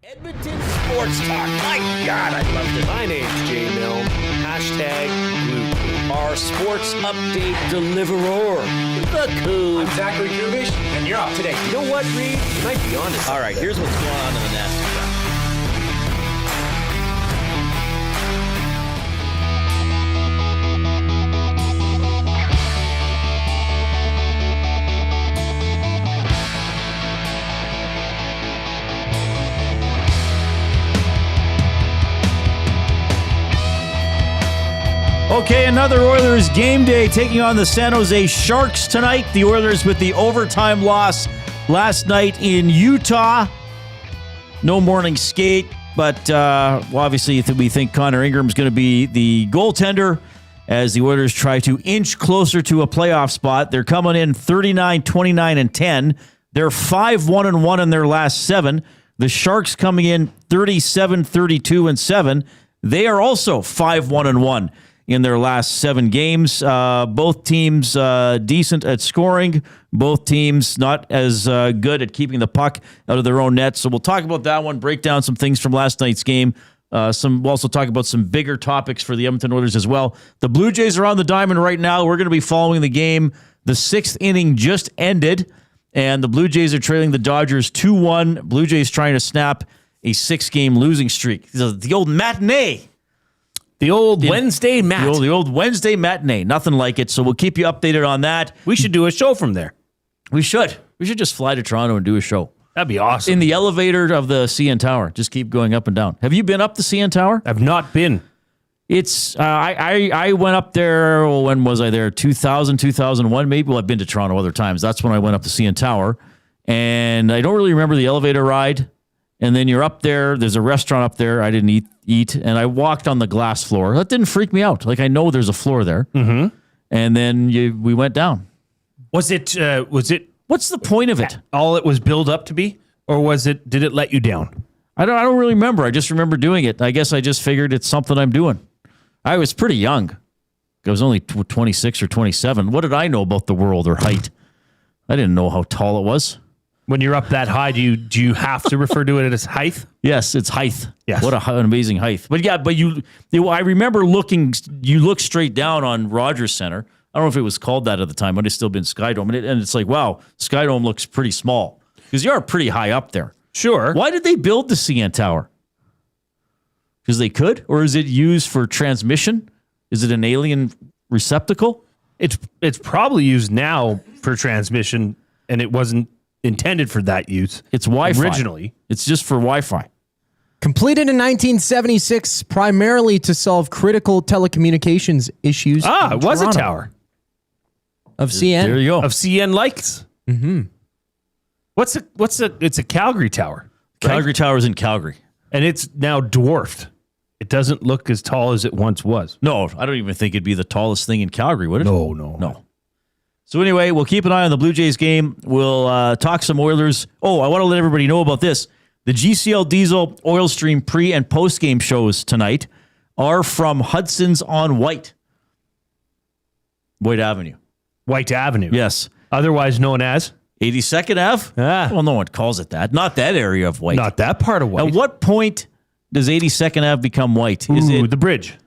Edmonton Sports Talk. My God, I loved it. My name's Jay Milne. #Blue. Our sports update deliverer. The Coon. I'm Zachary Kubish, and you're up today. You know what, Reed? You might be on to All right, here's what's going on in the nest. Okay, another Oilers game day taking on the San Jose Sharks tonight. The Oilers with the overtime loss last night in Utah. No morning skate, but obviously we think Connor Ingram's going to be the goaltender as the Oilers try to inch closer to a playoff spot. They're coming in 39, 29, and 10. They're 5-1-1 in their last 7. The Sharks coming in 37, 32, and 7. They are also 5-1-1. In their last 7 games. Both teams decent at scoring. Both teams not as good at keeping the puck out of their own net. So we'll talk about that one, break down some things from last night's game. We'll also talk about some bigger topics for the Edmonton Oilers as well. The Blue Jays are on the diamond right now. We're going to be following the game. The 6th inning just ended, and the Blue Jays are trailing the Dodgers 2-1. Blue Jays trying to snap a 6-game losing streak. The old matinee. The old Wednesday mat. The old Wednesday matinee. Nothing like it. So we'll keep you updated on that. We should do a show from there. We should. We should just fly to Toronto and do a show. That'd be awesome. In the elevator of the CN Tower. Just keep going up and down. Have you been up the CN Tower? I've not been. It's, I went up there, when was I there? 2000, 2001 maybe? Well, I've been to Toronto other times. That's when I went up the CN Tower. And I don't really remember the elevator ride. And then you're up there. There's a restaurant up there. I didn't eat, and I walked on the glass floor. That didn't freak me out. Like, I know there's a floor there. Mm-hmm. And then we went down. Was it? What's the point of it? All it was built up to be, or did it let you down? I don't really remember. I just remember doing it. I guess I just figured it's something I'm doing. I was pretty young. I was only 26 or 27. What did I know about the world or height? I didn't know how tall it was. When you're up that high, do you have to refer to it as height? Yes, it's height. Yes. What an amazing height. But yeah, I remember you look straight down on Rogers Center. I don't know if it was called that at the time. It might have still been Skydome. And it's like, wow, Skydome looks pretty small. Because you are pretty high up there. Sure. Why did they build the CN Tower? Because they could? Or is it used for transmission? Is it an alien receptacle? It's probably used now for transmission, and it wasn't intended for that use. It's Wi-Fi. Originally. It's just for Wi-Fi. Completed in 1976, primarily to solve critical telecommunications issues. It was a tower. Of CN. There you go. Of CN lights. Mm-hmm. It's a Calgary tower. Calgary Tower's in Calgary. And it's now dwarfed. It doesn't look as tall as it once was. No, I don't even think it'd be the tallest thing in Calgary, would it? No. So anyway, we'll keep an eye on the Blue Jays game. We'll talk some Oilers. Oh, I want to let everybody know about this. The GCL Diesel Oil Stream pre- and post-game shows tonight are from Hudson's on White Avenue. White Avenue. Yes. Otherwise known as? 82nd Ave? Well, no one calls it that. Not that area of White. Not that part of White. At what point does 82nd Ave become White? Is it the bridge?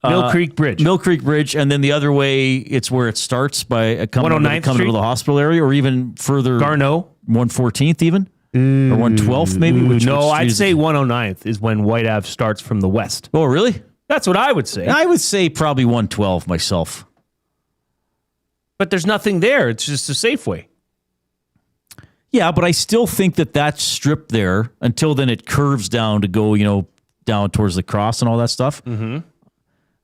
Mill Creek Bridge. Mill Creek Bridge, and then the other way, it's where it starts by coming to the hospital area, or even further. Garneau. 114th even? Or 112th maybe? I'd say 109th is when White Ave starts from the west. Oh, really? That's what I would say. I would say probably 112 myself. But there's nothing there. It's just a Safeway. Yeah, but I still think that strip there, until then it curves down to go, down towards the cross and all that stuff. Mm-hmm.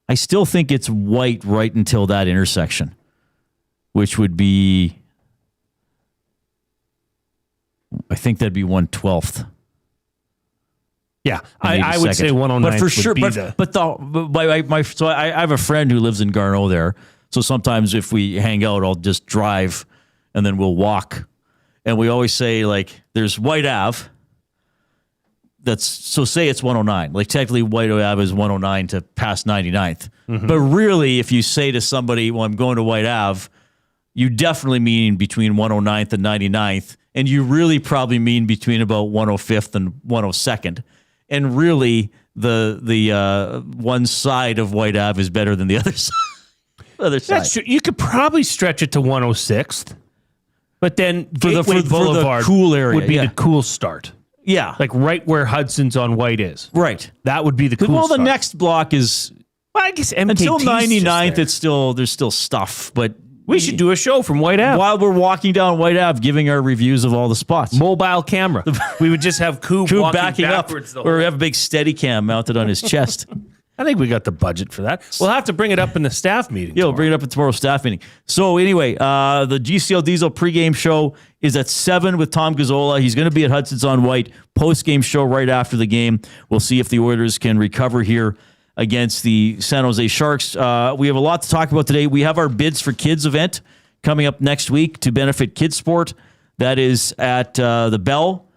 I still think it's White right until that intersection, which would be, I think that'd be 112th. Yeah, I would say 109th. But for sure, so I have a friend who lives in Garneau there. So sometimes if we hang out, I'll just drive and then we'll walk. And we always say, like, there's White Ave. So say it's 109. Like, technically, White Ave is 109 to past 99th. Mm-hmm. But really, if you say to somebody, well, I'm going to White Ave, you definitely mean between 109th and 99th. and you really probably mean between about 105th and 102nd. And really, the one side of White Ave is better than the other side. That's true. You could probably stretch it to 106th, but then Gateway Boulevard the cool area would be the cool start. Yeah. Like right where Hudson's on White is. Right. That would be the cool start. start. The next block is... Well, I guess MKT's until 99th, there. there's still stuff, but... We should do a show from White Ave. While we're walking down White Ave, giving our reviews of all the spots. Mobile camera. We would just have Coop walking backing backwards. Or we have a big Steadicam mounted on his chest. I think we got the budget for that. We'll have to bring it up in the staff meeting. Yeah, we'll bring it up at tomorrow's staff meeting. So anyway, the GCL Diesel pregame show is at 7 with Tom Gazzola. He's going to be at Hudson's on White. Postgame show right after the game. We'll see if the Oilers can recover here against the San Jose Sharks. We have a lot to talk about today. We have our Bids for Kids event coming up next week to benefit kids sport. That is at the Bell,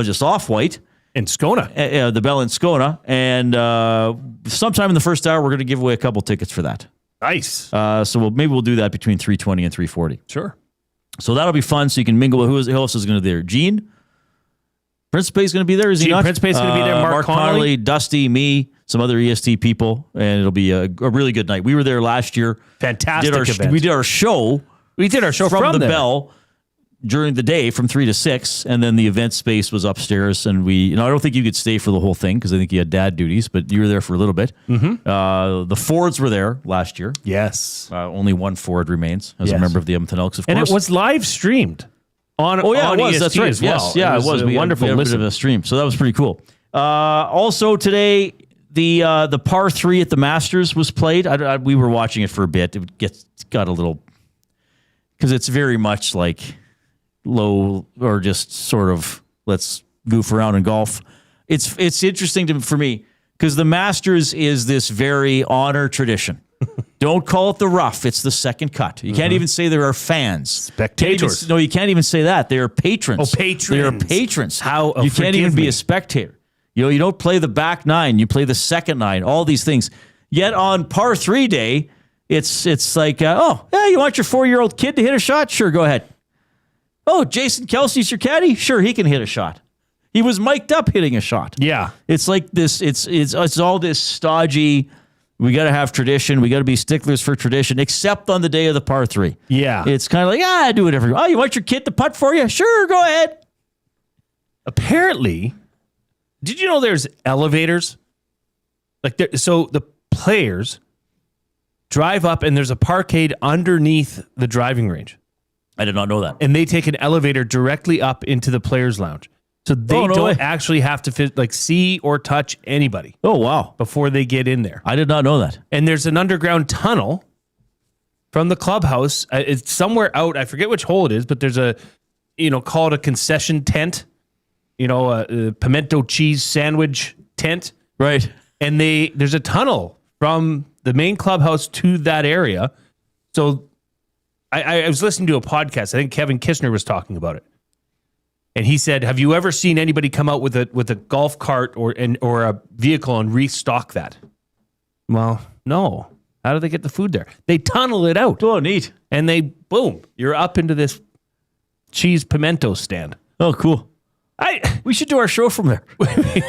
just off White. In Skona. The Bell in Skona. And sometime in the first hour, we're going to give away a couple tickets for that. Nice. So maybe we'll do that between 3:20 and 3:40. Sure. So that'll be fun. So you can mingle. Who else is going to be there? Gene? Principe is going to be there, is he not? Principe is going to be there. Mark Connolly, Dusty, me, some other EST people. And it'll be a really good night. We were there last year. Fantastic event. We did our show. We did our show from the there. Bell during the day from 3 to 6, and then the event space was upstairs. And I don't think you could stay for the whole thing because I think you had dad duties, but you were there for a little bit. Mm-hmm. The Fords were there last year. Yes. Only one Ford remains as a member of the Edmonton Elks, of course. And it was live streamed on. Oh yeah, on it was. EST That's right. As well. Yes, yeah, it was. A wonderful listen of a stream. So that was pretty cool. Also today, the par 3 at the Masters was played. We were watching it for a bit. It got a little, because it's very much like low or just sort of let's goof around in golf. It's interesting for me because the Masters is this very honor tradition. Don't call it the rough. It's the second cut. You can't even say there are fans. Spectators. You can't even say that. They are patrons. Oh, patrons. They are patrons. You can't even forgive be me. a spectator. You don't play the back 9. You play the second 9. All these things. Yet on par 3 day, it's like, you want your 4-year-old kid to hit a shot? Sure, go ahead. Oh, Jason Kelsey's your caddy? Sure, he can hit a shot. He was mic'd up hitting a shot. Yeah. It's like this. It's all this stodgy. We got to have tradition. We got to be sticklers for tradition, except on the day of the par 3. Yeah. It's kind of like, do whatever. Oh, you want your kid to putt for you? Sure, go ahead. Apparently, did you know there's elevators? So the players drive up and there's a parkade underneath the driving range. I did not know that. And they take an elevator directly up into the players' lounge. So they don't actually have to see or touch anybody. Oh, wow. Before they get in there. I did not know that. And there's an underground tunnel from the clubhouse. It's somewhere out. I forget which hole it is, but there's call it a concession tent, a pimento cheese sandwich tent. Right. And there's a tunnel from the main clubhouse to that area. So I was listening to a podcast. I think Kevin Kistner was talking about it. And he said, have you ever seen anybody come out with a golf cart or a vehicle and restock that? Well, no. How do they get the food there? They tunnel it out. Oh, neat. And boom, you're up into this cheese pimento stand. Oh, cool. We should do our show from there.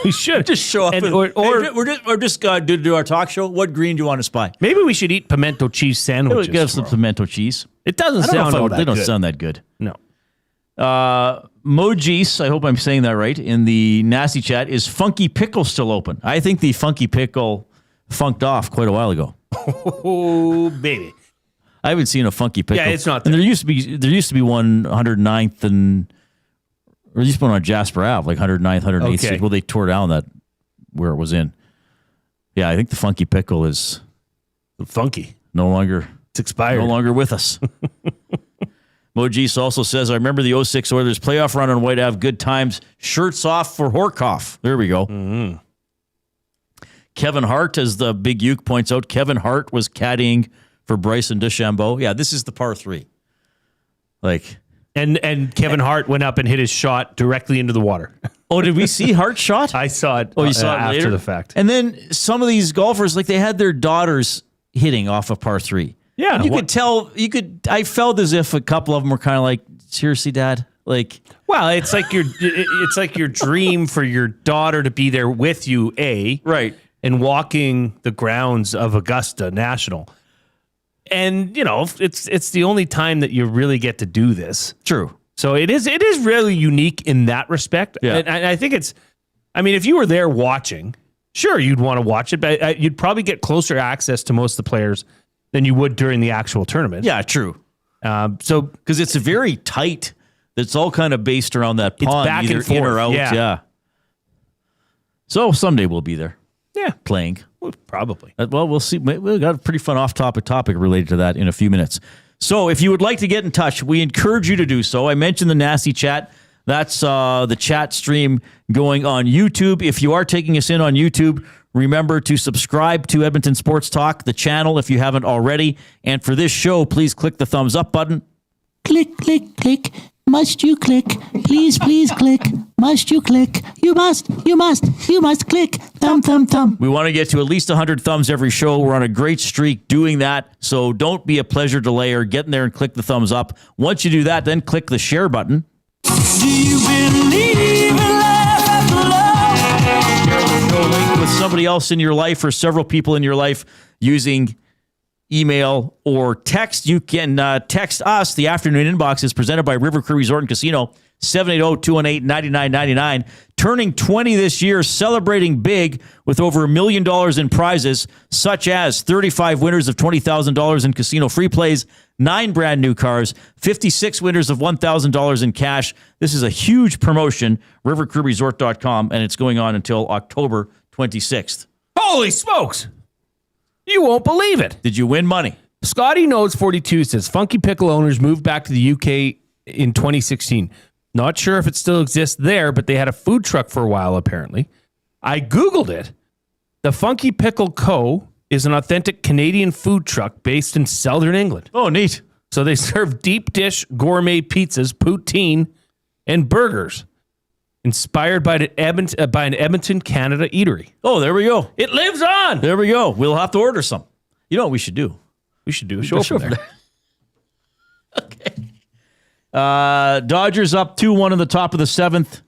We should. Just show up. We're just going to do our talk show. What green do you want to spy? Maybe we should eat pimento cheese sandwiches. Give us some pimento cheese. It doesn't sound all that good. They don't sound that good. No. Mojis, I hope I'm saying that right, in the nasty chat, is Funky Pickle still open? I think the Funky Pickle funked off quite a while ago. Oh, baby. I haven't seen a Funky Pickle. Yeah, it's not there. there. And there used to be one 109th and... Or used to be one on Jasper Ave, like 109th, 108th Okay. Street. Well, they tore down that where it was in. Yeah, I think the Funky Pickle is Funky. no longer... It's expired. No longer with us. Mojis also says, I remember the 06 Oilers playoff run on White Ave. Good times. Shirts off for Horkoff. There we go. Mm-hmm. Kevin Hart, as the Big Uke points out, Kevin Hart was caddying for Bryson DeChambeau. Yeah, this is the par 3. And Kevin Hart went up and hit his shot directly into the water. Oh, did we see Hart's shot? I saw it. Oh, you saw it after later? the fact. And then some of these golfers, they had their daughters hitting off of par 3. Yeah. You could tell, I felt as if a couple of them were kind of like, seriously, Dad? Like, well, it's like your dream for your daughter to be there with you, right. and walking the grounds of Augusta National. And, it's the only time that you really get to do this. True. So it is really unique in that respect. Yeah. And I think if you were there watching, sure, you'd want to watch it, but you'd probably get closer access to most of the players than you would during the actual tournament. Yeah, true. So because it's a very tight, it's all kind of based around that pond, back either and forth, in or out. Yeah. So someday we'll be there. Yeah. Playing. Well, probably. Well, we'll see. We've got a pretty fun off-topic related to that in a few minutes. So if you would like to get in touch, we encourage you to do so. I mentioned the Nasty Chat. That's the chat stream going on YouTube. If you are taking us in on YouTube, remember to subscribe to Edmonton Sports Talk, the channel, if you haven't already. And for this show, please click the thumbs up button. Click, click, click. Must you click? Please, please click. Must you click? You must click. Thumb, thumb, thumb. We want to get to at least 100 thumbs every show. We're on a great streak doing that. So don't be a pleasure delayer. Get in there and click the thumbs up. Once you do that, then click the share button. Do you believe in life after love? Link with somebody else in your life or several people in your life using email or text. You can text us. The afternoon inbox is presented by River Crew Resort and Casino, 780-218-9999. Turning 20 this year, celebrating big with over $1 million in prizes, such as 35 winners of $20,000 in casino free plays, 9 brand new cars, 56 winners of $1,000 in cash. This is a huge promotion, rivercrewresort.com, and it's going on until October 26th. Holy smokes! You won't believe it. Did you win money? Scotty Knows 42 says Funky Pickle owners moved back to the UK in 2016. Not sure if it still exists there, but they had a food truck for a while, apparently. I Googled it. The Funky Pickle Co. is an authentic Canadian food truck based in southern England. Oh, neat. So they serve deep dish gourmet pizzas, poutine, and burgers inspired by an Edmonton, Canada eatery. Oh, there we go. It lives on. There we go. We'll have to order some. You know what we should do? We should do a show from there. Okay. Dodgers up 2-1 in the top of the 7th.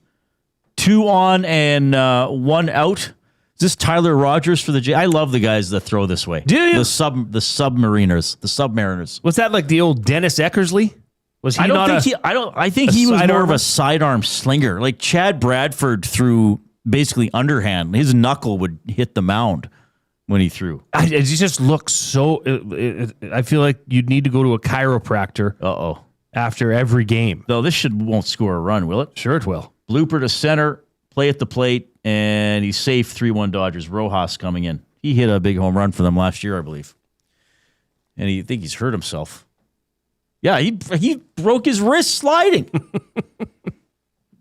2 on and 1 out. Is this Tyler Rogers for the J? I love the guys that throw this way. Do you? The Submariners. Was that like the old Dennis Eckersley? Was he I think he was more of a sidearm slinger. Like Chad Bradford threw basically underhand. His knuckle would hit the mound when he threw. It just looks so. I feel like you'd need to go to a chiropractor. After every game. Though this won't score a run, will it? Sure it will. Blooper to center, play at the plate, and he's safe. 3-1 Dodgers. Rojas coming in. He hit a big home run for them last year, I believe. And I think he's hurt himself. Yeah, he broke his wrist sliding.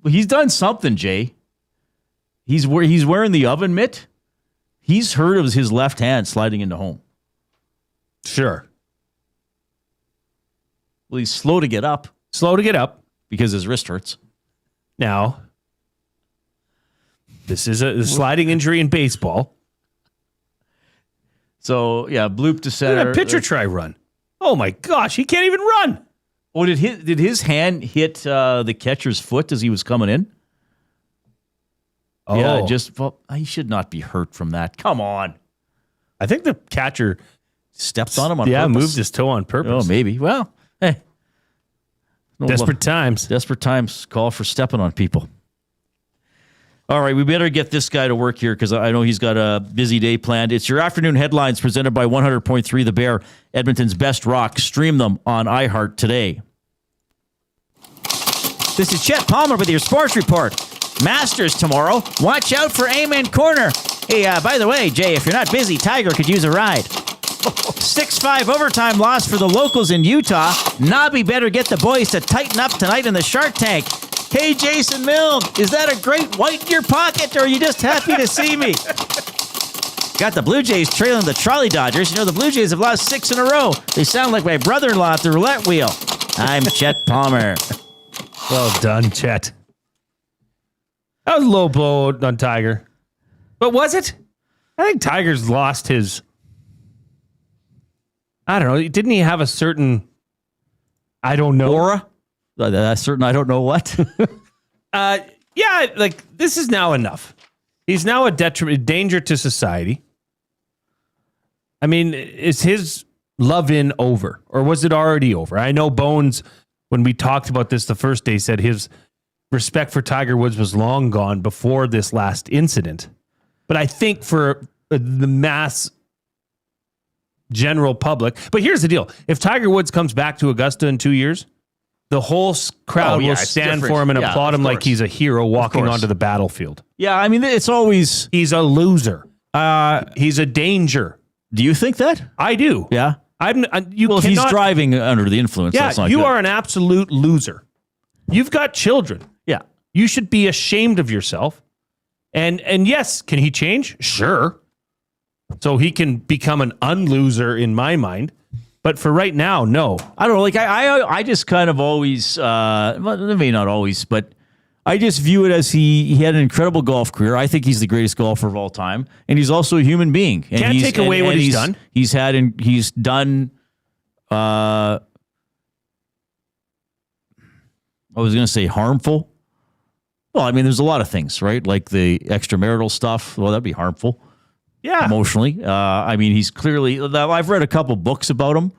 He's done something, Jay. He's wearing the oven mitt. He's hurt of his left hand sliding into home. Sure. Well, he's slow to get up. Slow to get up. Because his wrist hurts. Now, this is a sliding injury in baseball. So, yeah, bloop to center. Look at that pitcher try run. Oh, my gosh. He can't even run. Oh, did his hand hit the catcher's foot as he was coming in? Oh. Yeah, he should not be hurt from that. Come on. I think the catcher stepped on him on purpose. Yeah, moved his toe on purpose. Oh, maybe. Well, hey. Desperate times. Desperate times call for stepping on people. All right, we better get this guy to work here because I know he's got a busy day planned. It's your afternoon headlines presented by 100.3 The Bear, Edmonton's best rock. Stream them on iHeart today. This is Chet Palmer with your sports report. Masters tomorrow. Watch out for Amen Corner. Hey, by the way, Jay, if you're not busy, Tiger could use a ride. 6-5 overtime loss for the locals in Utah. Nobby better get the boys to tighten up tonight in the Shark Tank. Hey, Jason Milne, is that a great white in your pocket, or are you just happy to see me? Got the Blue Jays trailing the Trolley Dodgers. You know, the Blue Jays have lost 6 in a row. They sound like my brother-in-law at the roulette wheel. I'm Chet Palmer. Well done, Chet. That was a low blow on Tiger. But was it? I think Tiger's lost his... I don't know. Didn't he have a certain... I don't know. Aura? That's certain I don't know what. Yeah, like this is now enough. He's now a danger to society. I mean, is his love in over, or was it already over? I know Bones, when we talked about this the first day, said his respect for Tiger Woods was long gone before this last incident. But I think for the mass general public, but here's the deal. If Tiger Woods comes back to Augusta in 2 years, the whole crowd will stand for him and applaud him like he's a hero walking onto the battlefield. Yeah, I mean, it's always... He's a loser. He's a danger. Do you think that? I do. Yeah. If he's driving under the influence, yeah, that's not you good. are an absolute loser. You've got children. Yeah. You should be ashamed of yourself. And yes, can he change? Sure. So he can become an unloser in my mind. But for right now, no. I don't know. Like I just kind of always, maybe not always, but I just view it as he had an incredible golf career. I think he's the greatest golfer of all time, and he's also a human being. And can't take away what he's done. He's done. I was going to say harmful. Well, I mean, there's a lot of things, right? Like the extramarital stuff. Well, that'd be harmful. Yeah. Emotionally. I mean, he's clearly, I've read a couple books about him.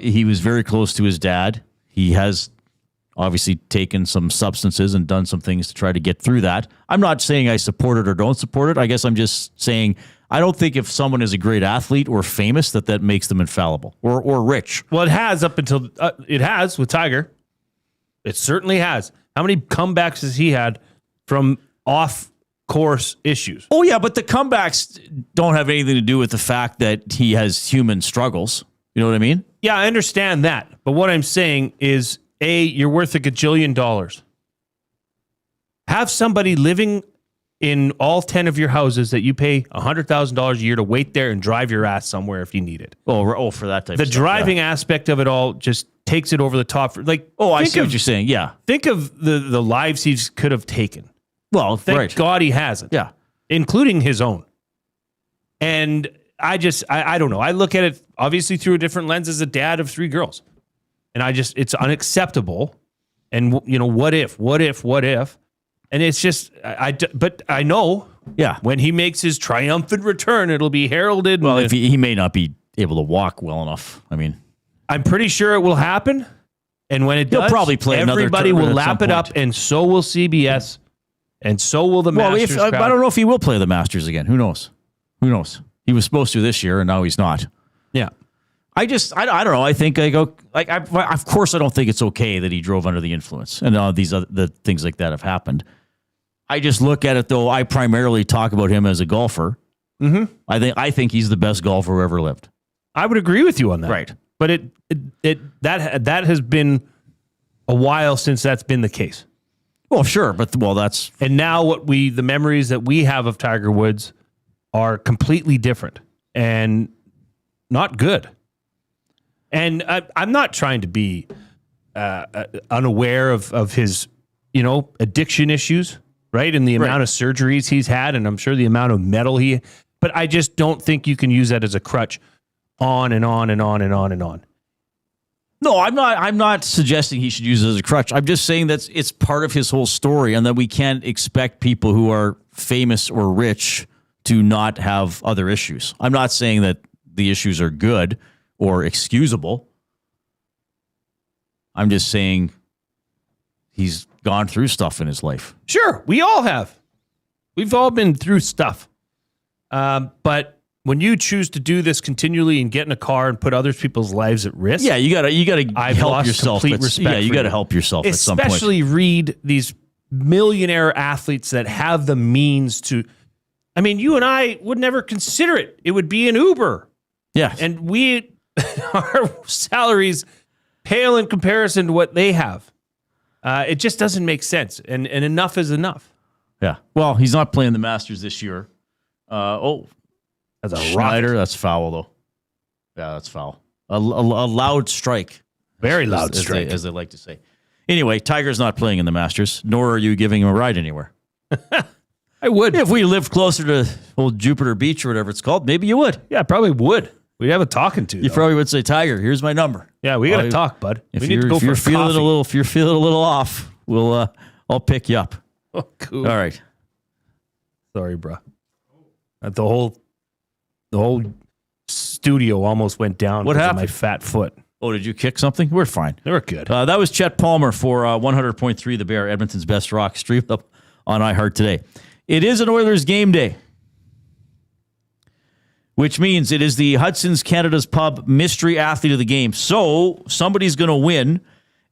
He was very close to his dad. He has obviously taken some substances and done some things to try to get through that. I'm not saying I support it or don't support it. I guess I'm just saying I don't think if someone is a great athlete or famous that makes them infallible or rich. Well, it has up until it has with Tiger. It certainly has. How many comebacks has he had from off-course issues? Oh, yeah, but the comebacks don't have anything to do with the fact that he has human struggles. You know what I mean? Yeah, I understand that. But what I'm saying is, A, you're worth $1 gajillion. Have somebody living in all 10 of your houses that you pay $100,000 a year to wait there and drive your ass somewhere if you need it. Oh, for that type of stuff. The driving aspect of it all just takes it over the top. Like, I see what you're saying. Yeah. Think of the lives he could have taken. Well, Thank God he hasn't. Yeah. Including his own. And I don't know. I look at it obviously through a different lens as a dad of 3 girls. And it's unacceptable. And, what if? And it's just, but I know, yeah, when he makes his triumphant return, it'll be heralded. Well, if he may not be able to walk well enough. I mean, I'm pretty sure it will happen. And when it does, he'll probably play everybody will lap it up, and so will CBS, and so will the Masters. I don't know if he will play the Masters again. Who knows? He was supposed to this year, and now he's not. Yeah. I don't know. I think of course I don't think it's okay that he drove under the influence and the things like that have happened. I just look at it though. I primarily talk about him as a golfer. Mm-hmm. I think he's the best golfer who ever lived. I would agree with you on that. Right. But that has been a while since that's been the case. Well, sure, but that's and now the memories that we have of Tiger Woods are completely different and not good. And I'm not trying to be unaware of his, addiction issues, right? And the amount of surgeries he's had, and I'm sure the amount of metal but I just don't think you can use that as a crutch on and on and on and on and on. No, I'm not suggesting he should use it as a crutch. I'm just saying that it's part of his whole story and that we can't expect people who are famous or rich to not have other issues. I'm not saying that the issues are good or excusable. I'm just saying he's gone through stuff in his life. Sure, we all have. We've all been through stuff. But when you choose to do this continually and get in a car and put other people's lives at risk, yeah, you gotta help yourself. Complete respect. Yeah, you gotta help yourself at some point. Especially read these millionaire athletes that have the means to. I mean, you and I would never consider it. It would be an Uber. Yeah, and our salaries pale in comparison to what they have. It just doesn't make sense, and enough is enough. Yeah. Well, he's not playing the Masters this year. That's a Schneider. That's foul, though. Yeah, that's foul. A loud strike. Very loud strike. As they like to say. Anyway, Tiger's not playing in the Masters, nor are you giving him a ride anywhere. I would. If we lived closer to old Jupiter Beach or whatever it's called, maybe you would. Yeah, I probably would. We have a talking to. You probably would say, Tiger, here's my number. Yeah, we got to talk, bud. If We need to go if for you're a feeling coffee. a little, if you're feeling a little off, I'll pick you up. Oh, cool. All right. Sorry, bro. The whole studio almost went down. What because of happened? My fat foot. Oh, did you kick something? We're fine. They were good. That was Chet Palmer for 100.3 The Bear, Edmonton's best rock, streamed up on iHeart today. It is an Oilers game day, which means it is the Hudson's Canada's Pub mystery athlete of the game. So somebody's going to win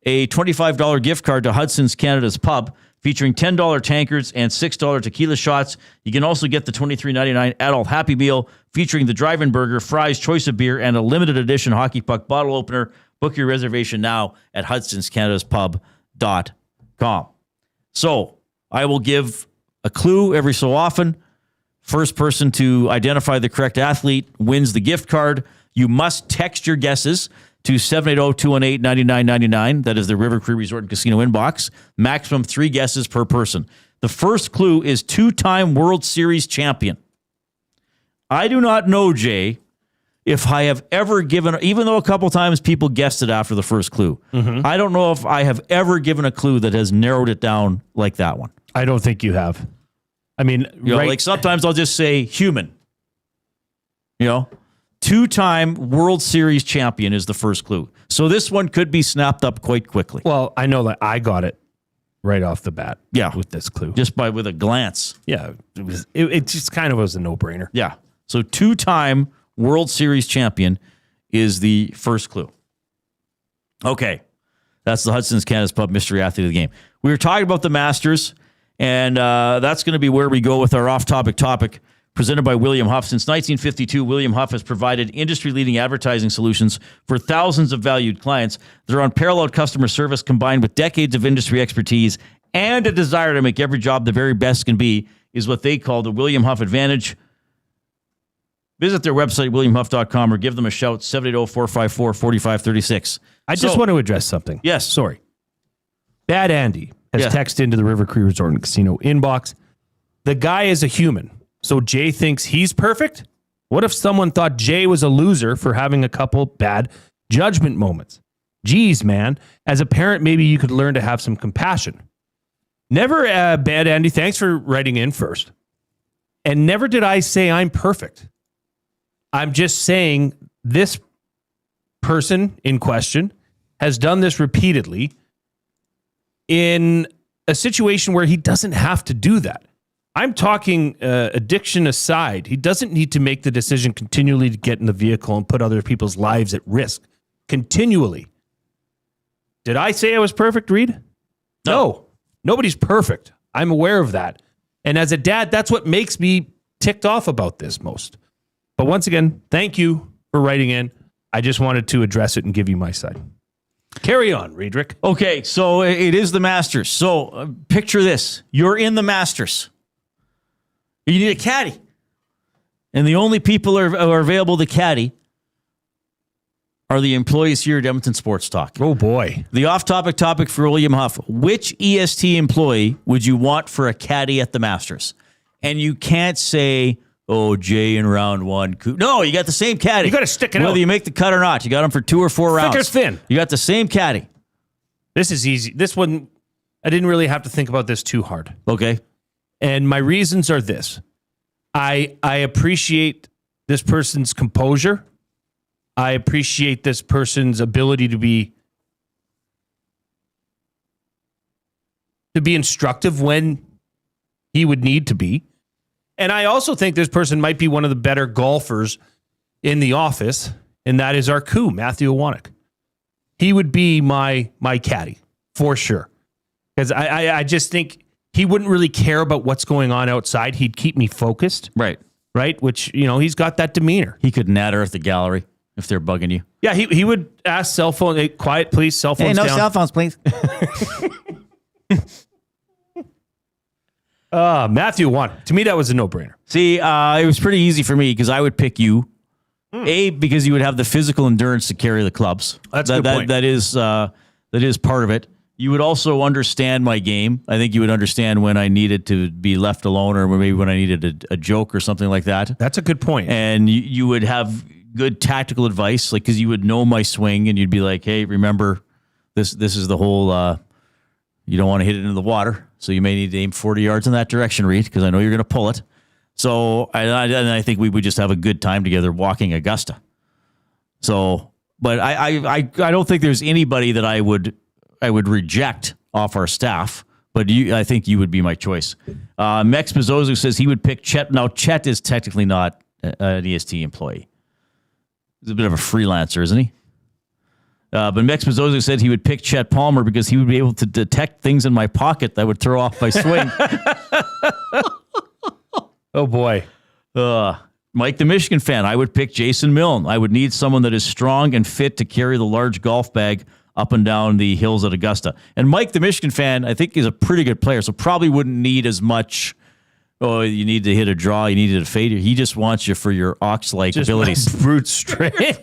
a $25 gift card to Hudson's Canada's Pub featuring $10 tankards and $6 tequila shots. You can also get the $23.99 adult Happy Meal featuring the drive-in burger, fries, choice of beer, and a limited edition hockey puck bottle opener. Book your reservation now at hudsonscanadaspub.com. So I will give a clue every so often. First person to identify the correct athlete wins the gift card. You must text your guesses to 780-218-9999. That is the River Cree Resort and Casino inbox. Maximum 3 guesses per person. The first clue is 2-time World Series champion. I do not know, Jay, if I have ever given, even though a couple times people guessed it after the first clue, I don't know if I have ever given a clue that has narrowed it down like that one. I don't think you have. I mean, Like sometimes I'll just say human. 2-time World Series champion is the first clue. So this one could be snapped up quite quickly. Well, I know that I got it right off the bat. Yeah. With this clue. Just with a glance. Yeah. It just kind of was a no-brainer. Yeah. So 2-time World Series champion is the first clue. Okay. That's the Hudson's Canada's Pub mystery athlete of the game. We were talking about the Masters, and that's going to be where we go with our off-topic topic presented by William Huff. Since 1952, William Huff has provided industry-leading advertising solutions for thousands of valued clients. Their unparalleled customer service combined with decades of industry expertise and a desire to make every job the very best can be is what they call the William Huff Advantage. Visit their website, williamhuff.com, or give them a shout, 780-454-4536. I just want to address something. Yes. Sorry. Bad Andy has texted into the River Cree Resort and Casino inbox. The guy is a human, so Jay thinks he's perfect? What if someone thought Jay was a loser for having a couple bad judgment moments? Geez, man. As a parent, maybe you could learn to have some compassion. Never, Bad Andy, thanks for writing in first. And never did I say I'm perfect. I'm just saying this person in question has done this repeatedly in a situation where he doesn't have to do that. I'm talking addiction aside. He doesn't need to make the decision continually to get in the vehicle and put other people's lives at risk continually. Did I say I was perfect, Reed? No. Nobody's perfect. I'm aware of that. And as a dad, that's what makes me ticked off about this most. But once again, thank you for writing in. I just wanted to address it and give you my side. Carry on, Riedrich. Okay, so it is the Masters. So picture this. You're in the Masters. You need a caddy. And the only people who are available to caddy are the employees here at Edmonton Sports Talk. Oh, boy. The off-topic topic for William Huff. Which EST employee would you want for a caddy at the Masters? And you can't say, oh, Jay in round one. No, you got the same caddy. You got to stick it out. Whether you make the cut or not. You got him for 2 or 4 rounds. Thick or thin. You got the same caddy. This is easy. This one, I didn't really have to think about this too hard. Okay. And my reasons are this. I appreciate this person's composure. I appreciate this person's ability to be instructive when he would need to be. And I also think this person might be one of the better golfers in the office, and that is our coup, Matthew Iwanek. He would be my caddy, for sure. Because I just think he wouldn't really care about what's going on outside. He'd keep me focused. Right. Right? Which, he's got that demeanor. He could natter at the gallery if they're bugging you. Yeah, he would ask cell phone, hey, quiet, please, cell phones down. cell phones, please. Matthew won. To me, that was a no-brainer. See, it was pretty easy for me because I would pick you. A, because you would have the physical endurance to carry the clubs. That's a good point. That is part of it. You would also understand my game. I think you would understand when I needed to be left alone or maybe when I needed a joke or something like that. That's a good point. And you would have good tactical advice, like because you would know my swing and you'd be like, hey, remember this is the whole you don't want to hit it into the water, so you may need to aim 40 yards in that direction, Reed, because I know you're going to pull it. So I think we would just have a good time together walking Augusta. So, but I don't think there's anybody that I would reject off our staff. But I think you would be my choice. Mex Bezzozu says he would pick Chet. Now, Chet is technically not an EST employee. He's a bit of a freelancer, isn't he? But Mex Bezzozu said he would pick Chet Palmer because he would be able to detect things in my pocket that would throw off my swing. Oh, boy. Mike, the Michigan fan, I would pick Jason Milne. I would need someone that is strong and fit to carry the large golf bag up and down the hills at Augusta. And Mike, the Michigan fan, I think is a pretty good player, so probably wouldn't need as much, you need to hit a draw, you need to fade. He just wants you for your ox-like abilities. Brute strength.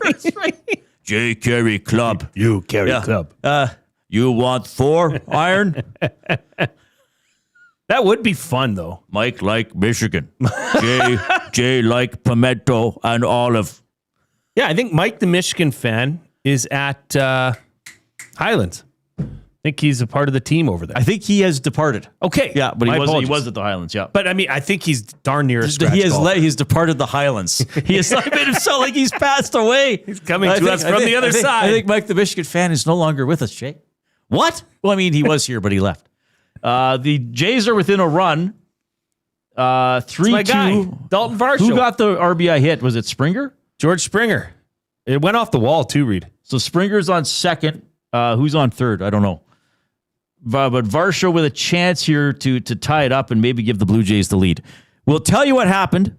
Jay carry club. You carry club. You want 4 iron? That would be fun, though. Mike like Michigan. Jay like pimento and olive. Yeah, I think Mike, the Michigan fan, is at Highlands. I think he's a part of the team over there. I think he has departed. Okay. Yeah, but he apologies. was at the Highlands, yeah. But, I mean, I think he's darn near a scratch golfer. He's departed the Highlands. He has made him sound like he's passed away. He's coming to us from the other side. I think Mike, the Michigan fan, is no longer with us, Jay. What? Well, I mean, he was here, but he left. The Jays are within a run. 3-2. My guy, Dalton Varsho. Who got the RBI hit? Was it Springer? George Springer. It went off the wall, too, Reed. So Springer's on second. Who's on third? I don't know. But Varsho with a chance here to tie it up and maybe give the Blue Jays the lead. We'll tell you what happened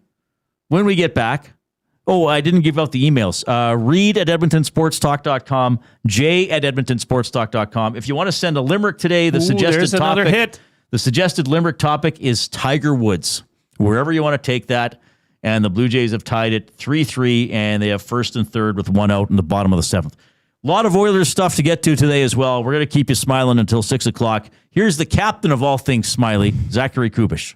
when we get back. Oh, I didn't give out the emails. Reed at EdmontonSportsTalk.com, Jay at EdmontonSportsTalk.com. If you want to send a limerick today, the suggested another topic, hit. The suggested limerick topic is Tiger Woods. Wherever you want to take that. And the Blue Jays have tied it 3-3, and they have first and third with 1 out in the bottom of the 7th. A lot of Oilers stuff to get to today as well. We're going to keep you smiling until 6 o'clock. Here's the captain of all things smiley, Zachary Kubish.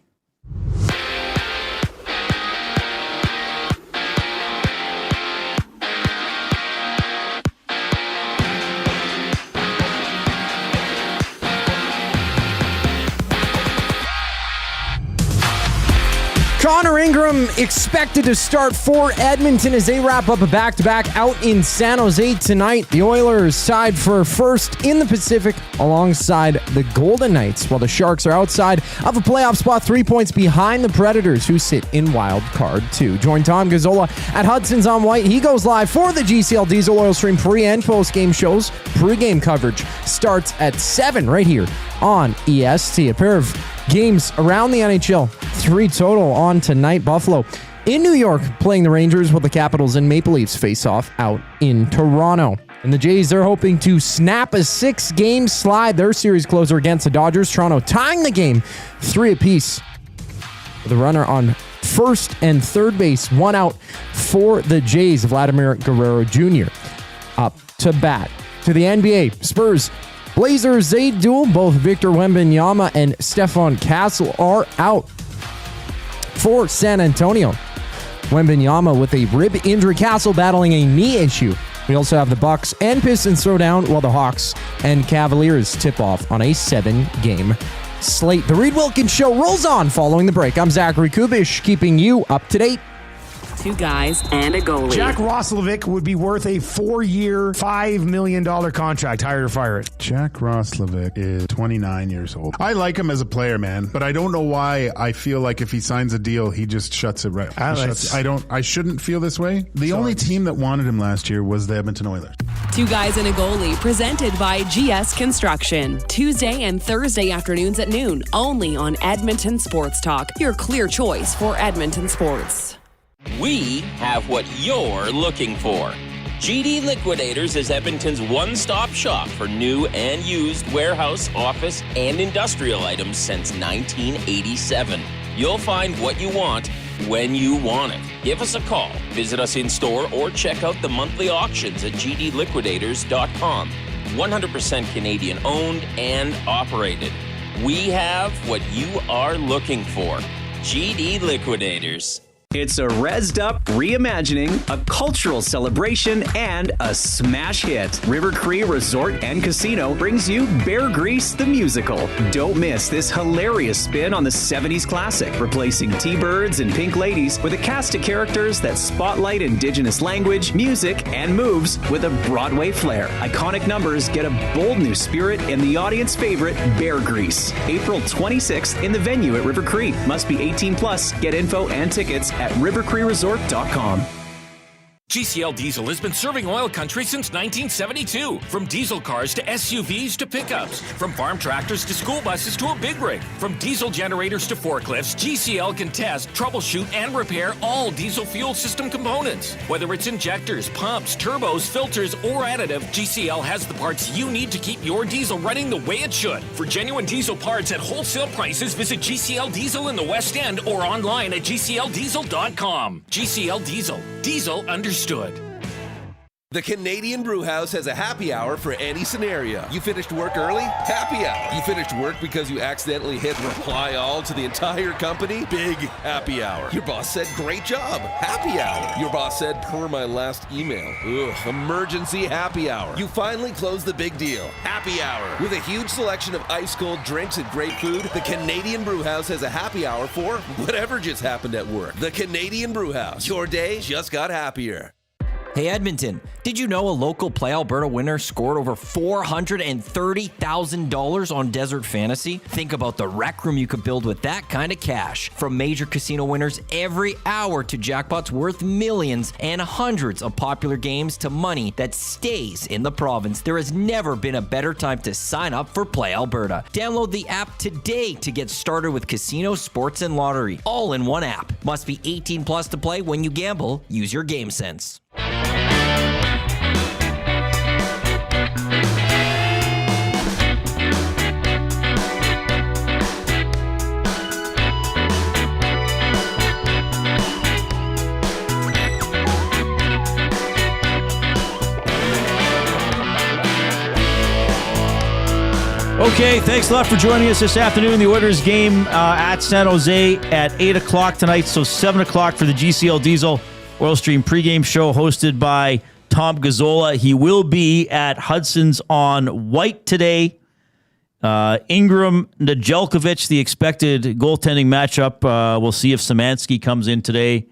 Connor Ingram expected to start for Edmonton as they wrap up a back-to-back out in San Jose tonight. The Oilers tied for first in the Pacific alongside the Golden Knights, while the Sharks are outside of a playoff spot 3 points behind the Predators, who sit in wild card 2. Join Tom Gazzola at Hudson's on White. He goes live for the GCL Diesel Oil Stream pre- and post-game shows. Pre-game coverage starts at 7 right here on EST. A pair of games around the NHL, 3 total on tonight. Buffalo in New York playing the Rangers, while the Capitals and Maple Leafs face off out in Toronto. And the Jays, they're hoping to snap a 6-game slide, their series closer against the Dodgers. Toronto tying the game 3 apiece with a runner on first and third base, 1 out for the Jays. Vladimir Guerrero Jr. up to bat. To the NBA, Spurs Blazers, they duel. Both Victor Wembanyama and Stephon Castle are out for San Antonio. Wembanyama with a rib injury, Castle battling a knee issue. We also have the Bucks and Pistons throw down, while the Hawks and Cavaliers tip off on a 7-game slate. The Reid Wilkins Show rolls on following the break. I'm Zachary Kubish, keeping you up to date. 2 guys and a goalie. Jack Roslovic would be worth a 4-year, $5 million contract. Hire or fire it. Jack Roslovic is 29 years old. I like him as a player, man, but I don't know why I feel like if he signs a deal, he just shuts it right. I shouldn't feel this way. The only team that wanted him last year was the Edmonton Oilers. 2 guys and a goalie, presented by GS Construction. Tuesday and Thursday afternoons at noon, only on Edmonton Sports Talk, your clear choice for Edmonton sports. We have what you're looking for. GD Liquidators is Edmonton's one-stop shop for new and used warehouse, office, and industrial items since 1987. You'll find what you want when you want it. Give us a call, visit us in-store, or check out the monthly auctions at gdliquidators.com. 100% Canadian-owned and operated. We have what you are looking for. GD Liquidators. It's a rezzed up reimagining, a cultural celebration, and a smash hit. River Cree Resort and Casino brings you Bear Grease the Musical. Don't miss this hilarious spin on the 70s classic, replacing T-Birds and Pink Ladies with a cast of characters that spotlight Indigenous language, music, and moves with a Broadway flair. Iconic numbers get a bold new spirit in the audience favorite, Bear Grease. April 26th in the venue at River Cree. Must be 18 plus. Get info and tickets at rivercreeresort.com. GCL Diesel has been serving oil country since 1972. From diesel cars to SUVs to pickups. From farm tractors to school buses to a big rig. From diesel generators to forklifts, GCL can test, troubleshoot, and repair all diesel fuel system components. Whether it's injectors, pumps, turbos, filters, or additive, GCL has the parts you need to keep your diesel running the way it should. For genuine diesel parts at wholesale prices, visit GCL Diesel in the West End or online at GCLDiesel.com. GCL Diesel. Diesel understood. The Canadian Brewhouse has a happy hour for any scenario. You finished work early? Happy hour. You finished work because you accidentally hit reply all to the entire company? Big happy hour. Your boss said, great job. Happy hour. Your boss said, per my last email. Ugh, emergency happy hour. You finally closed the big deal. Happy hour. With a huge selection of ice cold drinks and great food, the Canadian Brewhouse has a happy hour for whatever just happened at work. The Canadian Brewhouse. Your day just got happier. Hey Edmonton, did you know a local Play Alberta winner scored over $430,000 on Desert Fantasy? Think about the rec room you could build with that kind of cash. From major casino winners every hour to jackpots worth millions and hundreds of popular games to money that stays in the province, there has never been a better time to sign up for Play Alberta. Download the app today to get started with casino, sports, and lottery. All in one app. Must be 18 plus to play. When you gamble, use your game sense. Okay, thanks a lot for joining us this afternoon. The Oilers game at San Jose at 8 o'clock tonight, so 7 o'clock for the GCL Diesel Oil Stream pregame show hosted by Tom Gazzola. He will be at Hudson's on White today. Ingram, Nedeljkovic, the expected goaltending matchup. We'll see if Szymanski comes in today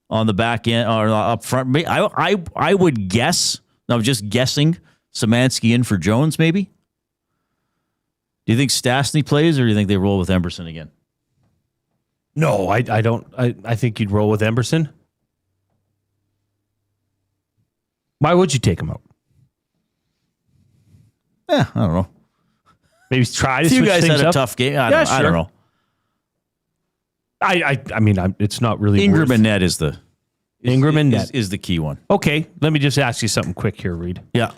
on the back end or up front. I would guess, I'm just guessing, Szymanski in for Jones maybe. Do you think Stastny plays or do you think they roll with Emberson again? No, I don't. I think you'd roll with Emberson. Why would you take him out? I don't know. Maybe try to switch you guys things had a up. tough game. I don't know. I mean, it's not really Ingram and Ned is the key one. Okay, let me just ask you something quick here, Reed. Yeah.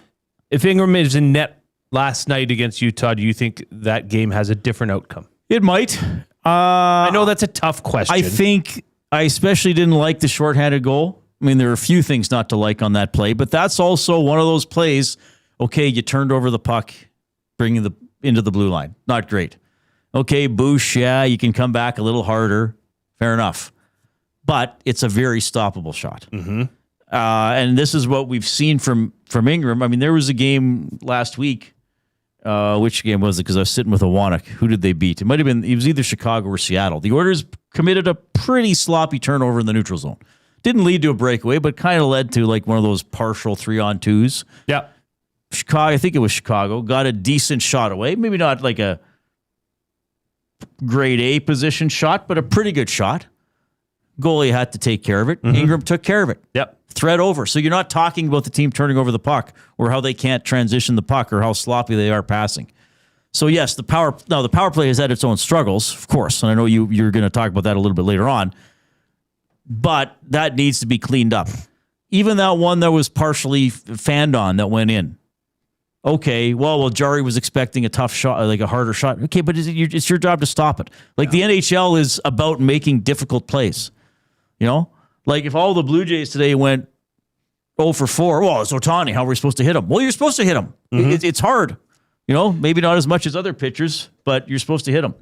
If Ingram is in net last night against Utah, do you think that game has a different outcome? It might. I know that's a tough question. I think I especially didn't like the shorthanded goal. I mean, there are a few things not to like on that play, but that's also one of those plays. Okay, you turned over the puck, bringing the into the blue line. Not great. Okay, Boosh, yeah, you can come back a little harder. Fair enough. But it's a very stoppable shot. Mm-hmm. And this is what we've seen from Ingram. I mean, there was a game last week. Which game was it? Because I was sitting with Awanek. Who did they beat? It might have been, it was either Chicago or Seattle. The Oilers committed a pretty sloppy turnover in the neutral zone. Didn't lead to a breakaway, but kind of led to like one of those partial 3-on-2s. Yeah. Chicago, I think it was Chicago, got a decent shot away. Maybe not like a grade A position shot, but a pretty good shot. Goalie had to take care of it. Mm-hmm. Ingram took care of it. Yep. Thread over. So you're not talking about the team turning over the puck or how they can't transition the puck or how sloppy they are passing. So yes, the power play has had its own struggles, of course, and I know you're going to talk about that a little bit later on. But that needs to be cleaned up. Even that one that was partially fanned on that went in. Okay, well, Jari was expecting a tough shot, like a harder shot. Okay, but it's your job to stop it. Like the NHL is about making difficult plays. You know? Like if all the Blue Jays today went 0 for 4, well, it's Ohtani. How are we supposed to hit him? Well, you're supposed to hit him. Mm-hmm. It's hard. You know, maybe not as much as other pitchers, but you're supposed to hit him.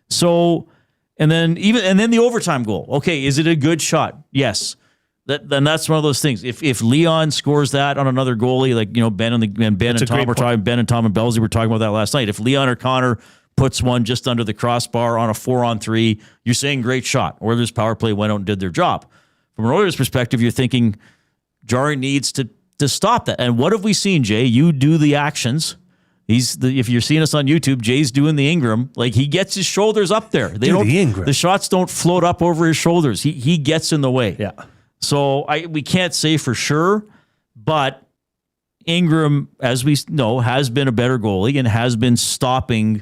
So, And then the overtime goal. Okay, is it a good shot? Yes. Then that's one of those things. If Leon scores that on another goalie, like Ben and Tom were talking, Ben and Tom and Belzy were talking about that last night. If Leon or Connor puts one just under the crossbar on a 4-on-3, you're saying great shot. Oilers power play went out and did their job. From an Oilers perspective, you're thinking Jarry needs to stop that. And what have we seen, Jay? You do the actions. If you're seeing us on YouTube, Jay's doing the Ingram. Like, he gets his shoulders up there. The shots don't float up over his shoulders. He gets in the way. Yeah. So we can't say for sure, but Ingram, as we know, has been a better goalie and has been stopping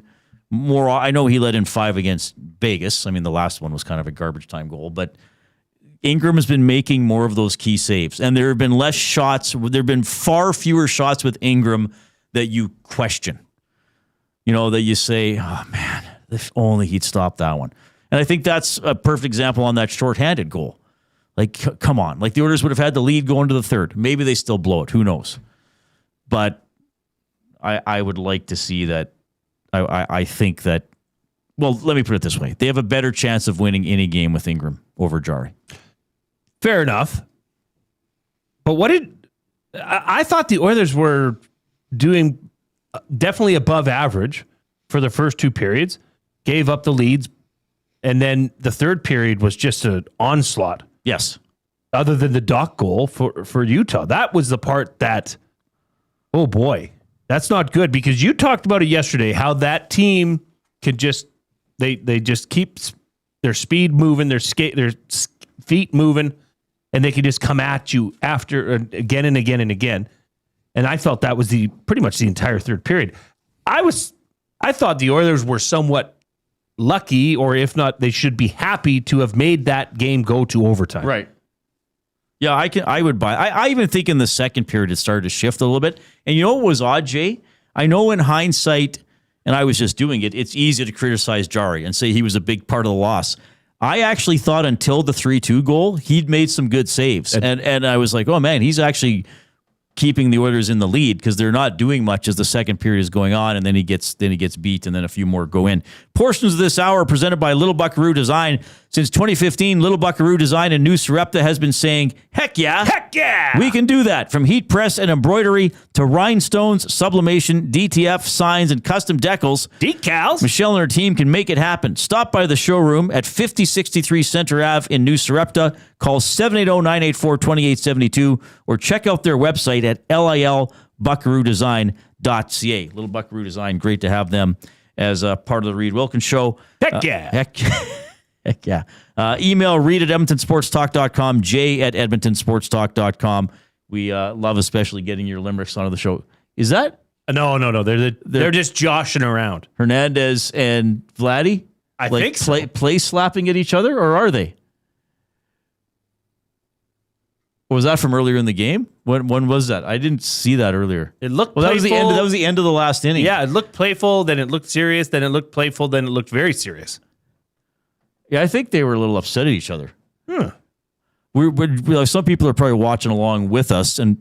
more. I know he let in 5 against Vegas. I mean, the last one was kind of a garbage time goal, but Ingram has been making more of those key saves. And there have been less shots. There have been far fewer shots with Ingram that you question, that you say, oh man, if only he'd stop that one. And I think that's a perfect example on that shorthanded goal. Like, come on. Like, the Oilers would have had the lead going to the third. Maybe they still blow it. Who knows? But I would like to see that. I think that, well, let me put it this way. They have a better chance of winning any game with Ingram over Jarry. Fair enough. But I thought the Oilers were doing definitely above average for the first 2 periods, gave up the leads, and then the third period was just an onslaught. Yes. Other than the Doc goal for Utah. That was the part that, oh boy, that's not good, because you talked about it yesterday, how that team can just, they just keep their speed moving, their feet moving, and they can just come at you after again and again and again. And I felt that was pretty much the entire third period. I thought the Oilers were somewhat lucky, or if not, they should be happy to have made that game go to overtime. Right. Yeah, I would buy. I even think in the second period it started to shift a little bit. And you know what was odd, Jay? I know in hindsight, and I was just doing it, it's easy to criticize Jarry and say he was a big part of the loss. I actually thought until the 3-2 goal, he'd made some good saves. And I was like, oh man, he's actually keeping the Oilers in the lead, because they're not doing much as the second period is going on, and then he gets beat, and then a few more go in. Portions of this hour are presented by Little Buckaroo Design. Since 2015, Little Buckaroo Design in New Sarepta has been saying, heck yeah! Heck yeah! We can do that. From heat press and embroidery to rhinestones, sublimation, DTF, signs, and custom decals. Decals? Michelle and her team can make it happen. Stop by the showroom at 5063 Center Ave in New Sarepta. Call 780-984-2872 or check out their website at lilbuckaroodesign.ca. Little Buckaroo Design, great to have them as a part of the Reid Wilkins Show. Heck yeah. Heck yeah. Email Reid at EdmontonSportsTalk.com, Jay at EdmontonSportsTalk.com. We love especially getting your limericks onto the show. Is that? No. They're just joshing around. Hernandez and Vladdy? I think so. Play slapping at each other, or are they? Or was that from earlier in the game? When was that? I didn't see that earlier. It looked playful. That was the end of the last inning. Yeah, it looked playful, then it looked serious, then it looked playful, then it looked very serious. Yeah, I think they were a little upset at each other. We're some people are probably watching along with us, and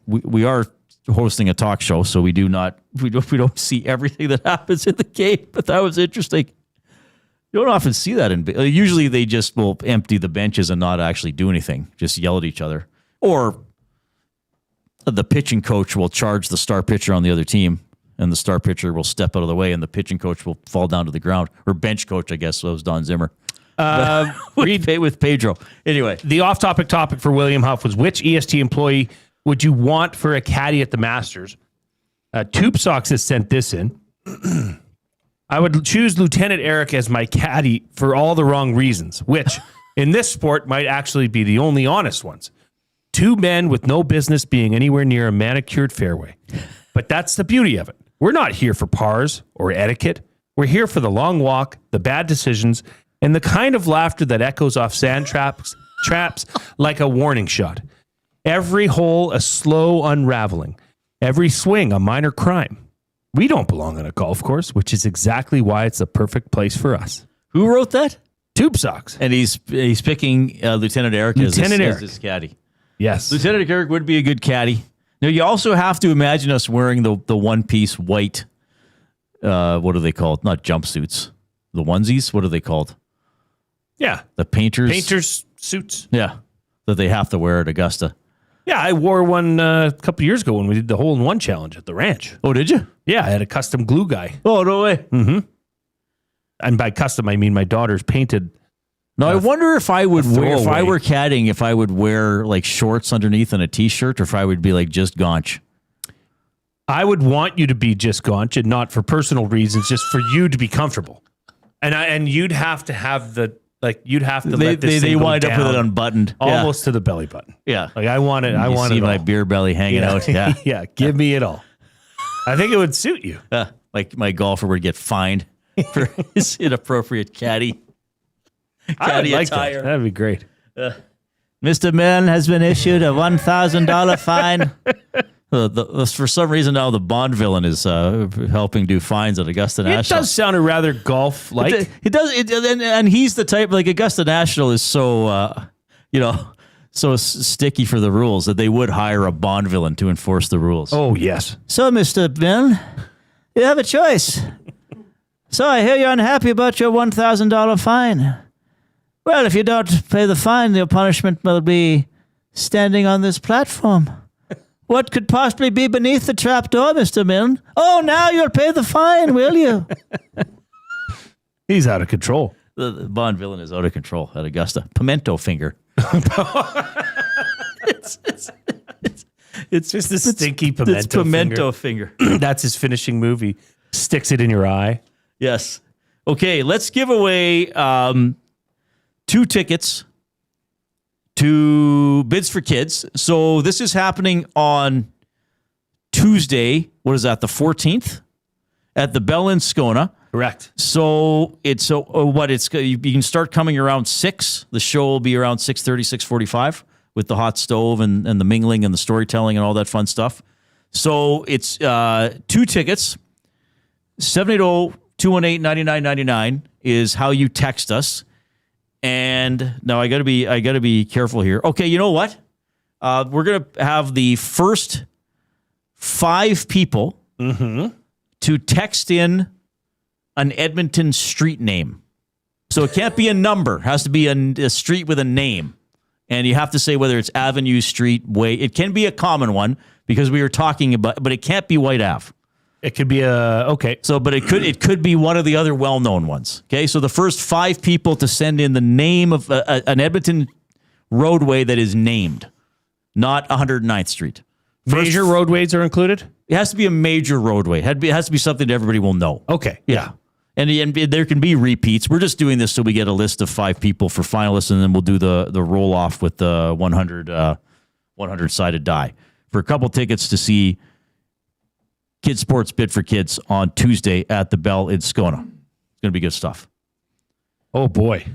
we are hosting a talk show, so we don't see everything that happens in the game. But that was interesting. You don't often see that usually they just will empty the benches and not actually do anything, just yell at each other, or the pitching coach will charge the star pitcher on the other team, and the star pitcher will step out of the way, and the pitching coach will fall down to the ground. Or bench coach, I guess, so it was Don Zimmer. With Pedro. Anyway. The off-topic topic for William Huff was, which EST employee would you want for a caddy at the Masters? Tube Socks has sent this in. I would choose Lieutenant Eric as my caddy for all the wrong reasons, which in this sport might actually be the only honest ones. 2 men with no business being anywhere near a manicured fairway. But that's the beauty of it. We're not here for pars or etiquette. We're here for the long walk, the bad decisions, and the kind of laughter that echoes off sand traps like a warning shot. Every hole a slow unraveling. Every swing a minor crime. We don't belong on a golf course, which is exactly why it's the perfect place for us. Who wrote that? Tube Socks. And he's picking Lieutenant Eric as his caddy. Yes. Lieutenant Eric would be a good caddy. Now, you also have to imagine us wearing the one-piece white, what do they call it? Not jumpsuits. the onesies. What are they called? Yeah. The painters. Painters suits. Yeah. That they have to wear at Augusta. Yeah, I wore one a couple years ago when we did the hole-in-one challenge at the ranch. Oh, did you? Yeah, I had a custom glue guy. Oh, no way. Mm-hmm. And by custom, I mean my daughter's painted. Now, I wonder if I would wear, if I throwaway. were caddying, if I would wear like shorts underneath and a t-shirt, or if I would be like just gaunch. I would want you to be just gaunch and not for personal reasons, just for you to be comfortable. And you'd have to have the, like, you'd have to let this thing go wind up with it down unbuttoned. almost to the belly button. Yeah. Like I want it. I You want see it my all. beer belly hanging out. Yeah. Yeah. Give me it all. I think it would suit you. Like my golfer would get fined for his inappropriate caddy I would like attire. that. That'd be great. Mr. Milne has been issued a $1,000 fine. For some reason now the Bond villain is helping do fines at Augusta National. It does sound a rather golf-like. It does, and he's the type, like Augusta National is so, so sticky for the rules that they would hire a Bond villain to enforce the rules. Oh, yes. So, Mr. Milne, you have a choice. So I hear you're unhappy about your $1,000 fine. Well, if you don't pay the fine, your punishment will be standing on this platform. What could possibly be beneath the trap door, Mr. Milne? Oh, now you'll pay the fine, will you? He's out of control. The Bond villain is out of control at Augusta. Pimento finger. It's just a stinky pimento It's pimento finger. That's his finishing move. He sticks it in your eye. Yes. Okay, let's give away 2 tickets to Bids for Kids. So this is happening on Tuesday. What is that? The 14th at the Bell in Scona. Correct. So it's you can start coming around 6. The show will be around 6:30, 6:45 with the hot stove and the mingling and the storytelling and all that fun stuff. So it's 2 tickets. 780-218-9999 is how you text us. And now I gotta be careful here. Okay, you know what? We're gonna have the first 5 people to text in an Edmonton street name. So it can't be a number; it has to be a street with a name, and you have to say whether it's Avenue, Street, Way. It can be a common one because we were talking about, but it can't be White Ave. It could be okay. So, but it could be one of the other well-known ones. Okay, so the first 5 people to send in the name of an Edmonton roadway that is named, not 109th Street. Major roadways are included? It has to be a major roadway. It has to be something that everybody will know. Okay. Yeah. And there can be repeats. We're just doing this so we get a list of 5 people for finalists, and then we'll do the roll-off with the 100-sided die for a couple tickets to see Kids Sports Bid for Kids on Tuesday at the Bell in Scona. It's going to be good stuff. Oh, boy.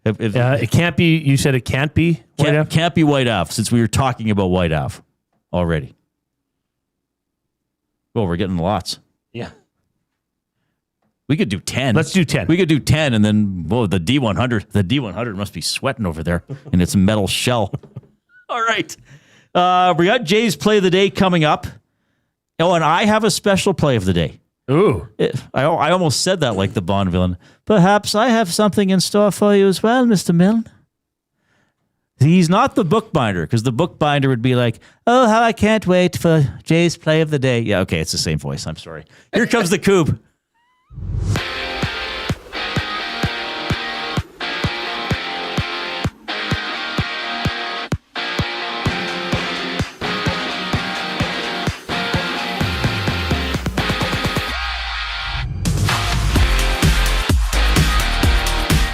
It can't be, you said it can't be White Ave? Can't be White Ave, since we were talking about White Ave already. Well, we're getting lots. Yeah. We could do 10. Let's do 10. We could do 10, and then, the D100 must be sweating over there in its metal shell. All right. We got Jay's Play of the Day coming up. Oh, and I have a special play of the day. Ooh. I almost said that like the Bond villain. Perhaps I have something in store for you as well, Mr. Milne. He's not the bookbinder, because the bookbinder would be like, oh, how I can't wait for Jay's Play of the Day. Yeah, okay, it's the same voice. I'm sorry. Here comes the Coupe.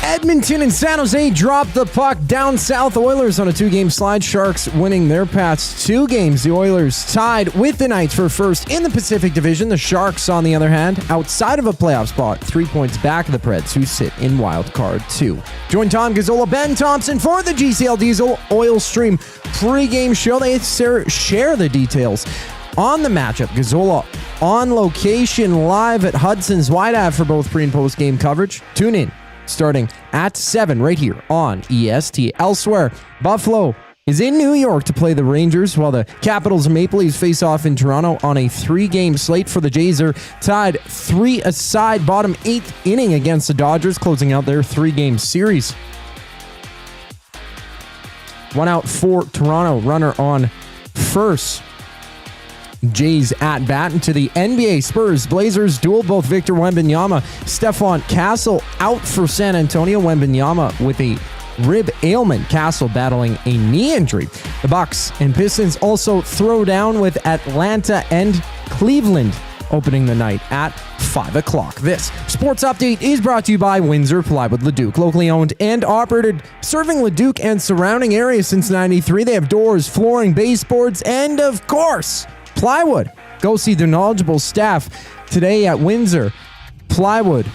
Edmonton and San Jose dropped the puck down south. Oilers on a 2-game slide. Sharks winning their past 2 games. The Oilers tied with the Knights for first in the Pacific Division. The Sharks, on the other hand, outside of a playoff spot, 3 points back of the Preds, who sit in wild card 2. Join Tom Gazzola, Ben Thompson for the GCL Diesel Oil Stream pregame show. They share the details on the matchup. Gazzola on location live at Hudson's White Ave for both pre and post game coverage. Tune in starting at 7 right here on EST. Elsewhere, Buffalo is in New York to play the Rangers, while the Capitals and Maple Leafs face off in Toronto on a 3-game slate. For the Jays are tied 3-aside, bottom 8th inning against the Dodgers, closing out their 3-game series. 1 out for Toronto, runner on first. Jays at bat. Into the NBA, Spurs Blazers duel. Both Victor Wembanyama, Stephon Castle out for San Antonio. Wembanyama with a rib ailment. Castle battling a knee injury. The Bucks and Pistons also throw down with Atlanta and Cleveland, opening the night at 5 o'clock. This sports update is brought to you by Windsor Plywood Leduc, locally owned and operated, serving Leduc and surrounding areas since '93. They have doors, flooring, baseboards, and of course, plywood. Go see their knowledgeable staff today at Windsor Plywood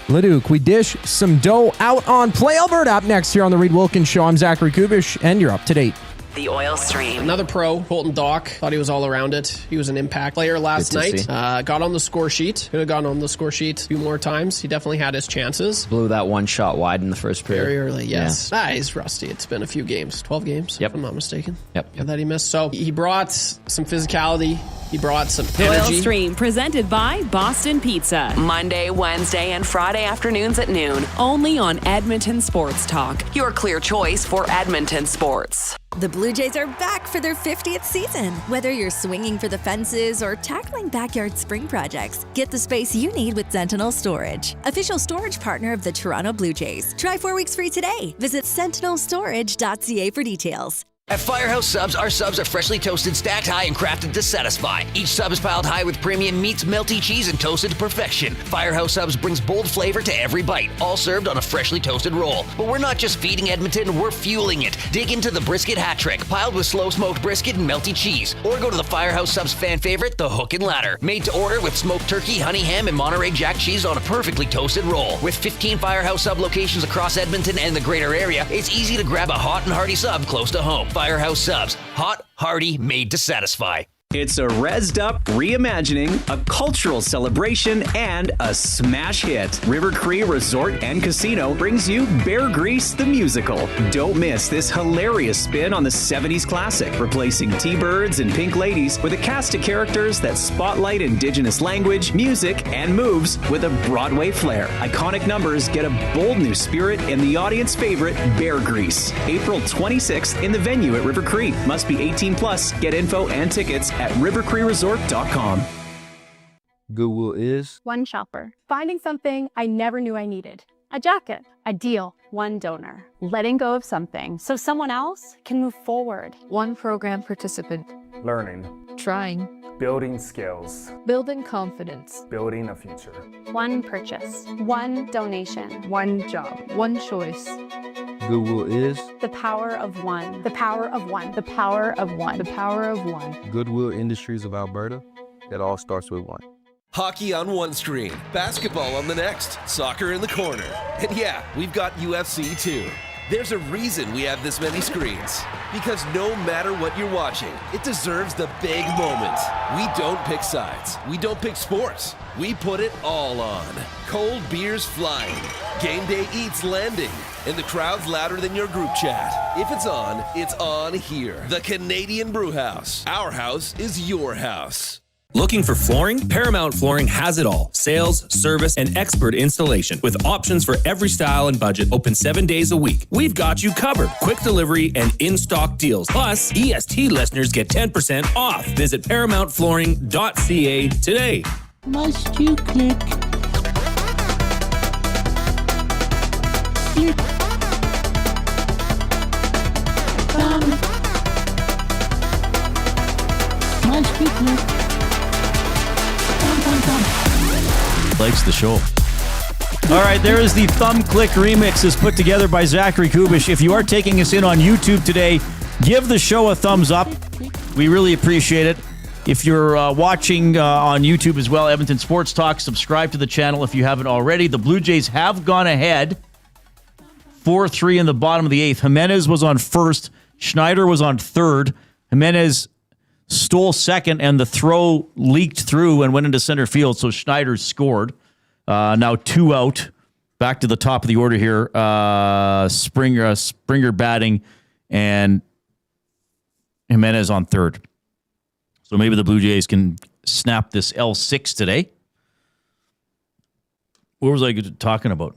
Leduc. We dish some dough out on Play Alberta. Up next here on the Reid Wilkins Show. I'm Zachary Kubish, and you're up to date. The oil stream. Another pro, Colton Dock. Thought he was all around it. He was an impact player last night. Got on the score sheet. Could have gone on the score sheet a few more times. He definitely had his chances. Blew that one shot wide in the first period. Very early, yes. Yeah. He's rusty. It's been a few games. 12 games, if I'm not mistaken. Yep. That he missed. So he brought some physicality. He brought some energy. Oil Stream, presented by Boston Pizza. Monday, Wednesday, and Friday afternoons at noon. Only on Edmonton Sports Talk. Your clear choice for Edmonton sports. The Blue Jays are back for their 50th season. Whether you're swinging for the fences or tackling backyard spring projects, get the space you need with Sentinel Storage, official storage partner of the Toronto Blue Jays. Try 4 weeks free today. Visit sentinelstorage.ca for details. At Firehouse Subs, our subs are freshly toasted, stacked high, and crafted to satisfy. Each sub is piled high with premium meats, melty cheese, and toasted to perfection. Firehouse Subs brings bold flavor to every bite, all served on a freshly toasted roll. But we're not just feeding Edmonton, we're fueling it. Dig into the brisket hat trick, piled with slow-smoked brisket and melty cheese. Or go to the Firehouse Subs fan favorite, the Hook and Ladder. Made to order with smoked turkey, honey ham, and Monterey Jack cheese on a perfectly toasted roll. With 15 Firehouse Sub locations across Edmonton and the greater area, it's easy to grab a hot and hearty sub close to home. Firehouse Subs. Hot, hearty, made to satisfy. It's a rezzed up reimagining, a cultural celebration, and a smash hit. River Cree Resort and Casino brings you Bear Grease the Musical. Don't miss this hilarious spin on the 70s classic, replacing T-Birds and Pink Ladies with a cast of characters that spotlight Indigenous language, music, and moves with a Broadway flair. Iconic numbers get a bold new spirit in the audience favorite, Bear Grease. April 26th in the venue at River Cree. Must be 18 plus. Get info and tickets at rivercreeresort.com. Goodwill is one shopper, finding something I never knew I needed. A jacket, a deal, one donor, letting go of something so someone else can move forward. One program participant, learning, trying, building skills, building confidence, building a future. One purchase, one donation, one job, one choice. Goodwill is the power of one. The power of one. The power of one. The power of one. Goodwill Industries of Alberta. It all starts with one. Hockey on one screen, basketball on the next, soccer in the corner. And yeah, we've got UFC too. There's a reason we have this many screens. Because no matter what you're watching, it deserves the big moment. We don't pick sides. We don't pick sports. We put it all on. Cold beers flying. Game day eats landing. And the crowd's louder than your group chat. If it's on here. The Canadian Brew House. Our house is your house. Looking for flooring? Paramount Flooring has it all. Sales, service, and expert installation with options for every style and budget. Open 7 days a week. We've got you covered. Quick delivery and in-stock deals. Plus, EST listeners get 10% off. Visit ParamountFlooring.ca today. Must you click? Click. Must you click? Likes the show. All right, there is the Thumb Click remix is put together by Zachary Kubish. If you are taking us in on YouTube today, give the show a thumbs up. We really appreciate it. If you're watching on YouTube as well, Edmonton Sports Talk, subscribe to the channel if you haven't already. The Blue Jays have gone ahead 4-3 in the bottom of the eighth. Jimenez was on first. Schneider was on third. Jimenez stole second, and the throw leaked through and went into center field, so Schneider scored. Now 2 out. Back to the top of the order here. Springer batting, and Jimenez on third. So maybe the Blue Jays can snap this L6 today. What was I talking about?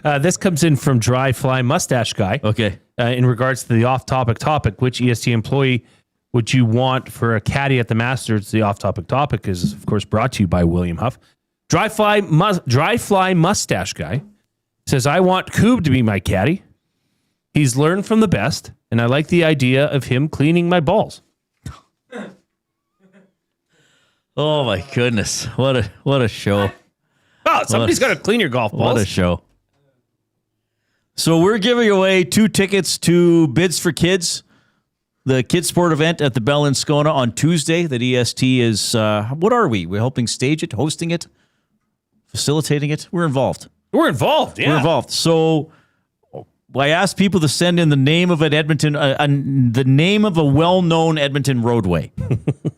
This comes in from Dry Fly Mustache Guy. Okay. In regards to the off-topic topic, which EST employee would you want for a caddy at the Masters? The off-topic topic is, of course, brought to you by William Huff. Dry Fly Mustache Guy says, I want Coob to be my caddy. He's learned from the best, and I like the idea of him cleaning my balls. Oh, my goodness. What a show. Oh, somebody's got to clean your golf balls. What a show. So we're giving away 2 tickets to Bids for Kids, the kids sport event at the Bell in Scona on Tuesday that EST is, what are we? We're helping stage it, hosting it, facilitating it. We're involved. We're involved, yeah. We're involved. So I asked people to send in the name of an Edmonton, the name of a well-known Edmonton roadway.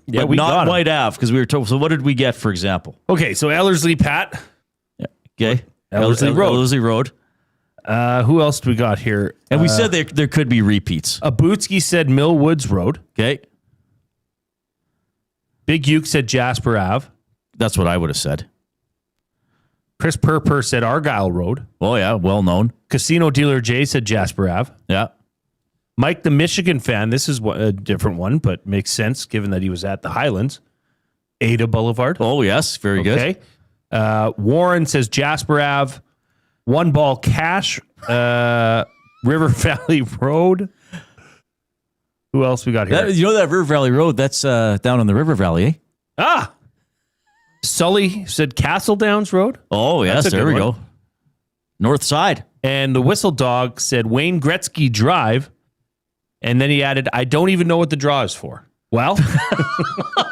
Yeah, but we not got 'em. White Ave, because we were told. So what did we get, for example? Okay, so Ellerslie Pat. Okay. Ellerslie Road. Ellerslie Road. Who else do we got here? And we said there could be repeats. Abutsky said Mill Woods Road. Okay. Big Uke said Jasper Ave. That's what I would have said. Chris Purper said Argyle Road. Oh, yeah, well known. Casino Dealer J said Jasper Ave. Yeah. Mike, the Michigan fan, this is a different one, but makes sense given that he was at the Highlands. Ada Boulevard. Oh, yes, very good. Warren says Jasper Ave. One Ball Cash. River Valley Road. Who else we got here? You know that River Valley Road? That's down in the River Valley, eh? Ah! Sully said Castle Downs Road. Oh, yes, there we go. North side. And the Whistle Dog said Wayne Gretzky Drive. And then he added, I don't even know what the draw is for. Well,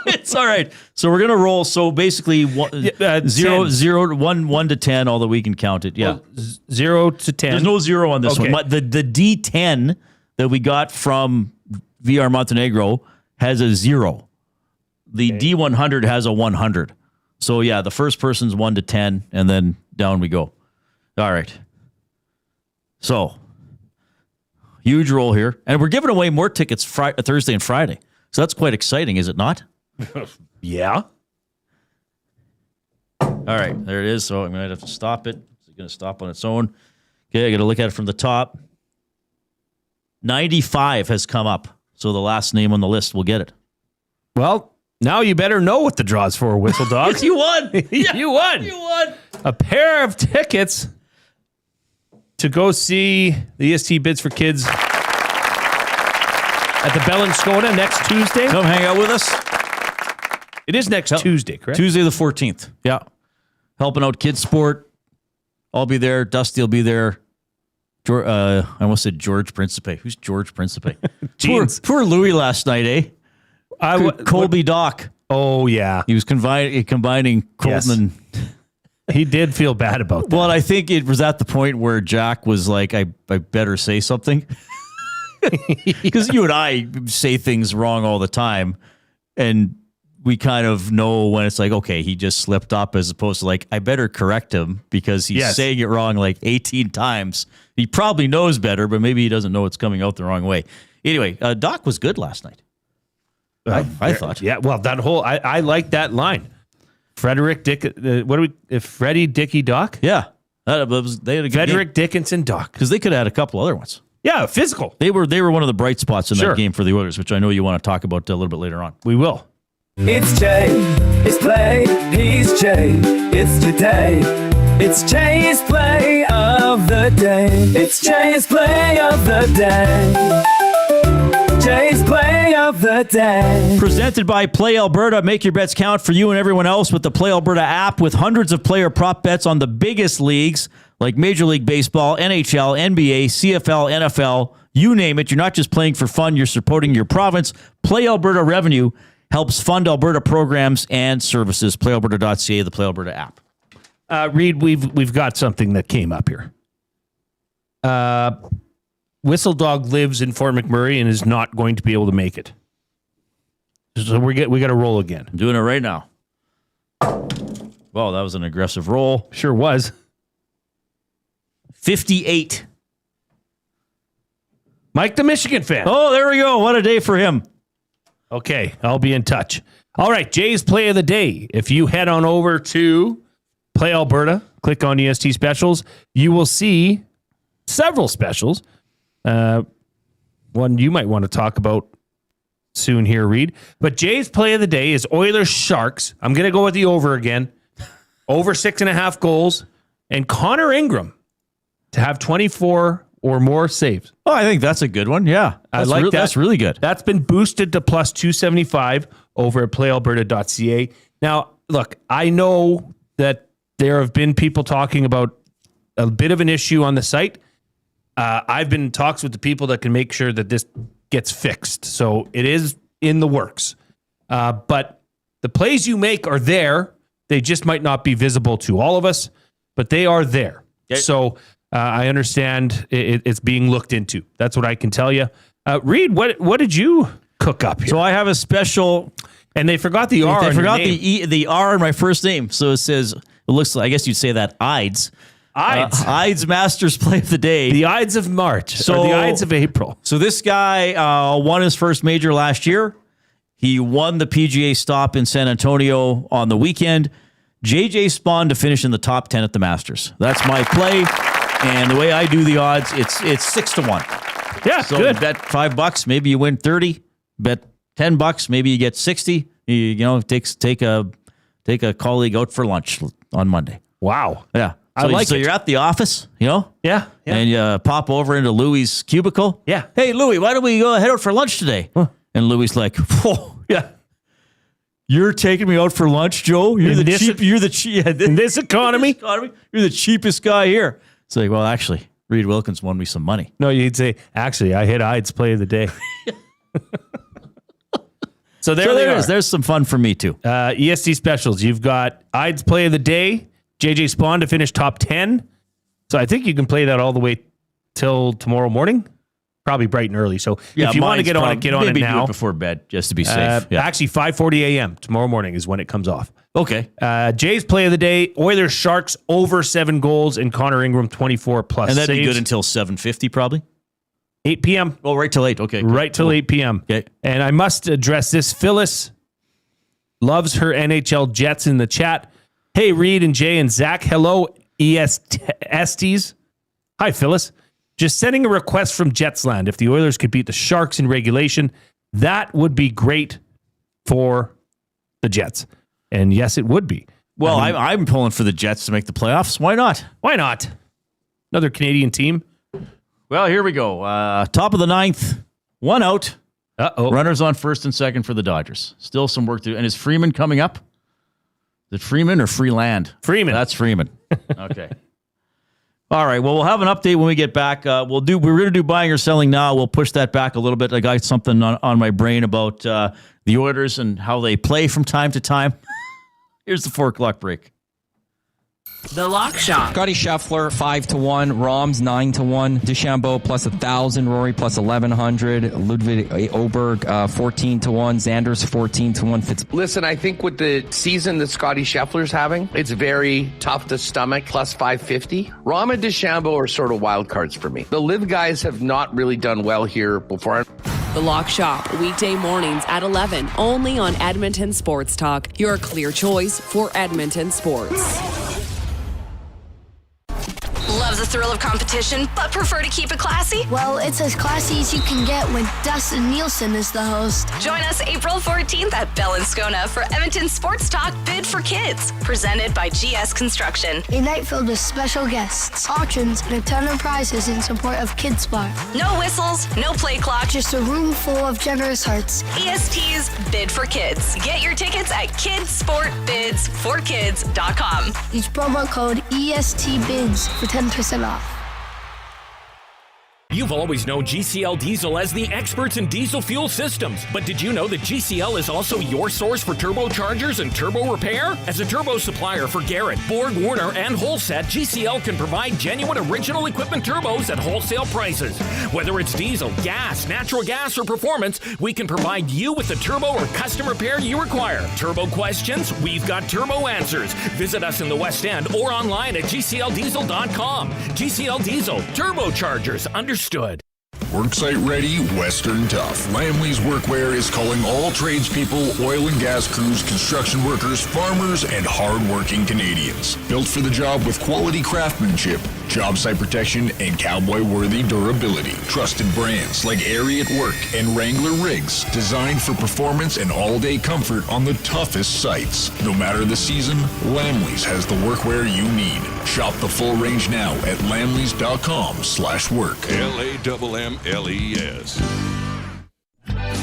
it's all right. So we're going to roll. So basically, 0 to 1 to 10, although we can count it. Yeah. Well, 0 to 10. There's no 0 on this one. But the D10 that we got from VR Montenegro has a 0. The D100 has a 100. So, yeah, the first person's 1 to 10, and then down we go. All right. So, huge roll here. And we're giving away more tickets Thursday and Friday. So that's quite exciting, is it not? Yeah. All right, there it is. So I'm going to have to stop it. It's going to stop on its own. Okay, I got to look at it from the top. 95 has come up. So the last name on the list will get it. Well, now you better know what the draw's for, Whistle Dog. You won. Yeah, you won. You won. A pair of tickets to go see the EST Bids for Kids at the Bell in Scona next Tuesday. Come hang out with us. It is next Tuesday, correct? Tuesday the 14th. Yeah. Helping out kids sport. I'll be there. Dusty will be there. I almost said George Principe. Who's George Principe? poor Louis last night, eh? Colby Doc. Oh, yeah. He was combining Colton and... He did feel bad about that. Well, I think it was at the point where Jack was like, I better say something. Because you and I say things wrong all the time, and we kind of know when it's like, okay, he just slipped up, as opposed to like, I better correct him because he's saying it wrong like 18 times. He probably knows better, but maybe he doesn't know it's coming out the wrong way. Anyway, Doc was good last night. I thought. Yeah, well, that whole, I like that line. Frederick Freddie, Dickie, Doc? Yeah. They had a good Frederick Dickinson, Doc. Because they could have had a couple other ones. Yeah, physical. They were one of the bright spots in that game for the Oilers, which I know you want to talk about a little bit later on. We will. It's Jay, it's play, he's Jay, it's today. It's Jay's play of the day. It's Jay's play of the day. Jay's play of the day. Presented by Play Alberta. Make your bets count for you and everyone else with the Play Alberta app, with hundreds of player prop bets on the biggest leagues like Major League Baseball, NHL, NBA, CFL, NFL, you name it. You're not just playing for fun, you're supporting your province. Play Alberta revenue helps fund Alberta programs and services. PlayAlberta.ca, the Play Alberta app. Reed, we've got something that came up here. Whistle Dog lives in Fort McMurray and is not going to be able to make it. So we got to roll again. I'm doing it right now. Well, that was an aggressive roll. Sure was. 58. Mike, the Michigan fan. Oh, there we go. What a day for him. Okay, I'll be in touch. All right, Jay's play of the day. If you head on over to Play Alberta, click on EST specials, you will see several specials. One you might want to talk about soon here, Reed. But Jay's play of the day is Oilers Sharks. I'm going to go with the over again. Over 6.5 goals. And Connor Ingram to have 24 or more saves. Oh, I think that's a good one. Yeah. I like that. That's really good. That's been boosted to plus 275 over at playalberta.ca. Now, look, I know that there have been people talking about a bit of an issue on the site. I've been in talks with the people that can make sure that this gets fixed. So it is in the works. But the plays you make are there. They just might not be visible to all of us, but they are there. Okay. So I understand it's being looked into. That's what I can tell you. Reed, what did you cook up here? So I have a special, and they forgot the R. They forgot the R in my first name. So it says, it looks like, I guess you'd say that Ides. Ides Masters play of the day. The Ides of March. Or the Ides of April. So this guy won his first major last year. He won the PGA stop in San Antonio on the weekend. JJ Spawn to finish in the top 10 at the Masters. That's my play. And the way I do the odds, it's 6-1. Yeah, so good. Bet $5, maybe you win 30. Bet $10, maybe you get 60. You know, take a colleague out for lunch on Monday. Wow. Yeah. I like so it. You're at the office, you know? Yeah. And you pop over into Louie's cubicle. Yeah. Hey, Louie, why don't we go head out for lunch today? Huh. And Louie's like, whoa, yeah. You're taking me out for lunch, Joe? You're the in this economy? You're the cheapest guy here. It's like, well, actually, Reid Wilkins won me some money. No, you'd say, actually, I hit Ides play of the day. So there is. There's some fun for me, too. EST specials. You've got Ides play of the day, JJ Spawn to finish top 10. So I think you can play that all the way till tomorrow morning. Probably bright and early. So if you want to get on it now. Do it before bed, just to be safe. Actually, 5:40 a.m. tomorrow morning is when it comes off. Okay. Jay's play of the day, Oilers Sharks over 7 goals and Connor Ingram 24 plus And that'd saves. be good until 7:50 probably? 8 p.m. Oh, right till 8. Okay. Right till 8 p.m. Okay. And I must address this. Phyllis loves her NHL Jets in the chat. Hey, Reed and Jay and Zach. Hello, ESTs. Hi, Phyllis. Just sending a request from Jetsland. If the Oilers could beat the Sharks in regulation, that would be great for the Jets. And yes, it would be. Well, I'm pulling for the Jets to make the playoffs. Why not? Why not? Another Canadian team. Well, here we go. Top of the 9th. 1 out. Uh-oh. Runners on first and second for the Dodgers. Still some work to do. And is Freeman coming up? Is it Freeman or Freeland? Freeman. That's Freeman. Okay. All right. Well, we'll have an update when we get back. We're going to do buying or selling now. We'll push that back a little bit. I got something on my brain about the Oilers and how they play from time to time. Here's the 4 o'clock break. The Lock Shop. Scotty Scheffler 5-1, Roms 9-1, DeChambeau plus 1,000, Rory plus 1,100, Ludwig Oberg 14-1, Xander's 14-1. Listen, I think with the season that Scotty Scheffler's having, it's very tough to stomach. Plus 550. Rom and DeChambeau are sort of wild cards for me. The live guys have not really done well here before. The Lock Shop, weekday mornings at 11, only on Edmonton Sports Talk, your clear choice for Edmonton sports. Love the thrill of competition, but prefer to keep it classy? Well, it's as classy as you can get when Dustin Nielsen is the host. Join us April 14th at Bell and Scona for Edmonton Sports Talk Bid for Kids, presented by GS Construction. A night filled with special guests, auctions, and a ton of prizes in support of Kids Bar. No whistles, no play clock, just a room full of generous hearts. EST's Bid for Kids. Get your tickets at kidsportbidsforkids.com. Use promo code ESTBIDS for 10% off. You've always known GCL Diesel as the experts in diesel fuel systems, but did you know that GCL is also your source for turbochargers and turbo repair? As a turbo supplier for Garrett, Borg Warner, and Holset, GCL can provide genuine original equipment turbos at wholesale prices. Whether it's diesel, gas, natural gas, or performance, we can provide you with the turbo or custom repair you require. Turbo questions? We've got turbo answers. Visit us in the West End or online at GCLDiesel.com. GCL Diesel, turbochargers, understood. worksite ready, Western tough. Lamley's Workwear is calling all tradespeople, oil and gas crews, construction workers, farmers, and hard-working Canadians. Built for the job with quality craftsmanship, job site protection, and cowboy-worthy durability. Trusted brands like Airy at Work and Wrangler Rigs, designed for performance and all-day comfort on the toughest sites. No matter the season, Lamley's has the workwear you need. Shop the full range now at lamleys.com/work. LAMMLES.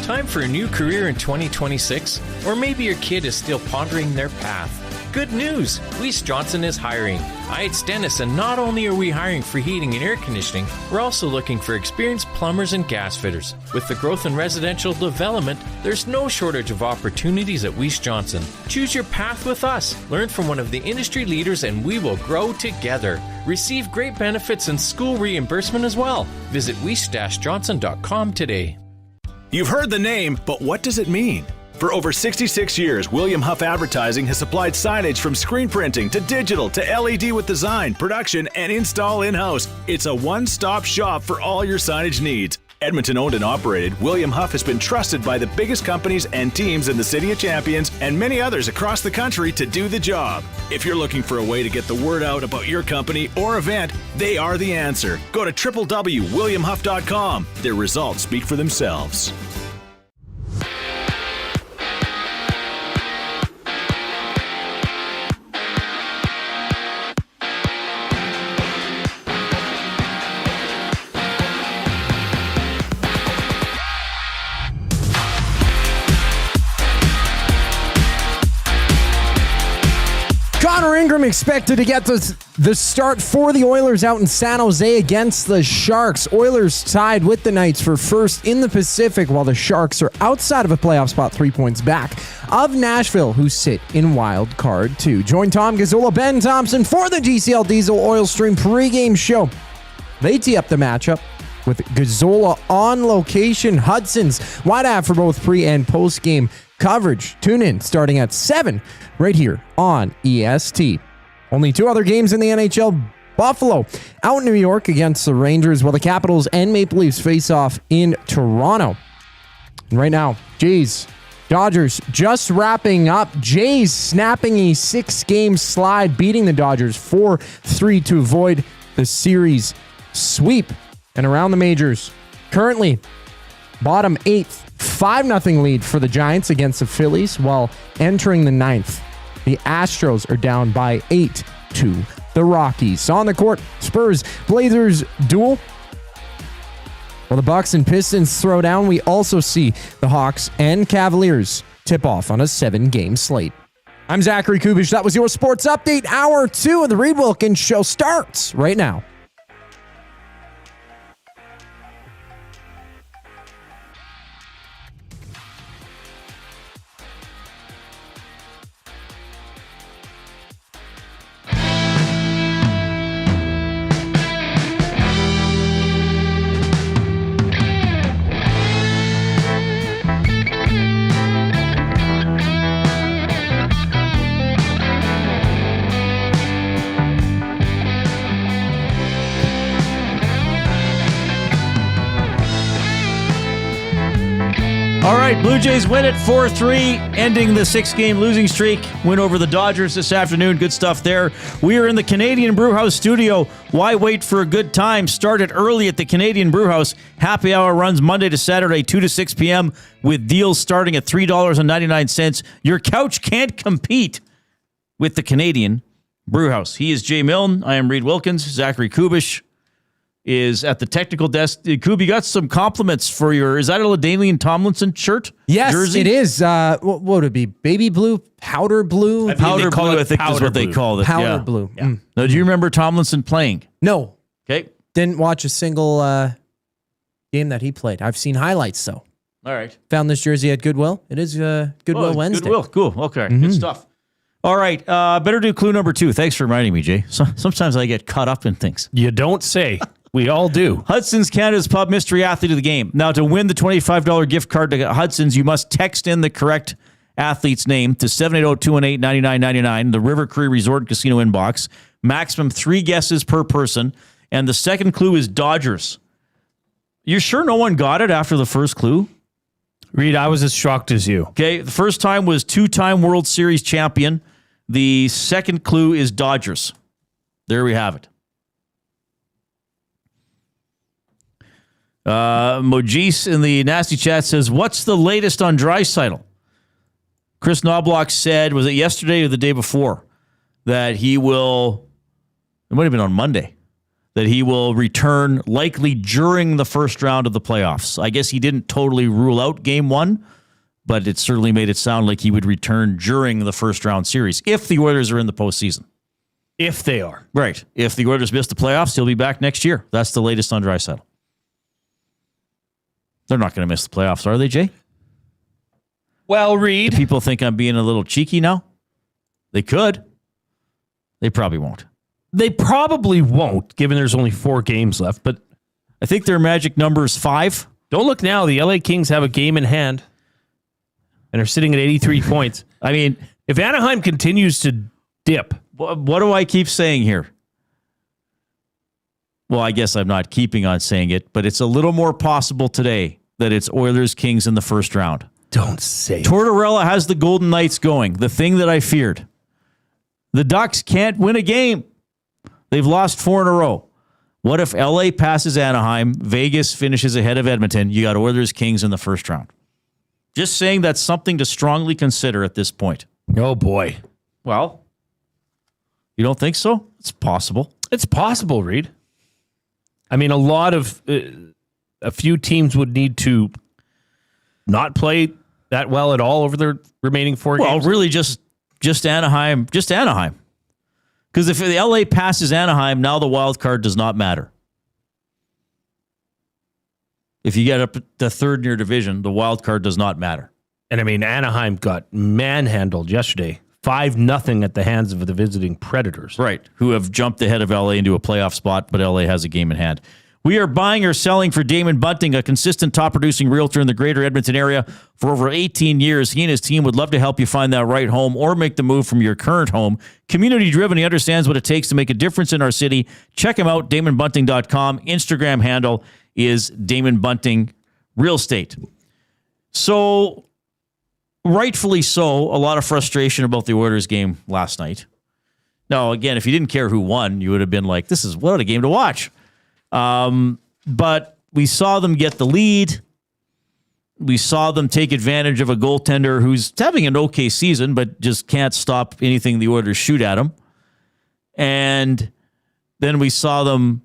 Time for a new career in 2026? Or maybe your kid is still pondering their path. Good news! Weiss Johnson is hiring. Hi, it's Dennis, and not only are we hiring for heating and air conditioning, we're also looking for experienced plumbers and gas fitters. With the growth in residential development, there's no shortage of opportunities at Weiss Johnson. Choose your path with us. Learn from one of the industry leaders, and we will grow together. Receive great benefits and school reimbursement as well. Visit weiss-johnson.com today. You've heard the name, but what does it mean? For over 66 years, William Huff Advertising has supplied signage from screen printing to digital to LED with design, production, and install in-house. It's a one-stop shop for all your signage needs. Edmonton owned and operated, William Huff has been trusted by the biggest companies and teams in the City of Champions and many others across the country to do the job. If you're looking for a way to get the word out about your company or event, they are the answer. Go to www.williamhuff.com. Their results speak for themselves. Connor Ingram expected to get the start for the Oilers out in San Jose against the Sharks. Oilers tied with the Knights for first in the Pacific, while the Sharks are outside of a playoff spot, 3 points back of Nashville, who sit in wild card 2. Join Tom Gazzola, Ben Thompson for the GCL Diesel Oil Stream pregame show. They tee up the matchup with Gazzola on location. Hudson's wide out for both pre and post game coverage. Tune in starting at 7 right here on EST. Only 2 other games in the NHL. Buffalo out in New York against the Rangers, while the Capitals and Maple Leafs face off in Toronto. And right now, Jays, Dodgers just wrapping up. Jays snapping a 6-game slide, beating the Dodgers 4-3 to avoid the series sweep. And around the majors, currently bottom 8th, 5-0 lead for the Giants against the Phillies, while entering the 9th, the Astros are down by 8 to the Rockies. On the court, Spurs, Blazers duel. While the Bucks and Pistons throw down, we also see the Hawks and Cavaliers tip off on a 7-game slate. I'm Zachary Kubish. That was your sports update. Hour 2 of the Reid Wilkins Show starts right now. All right, Blue Jays win it 4-3, ending the 6-game losing streak. Win over the Dodgers this afternoon. Good stuff there. We are in the Canadian Brewhouse studio. Why wait for a good time? Start it early at the Canadian Brewhouse. Happy hour runs Monday to Saturday, 2 to 6 p.m. with deals starting at $3.99. Your couch can't compete with the Canadian Brewhouse. He is Jay Milne. I am Reid Wilkins. Zachary Kubish is at the technical desk. Koob, you got some compliments for is that a LaDainian Tomlinson shirt? Yes, jersey? it is. What would it be? Baby blue? Powder blue? Powder blue, I think is what they call it. Powder blue. Yeah. Now, do you remember Tomlinson playing? No. Okay. Didn't watch a single game that he played. I've seen highlights, though. All right. Found this jersey at Goodwill. It is Goodwill Wednesday. Goodwill. Cool. Okay. Good stuff. All right. Better do clue number 2. Thanks for reminding me, Jay. Sometimes I get caught up in things. You don't say. We all do. Hudson's Canada's Pub Mystery Athlete of the Game. Now, to win the $25 gift card to Hudson's, you must text in the correct athlete's name to 780-218-9999, the River Cree Resort and Casino inbox. Maximum 3 guesses per person. And the second clue is Dodgers. You're sure no one got it after the first clue? Reed, I was as shocked as you. Okay, the first time was 2-time World Series champion. The second clue is Dodgers. There we have it. Mojis in the nasty chat says, what's the latest on Draisaitl? Chris Knobloch said, was it yesterday or the day before, that he will, it might have been on Monday, that he will return likely during the first round of the playoffs. I guess he didn't totally rule out game one, but it certainly made it sound like he would return during the first round series if the Oilers are in the postseason. If they are. Right. If the Oilers miss the playoffs, he'll be back next year. That's the latest on Draisaitl. They're not going to miss the playoffs, are they, Jay? Well, Reed. Do people think I'm being a little cheeky now? They could. They probably won't. They probably won't, given there's only 4 games left, but I think their magic number is 5. Don't look now. The LA Kings have a game in hand and are sitting at 83 points. I mean, if Anaheim continues to dip. What do I keep saying here? Well, I guess I'm not keeping on saying it, but it's a little more possible today that it's Oilers Kings in the first round. Don't say it. Tortorella has the Golden Knights going, the thing that I feared. The Ducks can't win a game. They've lost 4 in a row. What if LA passes Anaheim, Vegas finishes ahead of Edmonton, you got Oilers Kings in the first round? Just saying that's something to strongly consider at this point. Oh, boy. Well, you don't think so? It's possible. It's possible, Reed. I mean, a few teams would need to not play that well at all over their remaining 4 games. Well, really just Anaheim. Just Anaheim. Because if the LA passes Anaheim, now the wild card does not matter. If you get up to third in your division, the wild card does not matter. And I mean, Anaheim got manhandled yesterday. 5-0 at the hands of the visiting Predators. Right, who have jumped ahead of LA into a playoff spot, but LA has a game in hand. We are buying or selling for Damon Bunting, a consistent top-producing realtor in the greater Edmonton area for over 18 years. He and his team would love to help you find that right home or make the move from your current home. Community-driven, he understands what it takes to make a difference in our city. Check him out, DamonBunting.com. Instagram handle is Damon Bunting Real Estate. So, rightfully so, a lot of frustration about the Oilers game last night. Now, again, if you didn't care who won, you would have been like, what a game to watch. But we saw them get the lead. We saw them take advantage of a goaltender who's having an okay season, but just can't stop anything the Oilers shoot at him. And then we saw them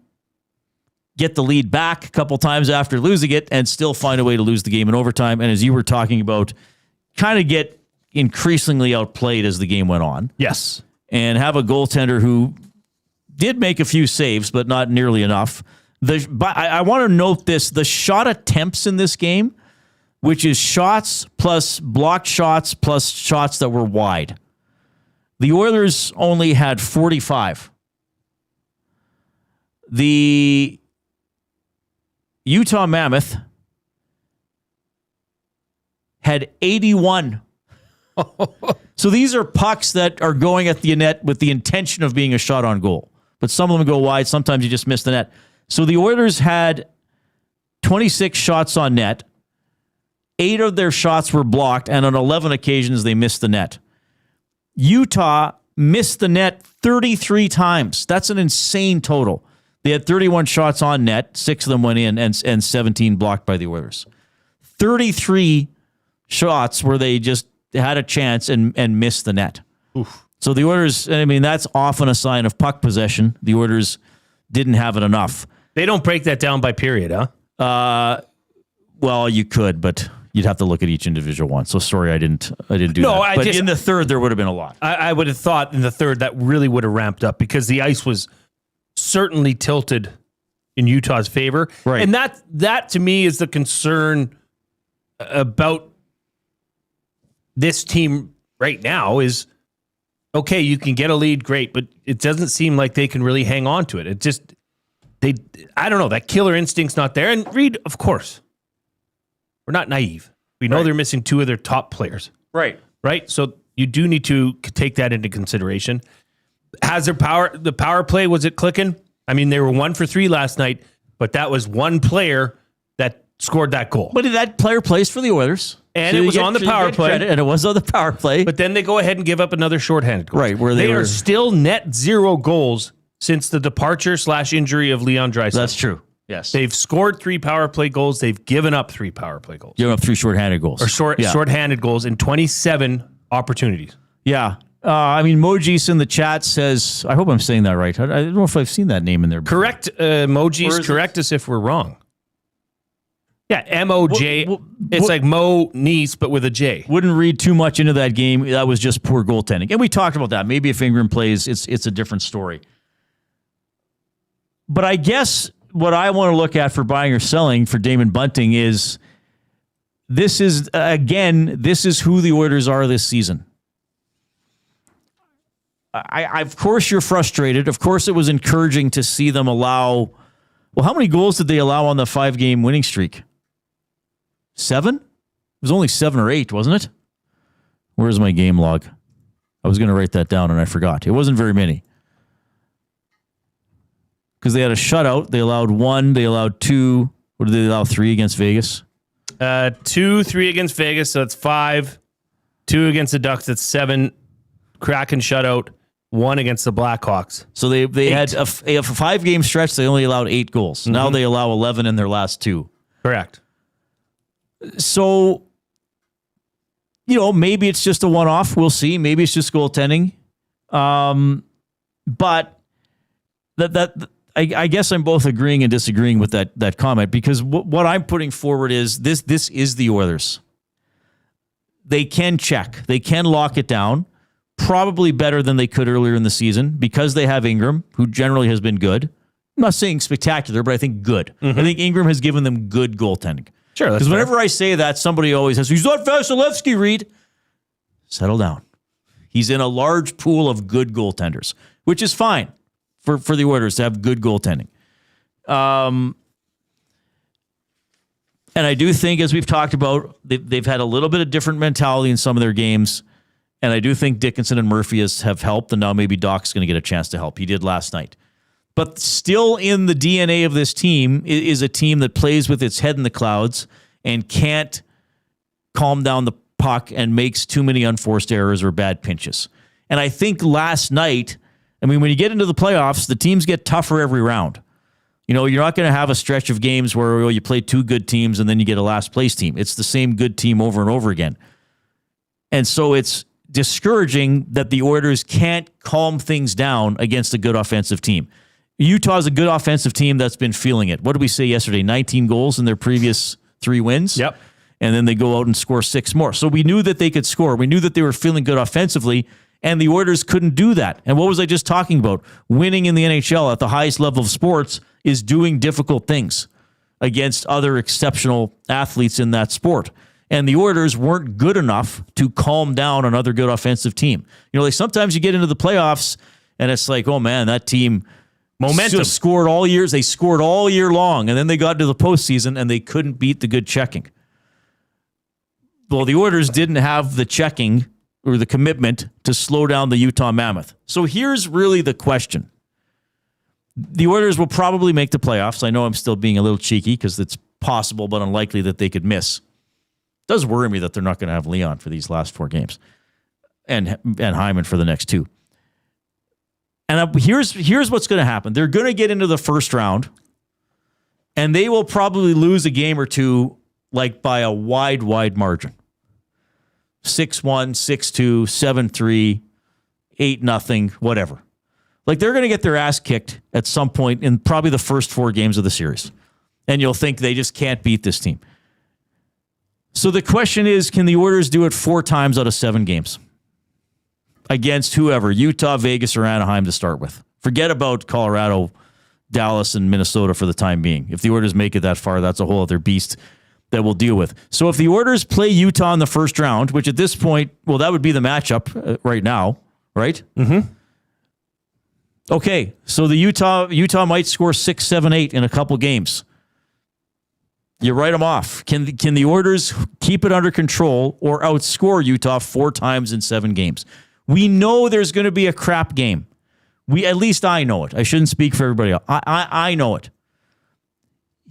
get the lead back a couple times after losing it and still find a way to lose the game in overtime. And as you were talking about, kind of get increasingly outplayed as the game went on. Yes. And have a goaltender who did make a few saves, but not nearly enough. But I want to note this, the shot attempts in this game, which is shots plus blocked shots plus shots that were wide. The Oilers only had 45. The Utah Mammoth had 81. So these are pucks that are going at the net with the intention of being a shot on goal. But some of them go wide. Sometimes you just miss the net. So the Oilers had 26 shots on net. 8 of their shots were blocked, and on 11 occasions they missed the net. Utah missed the net 33 times. That's an insane total. They had 31 shots on net. 6 of them went in, and 17 blocked by the Oilers. 33 shots where they just had a chance and missed the net. Oof. So the Oilers, I mean, that's often a sign of puck possession. The Oilers didn't have it enough. They don't break that down by period, huh? Well, you could, but you'd have to look at each individual one. So sorry, I didn't do that. But in the third, there would have been a lot. I would have thought in the third that really would have ramped up because the ice was certainly tilted in Utah's favor. Right. And that to me is the concern about this team right now is, okay, you can get a lead, great, but it doesn't seem like they can really hang on to it. It just, I don't know, that killer instinct's not there. And Reed, of course, we're not naive. We know they're missing 2 of their top players. Right. Right? So you do need to take that into consideration. Has the power play, was it clicking? I mean, they were 1 for 3 last night, but that was one player scored that goal. But that player plays for the Oilers. And it was on the power play. And it was on the power play. But then they go ahead and give up another shorthanded goal. Right, where they are were still net 0 goals since the departure/injury of Leon Draisaitl. That's true. Yes. They've scored 3 power play goals. They've given up 3 power play goals. Given up 3 shorthanded goals. Or shorthanded goals in 27 opportunities. Yeah. Mojis in the chat says, I hope I'm saying that right. I don't know if I've seen that name in there before. Correct, Mojis. Correct us if we're wrong. Yeah, M-O-J. It's like Mo Nice, but with a J. Wouldn't read too much into that game. That was just poor goaltending. And we talked about that. Maybe if Ingram plays, it's a different story. But I guess what I want to look at for buying or selling for Damon Bunting is this is who the Oilers are this season. Of course you're frustrated. Of course it was encouraging to see them allow... Well, how many goals did they allow on the 5-game winning streak? 7? It was only 7 or 8, wasn't it? Where's my game log? I was going to write that down and I forgot. It wasn't very many. Because they had a shutout. They allowed 1. They allowed 2. What did they allow? 3 against Vegas? 2, 3 against Vegas, so that's 5. 2 against the Ducks, that's 7. Kraken shutout. 1 against the Blackhawks. So they had a 5-game stretch. They only allowed 8 goals. Mm-hmm. Now they allow 11 in their last 2. Correct. So, maybe it's just a one-off. We'll see. Maybe it's just goaltending. But I guess I'm both agreeing and disagreeing with that comment because what I'm putting forward is this is the Oilers. They can check. They can lock it down. Probably better than they could earlier in the season because they have Ingram, who generally has been good. I'm not saying spectacular, but I think good. Mm-hmm. I think Ingram has given them good goaltending. Sure. Because whenever I say that, somebody always says, he's not Vasilevsky, Reed. Settle down. He's in a large pool of good goaltenders, which is fine for the Oilers to have good goaltending. And I do think, as we've talked about, they've had a little bit of different mentality in some of their games. And I do think Dickinson and Murphy have helped, and now maybe Doc's going to get a chance to help. He did last night. But still in the DNA of this team is a team that plays with its head in the clouds and can't calm down the puck and makes too many unforced errors or bad pinches. And I think last night, when you get into the playoffs, the teams get tougher every round. You're not going to have a stretch of games where you play 2 good teams and then you get a last place team. It's the same good team over and over again. And so it's discouraging that the Oilers can't calm things down against a good offensive team. Utah's a good offensive team that's been feeling it. What did we say yesterday? 19 goals in their previous 3 wins? Yep. And then they go out and score 6 more. So we knew that they could score. We knew that they were feeling good offensively, and the Oilers couldn't do that. And what was I just talking about? Winning in the NHL at the highest level of sports is doing difficult things against other exceptional athletes in that sport. And the Oilers weren't good enough to calm down another good offensive team. Sometimes you get into the playoffs and it's like, oh man, that team momentum scored all years. They scored all year long. And then they got to the postseason and they couldn't beat the good checking. Well, the Oilers didn't have the checking or the commitment to slow down the Utah Mammoth. So here's really the question. The Oilers will probably make the playoffs. I know I'm still being a little cheeky because it's possible but unlikely that they could miss. It does worry me that they're not going to have Leon for these last 4 games and Hyman for the next 2. And here's what's going to happen. They're going to get into the first round and they will probably lose a game or 2 by a wide margin. 6-1, 6-2, 7-3, 8-0, whatever. They're going to get their ass kicked at some point in probably the first 4 games of the series. And you'll think they just can't beat this team. So the question is, can the Oilers do it 4 times out of 7 games? Against whoever, Utah, Vegas, or Anaheim to start with. Forget about Colorado, Dallas, and Minnesota for the time being. If the Oilers make it that far, that's a whole other beast that we'll deal with. So if the Oilers play Utah in the first round, which at this point, well, that would be the matchup right now, right? Mm-hmm. Okay, so the Utah might score 6, 7, 8 in a couple games. You write them off. Can the Oilers keep it under control or outscore Utah 4 times in 7 games? We know there's going to be a crap game. At least I know it. I shouldn't speak for everybody else. I know it.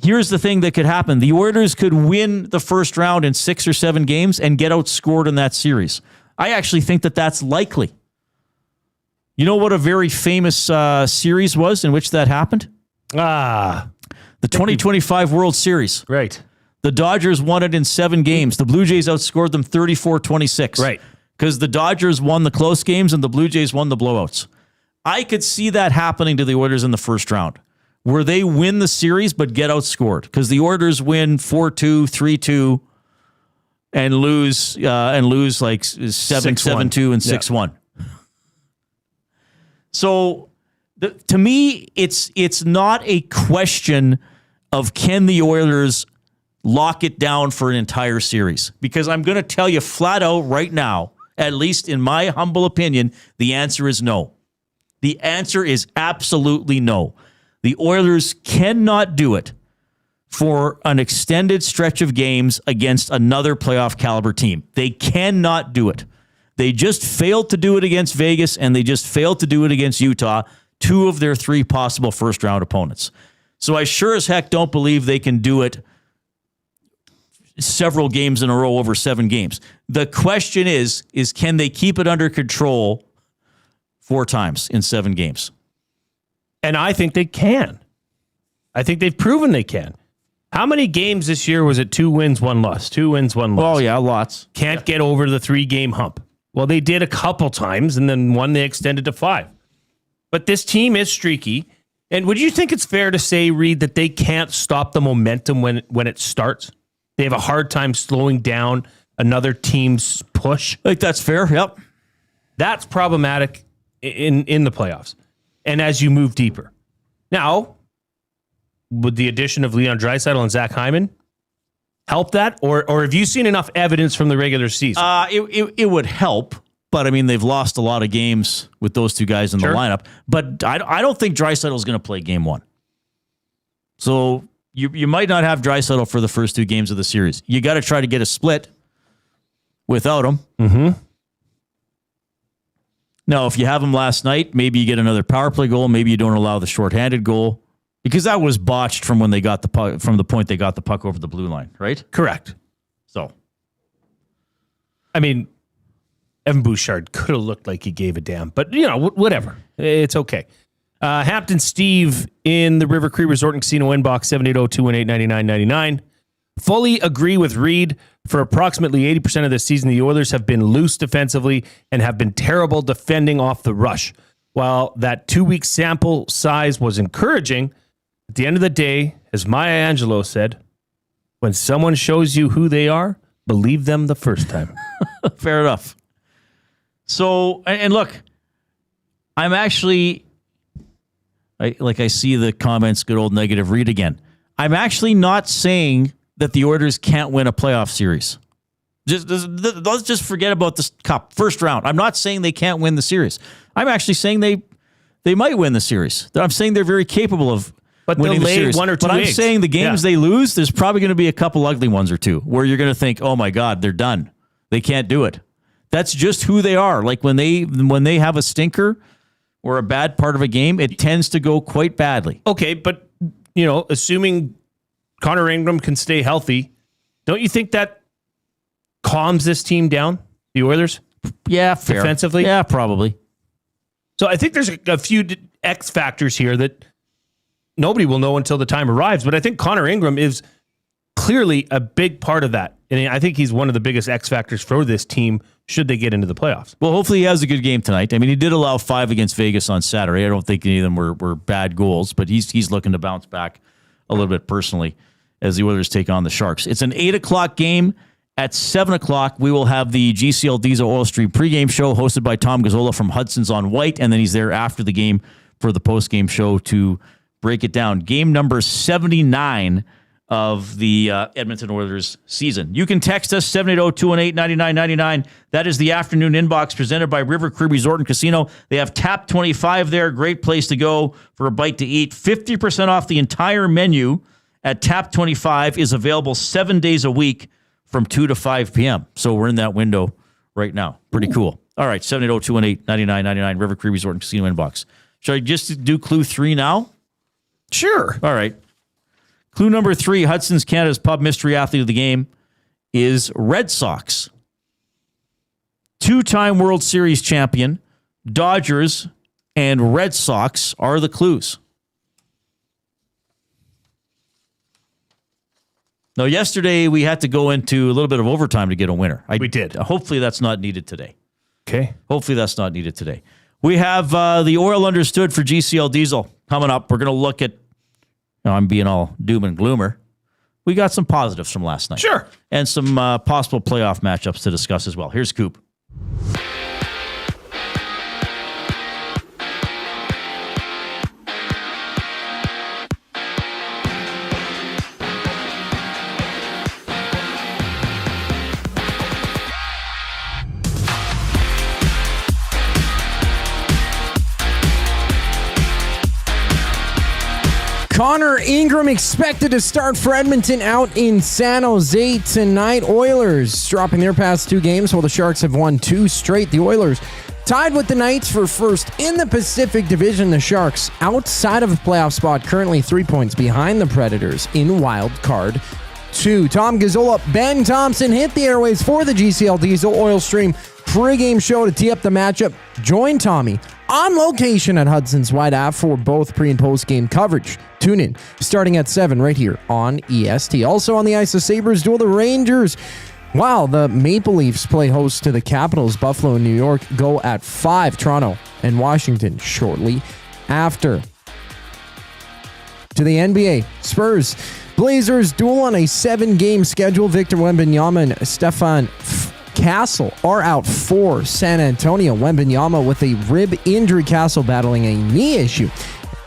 here's the thing that could happen. The Oilers could win the first round in 6 or 7 games and get outscored in that series. I actually think that that's likely. You know what a very famous series was in which that happened? The 2025 World Series. Right. The Dodgers won it in 7 games. The Blue Jays outscored them 34-26. Right. Because the Dodgers won the close games and the Blue Jays won the blowouts. I could see that happening to the Oilers in the first round, where they win the series but get outscored. Because the Oilers win 4-2, 3-2, and lose like 7-2 and 6-1. So to me, it's not a question of can the Oilers lock it down for an entire series. Because I'm going to tell you flat out right now, at least in my humble opinion, the answer is no. The answer is absolutely no. The Oilers cannot do it for an extended stretch of games against another playoff caliber team. They cannot do it. They just failed to do it against Vegas, and they just failed to do it against Utah, 2 of their 3 possible first-round opponents. So I sure as heck don't believe they can do it several games in a row over 7 games. The question is can they keep it under control 4 times in 7 games? And I think they can. I think they've proven they can. How many games this year was it 2 wins, 1 loss? 2 wins, 1 loss. Oh, yeah, lots. Can't get over the 3-game hump. Well, they did a couple times, and then one they extended to 5. But this team is streaky. And would you think it's fair to say, Reed, that they can't stop the momentum when it starts? They have a hard time slowing down another team's push? I think that's fair, yep. That's problematic in the playoffs and as you move deeper. Now, would the addition of Leon Draisaitl and Zach Hyman help that? Or have you seen enough evidence from the regular season? It would help, but I mean, they've lost a lot of games with those 2 guys in the lineup. But I don't think Draisaitl is going to play game 1. So you might not have Draisaitl for the first 2 games of the series. You got to try to get a split without him. Mm-hmm. Now, if you have him last night, maybe you get another power play goal. Maybe you don't allow the shorthanded goal. Because that was botched from when they got the puck, from the point they got the puck over the blue line, right? Correct. So, I mean, Evan Bouchard could have looked like he gave a damn, but whatever. It's okay. Hampton Steve in the River Cree Resort and Casino inbox 780-218-9999. Fully agree with Reed. For approximately 80% of the season, the Oilers have been loose defensively and have been terrible defending off the rush. While that 2-week sample size was encouraging, at the end of the day, as Maya Angelou said, when someone shows you who they are, believe them the first time. Fair enough. So, and look, I'm actually, I see the comments, good old negative Reed again. I'm actually not saying that the Oilers can't win a playoff series. Let's just forget about this cup first round. I'm not saying they can't win the series. I'm actually saying they might win the series. I'm saying they're very capable of winning the series. 1 or 2 But I'm eggs. saying the games they lose, there's probably going to be a couple ugly ones or 2 where you're going to think, oh my God, they're done. They can't do it. That's just who they are. Like when they have a stinker or a bad part of a game, it tends to go quite badly. Okay, but assuming Connor Ingram can stay healthy, don't you think that calms this team down, the Oilers? Yeah, fair. Defensively? Yeah, probably. So I think there's a few X factors here that nobody will know until the time arrives, but I think Connor Ingram is clearly a big part of that. And I think he's one of the biggest X factors for this team should they get into the playoffs. Well, hopefully he has a good game tonight. I mean, he did allow 5 against Vegas on Saturday. I don't think any of them were bad goals, but he's looking to bounce back a little bit personally as the Oilers take on the Sharks. It's an 8 o'clock game. At 7 o'clock, we will have the GCL Diesel Oil Stream pregame show hosted by Tom Gazzola from Hudson's on White, and then he's there after the game for the postgame show to break it down. Game number 79 of the Edmonton Oilers season. You can text us 780-218-9999. That is the afternoon inbox presented by River Cree Resort and Casino. They have Tap 25 there. Great place to go for a bite to eat. 50% off the entire menu at Tap 25 is available 7 days a week from 2 to 5 p.m. So we're in that window right now. Pretty cool. All right, 780-218-9999, River Cree Resort and Casino inbox. Should I just do clue 3 now? Sure. All right. Clue number 3, Hudson's Canada's Pub Mystery Athlete of the Game is Red Sox. 2-time World Series champion, Dodgers, and Red Sox are the clues. Now, yesterday we had to go into a little bit of overtime to get a winner. We did. Hopefully that's not needed today. Okay. Hopefully that's not needed today. We have the Oil Understood for GCL Diesel coming up. We're going to look at, I'm being all doom and gloomer. We got some positives from last night. Sure. And some possible playoff matchups to discuss as well. Here's Coop. Connor Ingram expected to start for Edmonton out in San Jose tonight. Oilers dropping their past 2 games while the Sharks have won 2 straight. The Oilers tied with the Knights for first in the Pacific Division. The Sharks outside of a playoff spot, currently 3 points behind the Predators in Wild Card 2. Tom Gazzola, Ben Thompson hit the airwaves for the GCL Diesel Oil Stream pregame show to tee up the matchup. Join Tommy on location at Hudson's Wide Ave for both pre- and post-game coverage. Tune in starting at 7 right here on EST. Also on the ice, the Sabres duel the Rangers, while the Maple Leafs play host to the Capitals. Buffalo and New York go at 5. Toronto and Washington shortly after. To the NBA, Spurs Blazers duel on a 7-game schedule. Victor Wembanyama and Stefan Castle are out for San Antonio. Wembanyama with a rib injury, Castle battling a knee issue.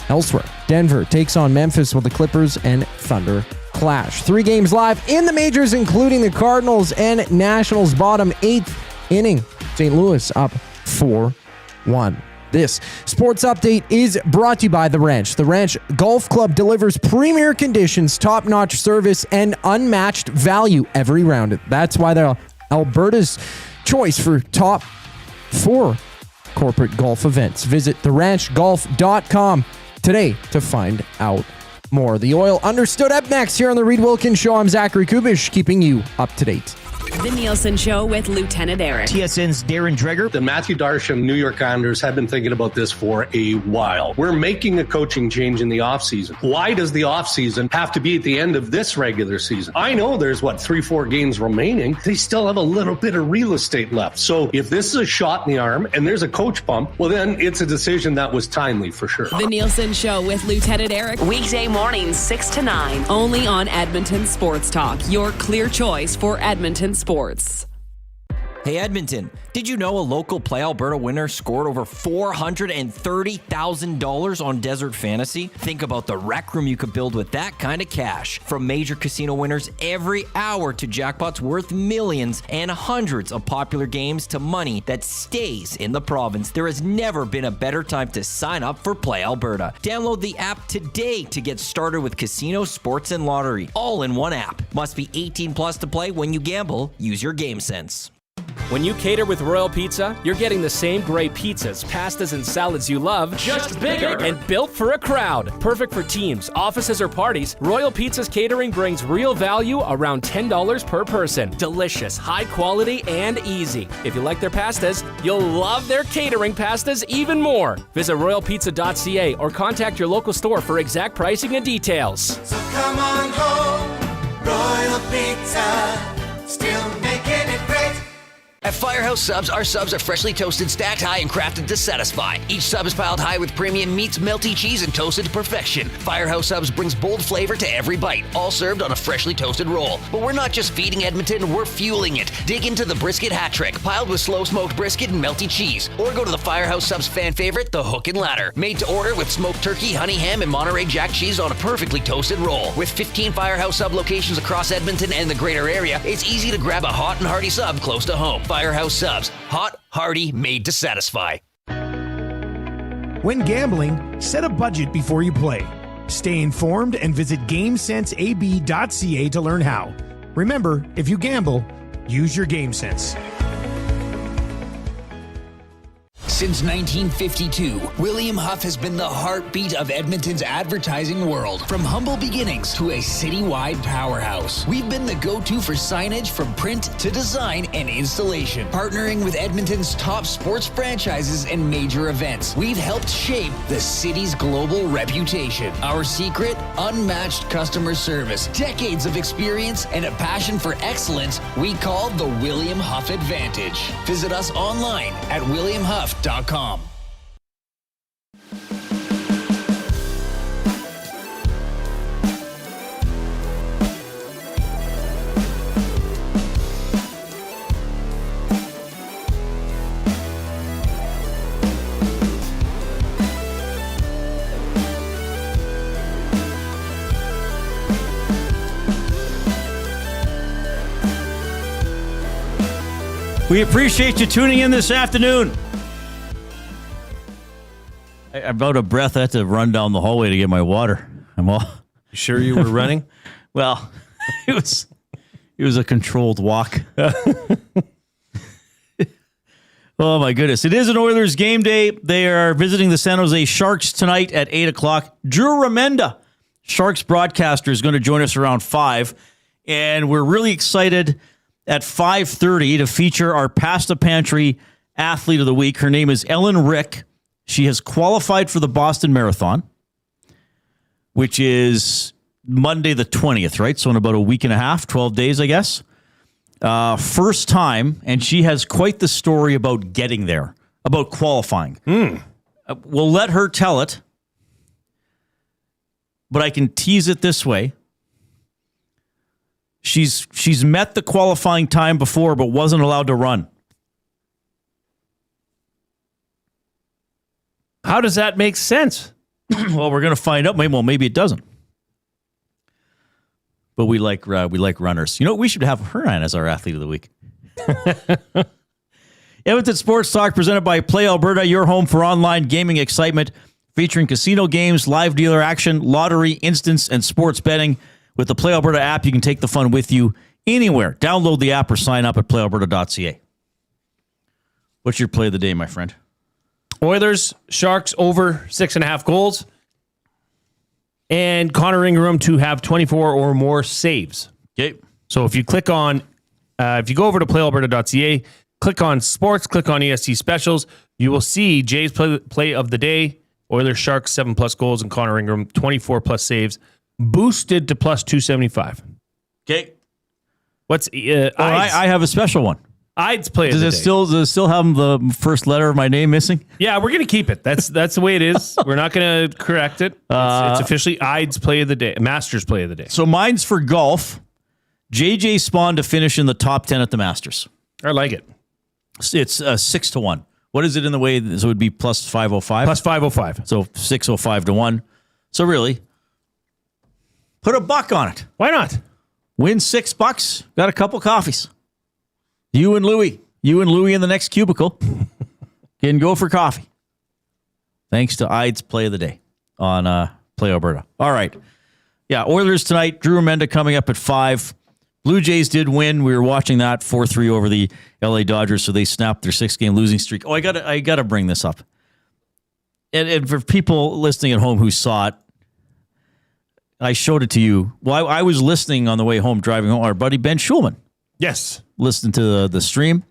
Elsewhere, Denver takes on Memphis, with the Clippers and Thunder clash. 3 games live in the majors, including the Cardinals and Nationals. Bottom 8th inning, St. Louis up 4-1. This sports update is brought to you by The Ranch. The Ranch Golf Club delivers premier conditions, top-notch service, and unmatched value every round. That's why they're Alberta's choice for top 4 corporate golf events. Visit theranchgolf.com today to find out more. The Oil Understood up next here on the Reid Wilkins Show. I'm Zachary Kubish, keeping you up to date. The Nielsen Show with Lieutenant Eric. TSN's Darren Dreger. The Matthew Darsham New York Islanders have been thinking about this for a while. We're making a coaching change in the offseason. Why does the offseason have to be at the end of this regular season? I know there's, 3-4 games remaining. They still have a little bit of real estate left. So if this is a shot in the arm and there's a coach bump, well, then it's a decision that was timely for sure. The Nielsen Show with Lieutenant Eric. Weekday mornings 6 to 9. Only on Edmonton Sports Talk. Your clear choice for Edmonton sports. Hey Edmonton, did you know a local Play Alberta winner scored over $430,000 on Desert Fantasy? Think about the rec room you could build with that kind of cash. From major casino winners every hour to jackpots worth millions and hundreds of popular games to money that stays in the province, there has never been a better time to sign up for Play Alberta. Download the app today to get started with casino, sports, and lottery, all in one app. Must be 18 plus to play. When you gamble, use your game sense. When you cater with Royal Pizza, you're getting the same great pizzas, pastas, and salads you love, just bigger and built for a crowd. Perfect for teams, offices, or parties, Royal Pizza's catering brings real value around $10 per person. Delicious, high quality, and easy. If you like their pastas, you'll love their catering pastas even more. Visit royalpizza.ca or contact your local store for exact pricing and details. So come on home, Royal Pizza, still making it great. At Firehouse Subs, our subs are freshly toasted, stacked high, and crafted to satisfy. Each sub is piled high with premium meats, melty cheese, and toasted to perfection. Firehouse Subs brings bold flavor to every bite, all served on a freshly toasted roll. But we're not just feeding Edmonton, we're fueling it. Dig into the brisket hat trick, piled with slow-smoked brisket and melty cheese. Or go to the Firehouse Subs fan favorite, the Hook and Ladder. Made to order with smoked turkey, honey ham, and Monterey Jack cheese on a perfectly toasted roll. With 15 Firehouse Sub locations across Edmonton and the greater area, it's easy to grab a hot and hearty sub close to home. Firehouse Subs. Hot, hearty, made to satisfy. When gambling, set a budget before you play. Stay informed and visit GameSenseAB.ca to learn how. Remember, if you gamble, use your game sense. Since 1952, William Huff has been the heartbeat of Edmonton's advertising world. From humble beginnings to a citywide powerhouse, we've been the go-to for signage from print to design and installation. Partnering with Edmonton's top sports franchises and major events, we've helped shape the city's global reputation. Our secret? Unmatched customer service, decades of experience, and a passion for excellence we call the William Huff Advantage. Visit us online at williamhuff.com. We appreciate you tuning in this afternoon. I'm out of breath. I had to run down the hallway to get my water. I'm all. You sure you were running? Well, it was a controlled walk. Oh my goodness! It is an Oilers game day. They are visiting the San Jose Sharks tonight at 8:00. Drew Remenda, Sharks broadcaster, is going to join us around 5, and we're really excited at 5:30 to feature our Pasta Pantry Athlete of the Week. Her name is Ellen Rick. She has qualified for the Boston Marathon, which is Monday the 20th, right? So in about a week and a half, 12 days, I guess. First time, and she has quite the story about getting there, about qualifying. We'll let her tell it, but I can tease it this way. She's met the qualifying time before, but wasn't allowed to run. How does that make sense? Well, we're going to find out. Well, maybe it doesn't. But we like runners. You know, we should have her on as our Athlete of the Week. Edmonton Sports Talk presented by Play Alberta, your home for online gaming excitement, featuring casino games, live dealer action, lottery, instance, and sports betting. With the Play Alberta app, you can take the fun with you anywhere. Download the app or sign up at playalberta.ca. What's your play of the day, my friend? Oilers, Sharks over 6.5 goals. And Connor Ingram to have 24 or more saves. Okay. So if you click on, if you go over to playalberta.ca, click on sports, click on EST specials, you will see Jay's play of the day. Oilers, Sharks, 7+ goals, and Connor Ingram, 24+ saves. Boosted to plus 275. Okay. What's I have a special one. I'd's play Does of the it day. still have the first letter of my name missing? Yeah, we're gonna keep it. That's the way it is. We're not gonna correct it. It's officially I'd's play of the day, Masters play of the day. So mine's for golf. JJ Spawn to finish in the top 10 at the Masters. I like it. It's 6-1. What is it in the way? So it would be plus 505. Plus 505. So 605 to 1. So really, put $1 on it. Why not? Win $6. Got a couple coffees. You and Louie in the next cubicle can go for coffee. Thanks to Ide's play of the day on Play Alberta. All right. Yeah, Oilers tonight. Drew Remenda coming up at 5. Blue Jays did win. We were watching that 4-3 over the LA Dodgers, so they snapped their 6-game losing streak. Oh, I gotta bring this up. And for people listening at home who saw it, I showed it to you. Well, I was listening on the way home, driving home. Our buddy Ben Schulman. Yes. Listened to the stream.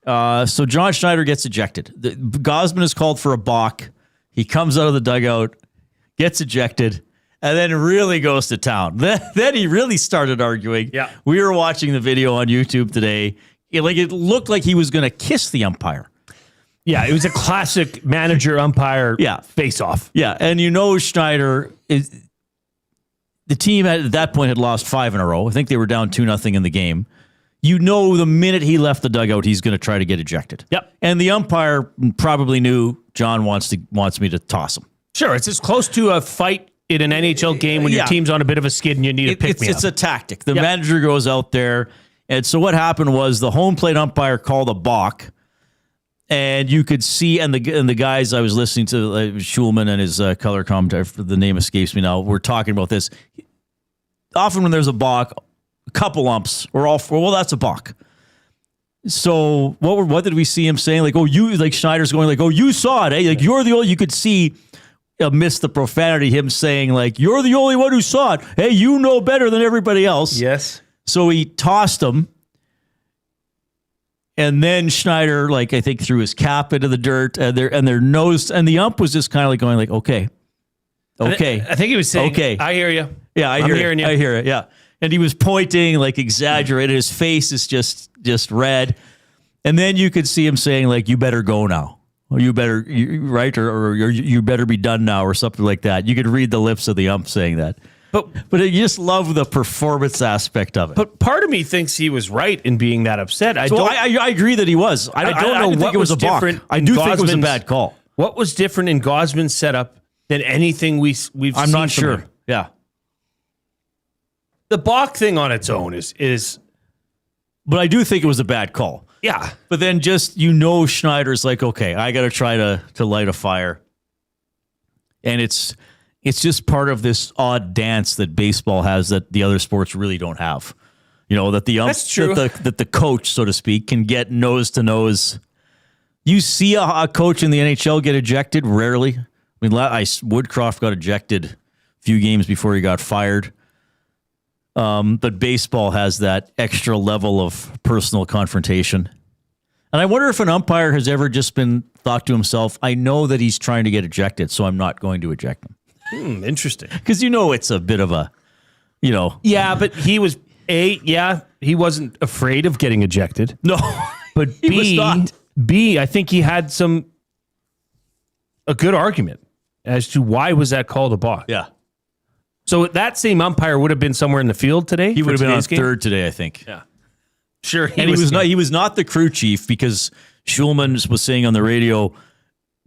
So John Schneider gets ejected. Gosman is called for a balk. He comes out of the dugout, gets ejected, and then really goes to town. Then he really started arguing. Yeah. We were watching the video on YouTube today. It looked like he was going to kiss the umpire. Yeah, it was a classic manager-umpire face-off. Yeah, and Schneider is... The team at that point had lost 5 in a row. I think they were down 2-0 in the game. The minute he left the dugout, he's going to try to get ejected. Yep. And the umpire probably knew John wants me to toss him. Sure, it's as close to a fight in an NHL game when your team's on a bit of a skid and you need to pick me up. It's a tactic. The manager goes out there, and so what happened was the home plate umpire called a balk, and you could see, and the guys I was listening to, Schulman and his color commentator, the name escapes me now, we're talking about this. Often when there's a balk, a couple umps, or all four, well, that's a balk. So what did we see him saying? Like, Schneider's going like, oh, you saw it, eh? Like, you're the only, you could see amidst the profanity, him saying like, you're the only one who saw it. Hey, you know better than everybody else. Yes. So he tossed him. And then Schneider, like, I think threw his cap into the dirt and their nose, and the ump was just kind of like going like, okay. I think he was saying, okay, I hear you. Yeah, I'm hearing you. I hear it. Yeah. And he was pointing, like, exaggerated. His face is just red. And then you could see him saying, like, you better go now. Or you better, right? Or you better be done now, or something like that. You could read the lips of the ump saying that. But you just love the performance aspect of it. But part of me thinks he was right in being that upset. I agree that he was. I don't know what was different. I do think it was a bad call. What was different in Gosman's setup than anything we've seen? I'm not sure. Him? Yeah. The balk thing on its own is, but I do think it was a bad call. Yeah. But then Schneider's like, okay, I got to try to light a fire. And it's just part of this odd dance that baseball has that the other sports really don't have. You know, that the that the coach, so to speak, can get nose to nose. You see a coach in the NHL get ejected? Rarely. I mean, Woodcroft got ejected a few games before he got fired. But baseball has that extra level of personal confrontation. And I wonder if an umpire has ever just been thought to himself, I know that he's trying to get ejected, so I'm not going to eject him. Interesting. Because it's a bit of a, Yeah, but he was, he wasn't afraid of getting ejected. No. But he was not. B, I think he had a good argument as to why was that called a balk. Yeah. So that same umpire would have been somewhere in the field today? He would have been on third today, I think. Yeah. Sure. He was not the crew chief, because Schulman was saying on the radio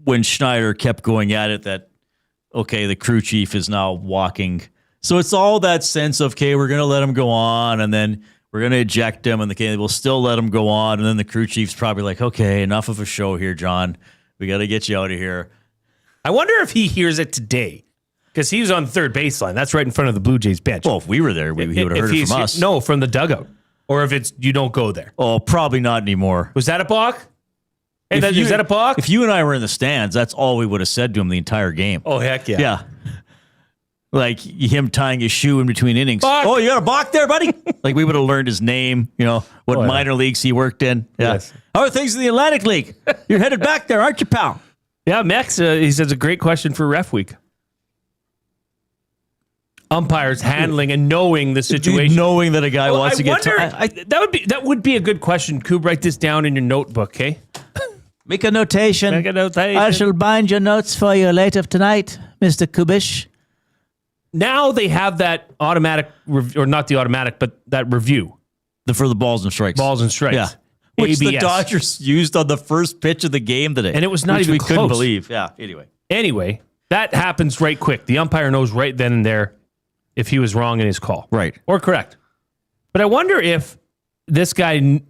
when Schneider kept going at it that, okay, the crew chief is now walking. So it's all that sense of, okay, we're going to let him go on, and then we're going to eject him, and we'll still let him go on. And then the crew chief's probably like, okay, enough of a show here, John. We got to get you out of here. I wonder if he hears it today. Because he was on third baseline. That's right in front of the Blue Jays bench. Well, if we were there, he would have heard it from us. No, from the dugout. Or if it's you don't go there. Oh, probably not anymore. Was that a balk? Is that a balk? If you and I were in the stands, that's all we would have said to him the entire game. Oh, heck yeah. Yeah. Like him tying his shoe in between innings. Balk. Oh, you got a balk there, buddy? Like we would have learned his name, what minor leagues he worked in. Yeah. Yes. How are things in the Atlantic League? You're headed back there, aren't you, pal? Yeah, Max, he says a great question for Ref Week. Umpires handling and knowing the situation, knowing that a guy wants to get. That would be a good question. Coop, write this down in your notebook, okay? Make a notation. I shall bind your notes for you later tonight, Mr. Kubish. Now they have that automatic, or not the automatic, but that review for the balls and strikes. Balls and strikes. Yeah. Which the Dodgers used on the first pitch of the game today, and it was not even close. Couldn't believe. Yeah. Anyway, that happens right quick. The umpire knows right then and there if he was wrong in his call. Right. Or correct. But I wonder if this guy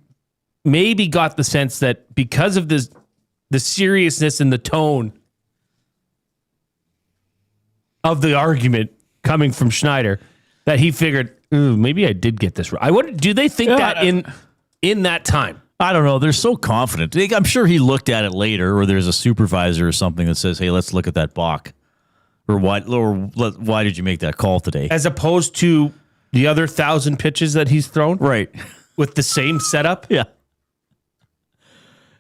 maybe got the sense that because of the seriousness and the tone of the argument coming from Schneider, that he figured, maybe I did get this right. Do they think that in that time? I don't know. They're so confident. I'm sure he looked at it later, or there's a supervisor or something that says, hey, let's look at that balk. Or why did you make that call today? As opposed to the other 1,000 pitches that he's thrown? Right. With the same setup? Yeah.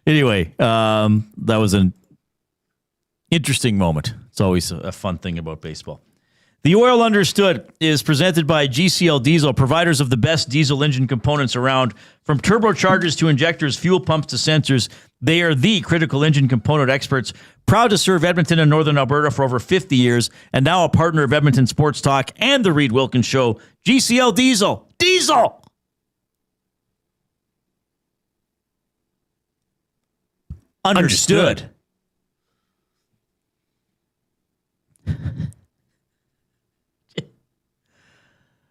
Anyway, that was an interesting moment. It's always a fun thing about baseball. The Oil Understood is presented by GCL Diesel, providers of the best diesel engine components around. From turbochargers to injectors, fuel pumps to sensors, they are the critical engine component experts. Proud to serve Edmonton and Northern Alberta for over 50 years, and now a partner of Edmonton Sports Talk and the Reid Wilkins Show. GCL Diesel. Diesel! Understood.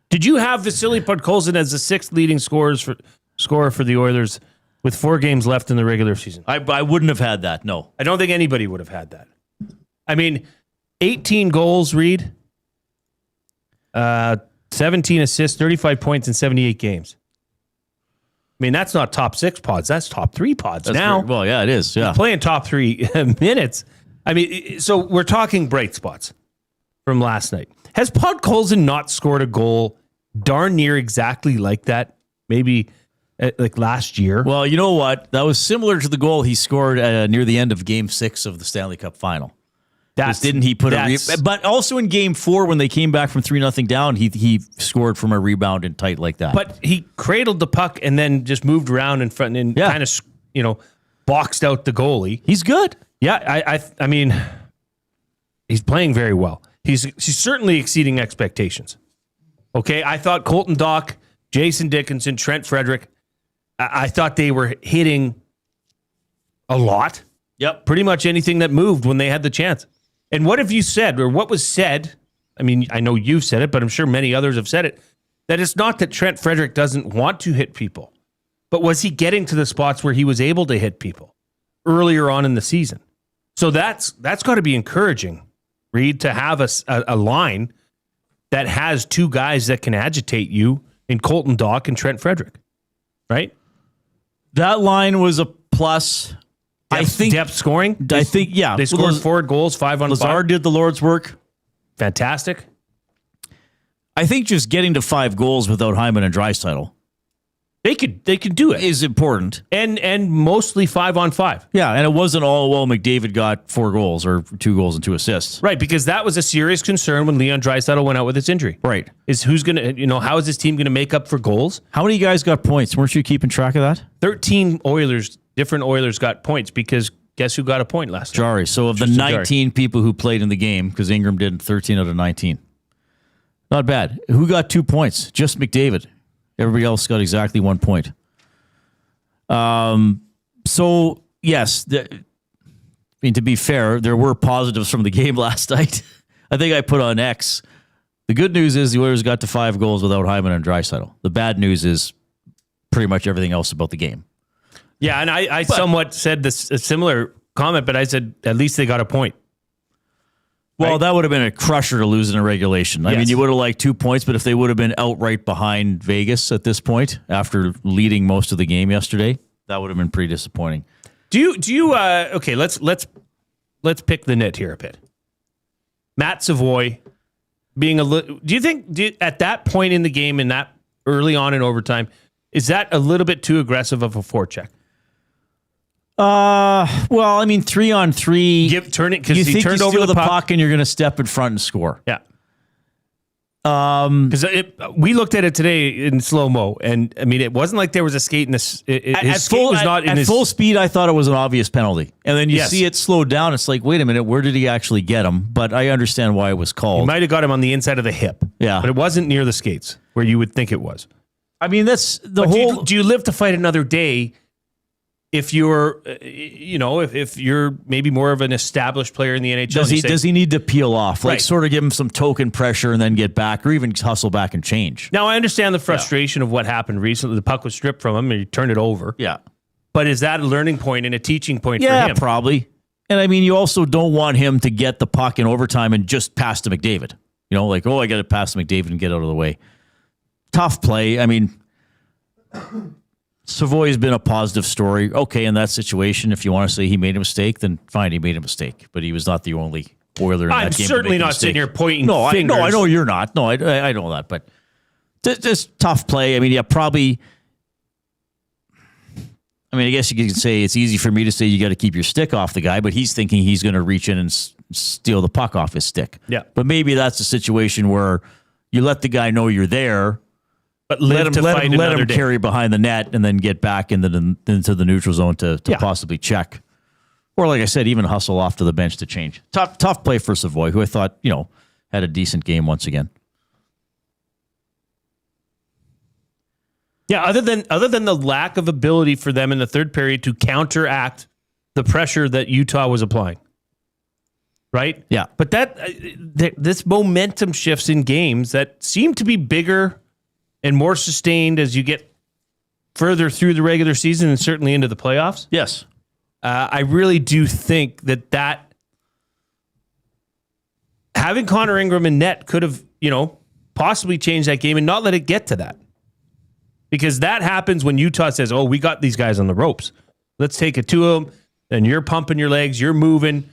Did you have Vasily Podkolzin as the sixth leading scorer for the Oilers with 4 games left in the regular season? I wouldn't have had that, no. I don't think anybody would have had that. I mean, 18 goals, Reed. 17 assists, 35 points in 78 games. mean, that's not top 6 pods. That's top 3 pods now. Well, yeah, it is. Yeah. He's playing top 3 minutes. I mean, so we're talking bright spots from last night. Has Podkolzin not scored a goal darn near exactly like that? Maybe like last year? Well, you know what? That was similar to the goal he scored near the end of Game 6 of the Stanley Cup Final. Didn't he put but also in Game 4 when they came back from 3-0 down, he scored from a rebound and tight like that. But he cradled the puck and then just moved around in front and kind of boxed out the goalie. He's good. Yeah, I mean, he's playing very well. He's certainly exceeding expectations. Okay, I thought Colton Dock, Jason Dickinson, Trent Frederick, I thought they were hitting a lot. Yep. Pretty much anything that moved when they had the chance. And what have you said, or what was said? I mean, I know you've said it, but I'm sure many others have said it, that it's not that Trent Frederick doesn't want to hit people, but was he getting to the spots where he was able to hit people earlier on in the season? So that's got to be encouraging, Reed, to have a line that has 2 guys that can agitate you in Colton Dock and Trent Frederick, right? That line was a plus. I think depth scoring. I think they scored 4 goals, 5 on 5. Lazard did the Lord's work. Fantastic. I think just getting to 5 goals without Hyman and Draisaitl, they could do it, is important, and mostly 5 on 5. Yeah, and it wasn't all McDavid got 4 goals or 2 goals and 2 assists, right? Because that was a serious concern when Leon Draisaitl went out with his injury. Right, is who's gonna how is this team gonna make up for goals? How many guys got points? Weren't you keeping track of that? 13 different Oilers got points because guess who got a point last night? Jari. So of the 19 people who played in the game, because Ingram did 13 out of 19. Not bad. Who got 2 points? Just McDavid. Everybody else got exactly 1 point. So, yes, I mean, to be fair, there were positives from the game last night. I think I put on X. The good news is the Oilers got to 5 goals without Hyman and Draisaitl. The bad news is pretty much everything else about the game. Yeah, and I somewhat said a similar comment, but I said at least they got a point. Well, that would have been a crusher to lose in a regulation. I mean, you would have liked 2 points, but if they would have been outright behind Vegas at this point after leading most of the game yesterday, that would have been pretty disappointing. Do you? Okay, let's pick the nit here a bit. Matt Savoy being a little. Do you think at that point in the game, in that early on in overtime, is that a little bit too aggressive of a forecheck? Well, I mean, 3-on-3. Turn it because you he think turned you over steal the puck and you're going to step in front and score. Yeah. Because we looked at it today in slow mo, and I mean, it wasn't like there was a skate in this. His skate was not in his full speed. I thought it was an obvious penalty, and then you see it slow down. It's like, wait a minute, where did he actually get him? But I understand why it was called. He might have got him on the inside of the hip. Yeah, but it wasn't near the skates where you would think it was. I mean, that's the but whole. Do you live to fight another day? If you're, if you're maybe more of an established player in the NHL, does he need to peel off? Like sort of give him some token pressure and then get back, or even hustle back and change? Now I understand the frustration of what happened recently. The puck was stripped from him and he turned it over. Yeah, but is that a learning point and a teaching point for him? Yeah, probably. And I mean, you also don't want him to get the puck in overtime and just pass to McDavid. Like, I got to pass to McDavid and get out of the way. Tough play. I mean. Savoy has been a positive story. Okay, in that situation, if you want to say he made a mistake, then fine, he made a mistake. But he was not the only Oiler in that game. I'm certainly not sitting here pointing fingers. No, I know you're not. No, I know that. But just tough play. I mean, yeah, probably. I mean, I guess you could say it's easy for me to say you got to keep your stick off the guy, but he's thinking he's going to reach in and steal the puck off his stick. Yeah. But maybe that's a situation where you let the guy know you're there. But let him carry behind the net and then get back into the neutral zone to possibly check. Or like I said, even hustle off to the bench to change. Tough play for Savoy, who I thought, had a decent game once again. Yeah, other than the lack of ability for them in the third period to counteract the pressure that Utah was applying. Right? Yeah. But this momentum shifts in games that seem to be bigger and more sustained as you get further through the regular season and certainly into the playoffs. Yes. I really do think that having Connor Ingram in net could have, possibly changed that game and not let it get to that. Because that happens when Utah says, oh, we got these guys on the ropes. Let's take it to them. And you're pumping your legs. You're moving.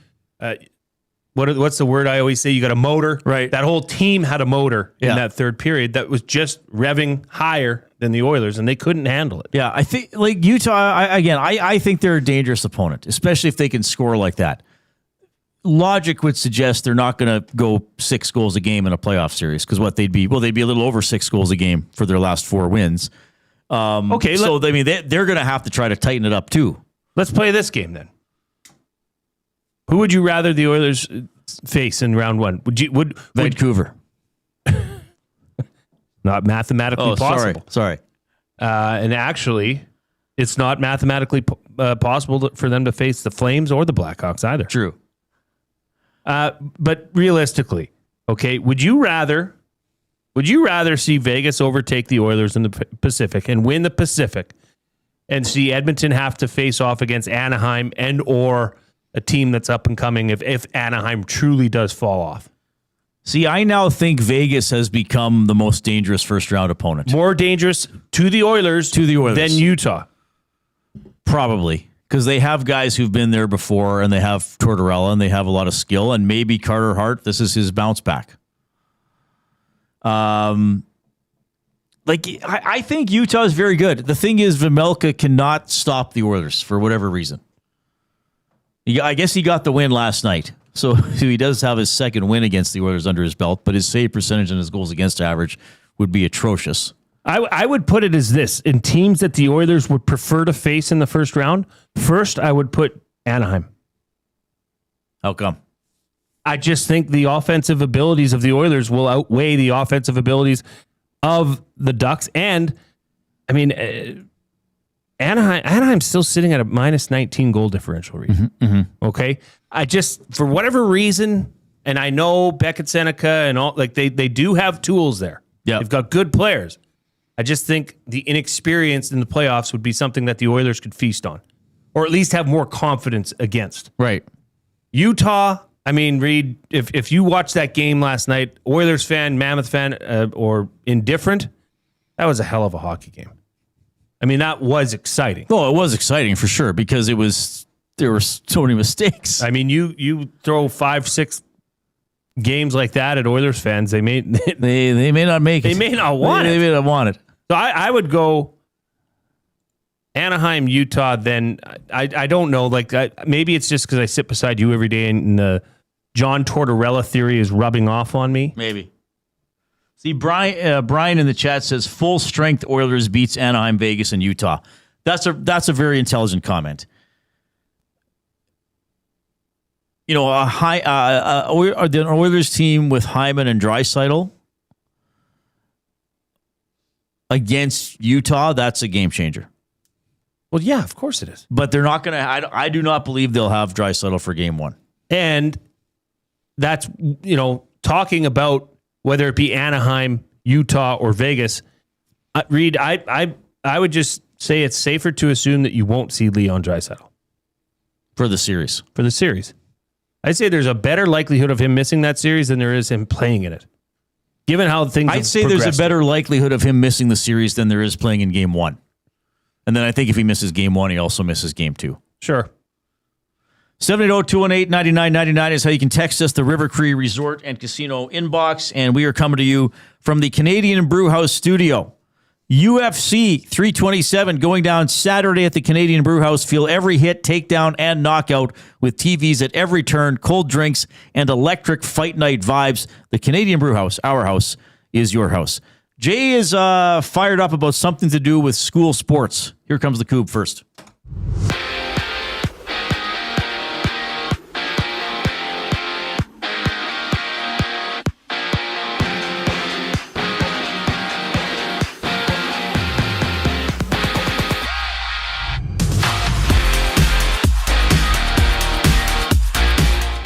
What's the word I always say? You got a motor. Right. That whole team had a motor in that third period that was just revving higher than the Oilers, and they couldn't handle it. Yeah, I think like Utah, I think they're a dangerous opponent, especially if they can score like that. Logic would suggest they're not going to go 6 goals a game in a playoff series because they'd be a little over 6 goals a game for their last 4 wins. They're going to have to try to tighten it up too. Let's play this game then. Who would you rather the Oilers face in round 1? Would Vancouver? Not mathematically possible. Sorry. And actually, it's not mathematically possible for them to face the Flames or the Blackhawks either. True. But realistically, okay, would you rather see Vegas overtake the Oilers in the Pacific and win the Pacific, and see Edmonton have to face off against Anaheim and or a team that's up and coming if Anaheim truly does fall off? See, I now think Vegas has become the most dangerous first-round opponent. More dangerous to the Oilers than Utah. Probably, because they have guys who've been there before, and they have Tortorella, and they have a lot of skill, and maybe Carter Hart, this is his bounce back. I think Utah is very good. The thing is, Vejmelka cannot stop the Oilers for whatever reason. I guess he got the win last night. So he does have his second win against the Oilers under his belt, but his save percentage and his goals against average would be atrocious. I would put it as this. In teams that the Oilers would prefer to face in the first round, first I would put Anaheim. How come? I just think the offensive abilities of the Oilers will outweigh the offensive abilities of the Ducks. And, I mean, Anaheim's still sitting at a minus 19 goal differential, Reed. Okay? I just, for whatever reason, and I know Beckett Seneca and all, like they do have tools there. Yeah. They've got good players. I just think the inexperience in the playoffs would be something that the Oilers could feast on, or at least have more confidence against. Right. Utah, I mean, Reed, if you watched that game last night, Oilers fan, Mammoth fan, or indifferent, that was a hell of a hockey game. I mean, that was exciting. Oh, it was exciting for sure because there were so many mistakes. I mean, you throw 5-6 games like that at Oilers fans, they may not make it. They may not want it. They may not want it. So I would go Anaheim, Utah. Then I don't know. Like maybe it's just because I sit beside you every day and the John Tortorella theory is rubbing off on me. Maybe. See, Brian in the chat says full strength Oilers beats Anaheim, Vegas, and Utah. That's a very intelligent comment. You know, the Oilers team with Hyman and Draisaitl against Utah, that's a game changer. Well, yeah, of course it is. But they're not going to. I do not believe they'll have Draisaitl for game 1. And that's, talking about whether it be Anaheim, Utah, or Vegas, Reed, I would just say it's safer to assume that you won't see Leon Draisaitl for the series. I'd say there's a better likelihood of him missing that series than there is him playing in it. Given how things I'd say there's a better likelihood of him missing the series than there is playing in game 1. And then I think if he misses game 1, he also misses game 2. Sure. 780-218-9999 is how you can text us, the River Cree Resort and Casino inbox. And we are coming to you from the Canadian Brewhouse studio. UFC 327 going down Saturday at the Canadian Brewhouse. Feel every hit, takedown, and knockout with TVs at every turn, cold drinks, and electric fight night vibes. The Canadian Brewhouse, our house, is your house. Jay is fired up about something to do with school sports. Here comes the Coupe first.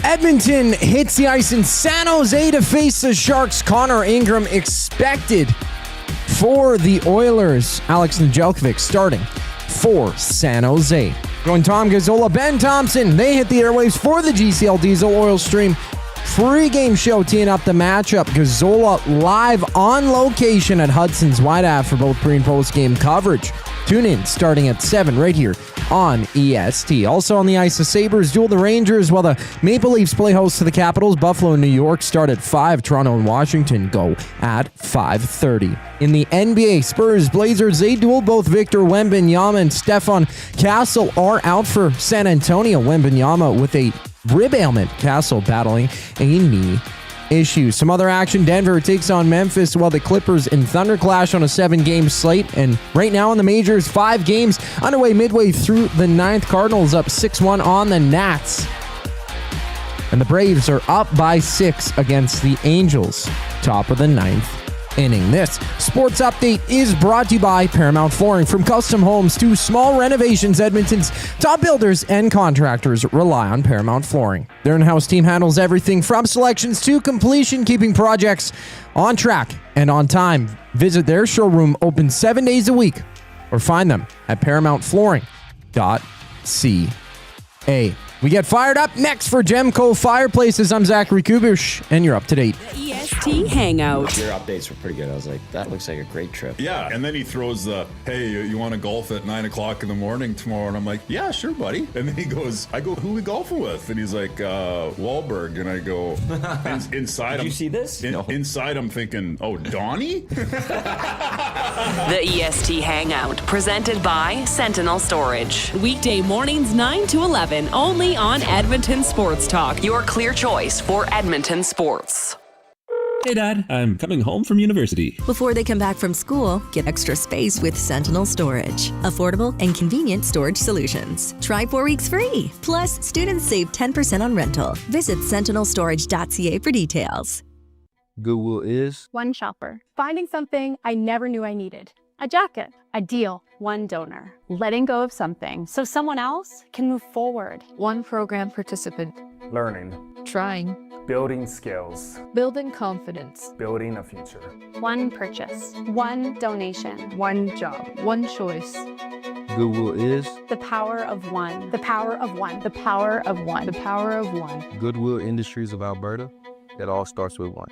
Edmonton hits the ice in San Jose to face the Sharks. Connor Ingram expected for the Oilers. Alex Nedeljkovic starting for San Jose. Going Tom Gazzola, Ben Thompson. They hit the airwaves for the GCL Diesel Oil Stream pregame show teeing up the matchup. Gazzola live on location at Hudson's Wide Ave for both pre- and post-game coverage. Tune in starting at 7 right here on EST. Also on the ice, the Sabres duel the Rangers while the Maple Leafs play host to the Capitals. Buffalo and New York start at 5. Toronto and Washington go at 5:30. In the NBA, Spurs, Blazers, they duel both Victor Wembanyama and Stefan Castle are out for San Antonio. Wembanyama with a rib ailment. Castle battling a knee issue. Some other action. Denver takes on Memphis while the Clippers and Thunder clash on a 7-game slate. And right now in the majors, 5 games underway midway through the 9th. Cardinals up 6-1 on the Nats. And the Braves are up by 6 against the Angels. Top of the 9th inning. This sports update is brought to you by Paramount Flooring. From custom homes to small renovations, Edmonton's top builders and contractors rely on Paramount Flooring. Their in-house team handles everything from selections to completion, keeping projects on track and on time. Visit their showroom open 7 days a week or find them at ParamountFlooring.ca. We get fired up next for Gemco Fireplaces. I'm Zachary Kubish, and you're up to date. The EST Hangout. Your updates were pretty good. I was like, that looks like a great trip. Yeah, and then he throws the, hey, you want to golf at 9 o'clock in the morning tomorrow? And I'm like, yeah, sure, buddy. And then he goes, I go, who are we golfing with? And he's like, Wahlberg. And I go, inside. Did you see this? Inside, I'm thinking, oh, Donnie? The EST Hangout, presented by Sentinel Storage. Weekday mornings 9 to 11, only on Edmonton Sports Talk. Your clear choice for Edmonton sports. Hey, Dad, I'm coming home from university. Before they come back from school, get extra space with Sentinel Storage. Affordable and convenient storage solutions. Try 4 weeks free. Plus, students save 10% on rental. Visit sentinelstorage.ca for details. Goodwill is one shopper, finding something I never knew I needed. A jacket, a deal, one donor, letting go of something so someone else can move forward. One program participant, learning, trying, building skills, building confidence, building a future. One purchase, one donation, one job, one choice. Goodwill is the power of one, the power of one, the power of one, the power of one. Goodwill Industries of Alberta. It all starts with one.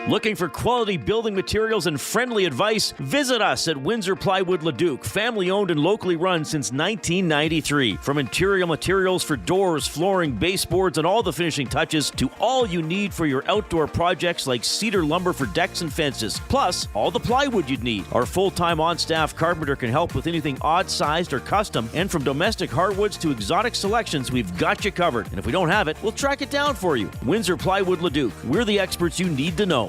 Looking for quality building materials and friendly advice? Visit us at Windsor Plywood Leduc, family owned and locally run since 1993. From interior materials for doors, flooring, baseboards, and all the finishing touches to all you need for your outdoor projects like cedar lumber for decks and fences, plus all the plywood you'd need. Our full-time on-staff carpenter can help with anything odd-sized or custom, and from domestic hardwoods to exotic selections, we've got you covered. And if we don't have it, we'll track it down for you. Windsor Plywood Leduc. We're the experts you need to know.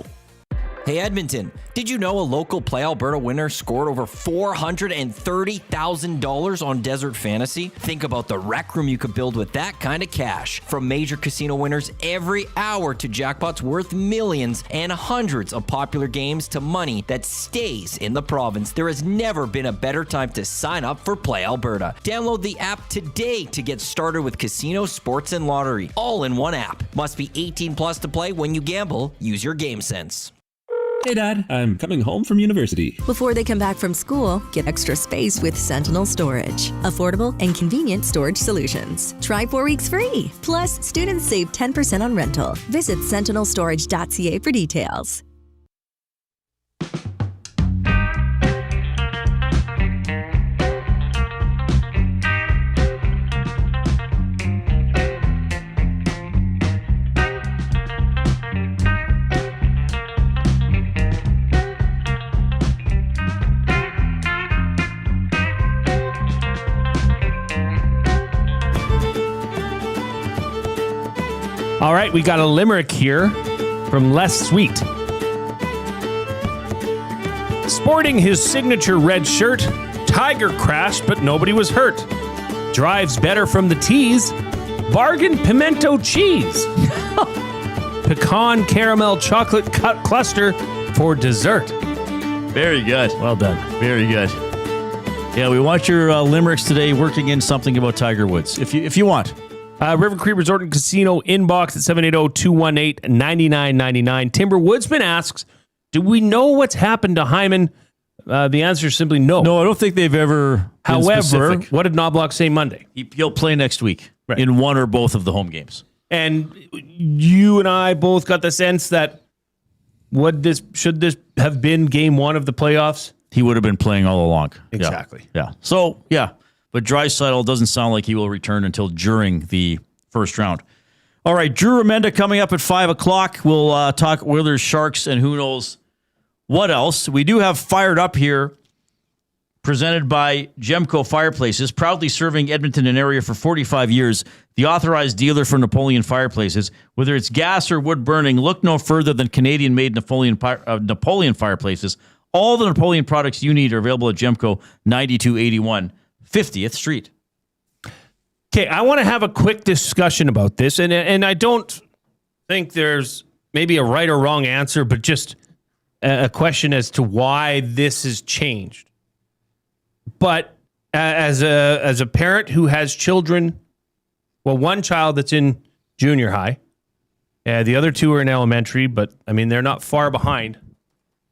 Hey Edmonton, did you know a local Play Alberta winner scored over $430,000 on Desert Fantasy? Think about the rec room you could build with that kind of cash. From major casino winners every hour to jackpots worth millions and hundreds of popular games to money that stays in the province, there has never been a better time to sign up for Play Alberta. Download the app today to get started with casino, sports, and lottery, all in one app. Must be 18 plus to play. When you gamble, use your game sense. Hey, Dad, I'm coming home from university. Before they come back from school, get extra space with Sentinel Storage. Affordable and convenient storage solutions. Try 4 weeks free. Plus, students save 10% on rental. Visit sentinelstorage.ca for details. All right, we got a limerick here from Les Sweet. Sporting his signature red shirt, Tiger crashed, but nobody was hurt. Drives better from the tees. Bargain pimento cheese. Pecan caramel chocolate cluster for dessert. Very good. Well done. Very good. Yeah, we want your limericks today working in something about Tiger Woods, if you want. River Cree Resort and Casino inbox at 780-218-9999. Timber Woodsman asks, do we know what's happened to Hyman? The answer is simply no. No, I don't think they've ever However, been specific. What did Knobloch say Monday? He'll play next week in one or both of the home games. And you and I both got the sense that should this have been game one of the playoffs? He would have been playing all along. Exactly. Yeah. So, yeah. But Draisaitl doesn't sound like he will return until during the first round. All right, Drew Remenda coming up at 5 o'clock. We'll talk Oilers, Sharks, and who knows what else. We do have Fired Up here, presented by Gemco Fireplaces, proudly serving Edmonton and area for 45 years, the authorized dealer for Napoleon Fireplaces. Whether it's gas or wood burning, look no further than Canadian-made Napoleon Fireplaces. All the Napoleon products you need are available at Gemco, 9281 50th Street. Okay, I want to have a quick discussion about this, and I don't think there's maybe a right or wrong answer, but just a question as to why this has changed. But as a parent who has children, well, one child that's in junior high, the other two are in elementary, but I mean they're not far behind,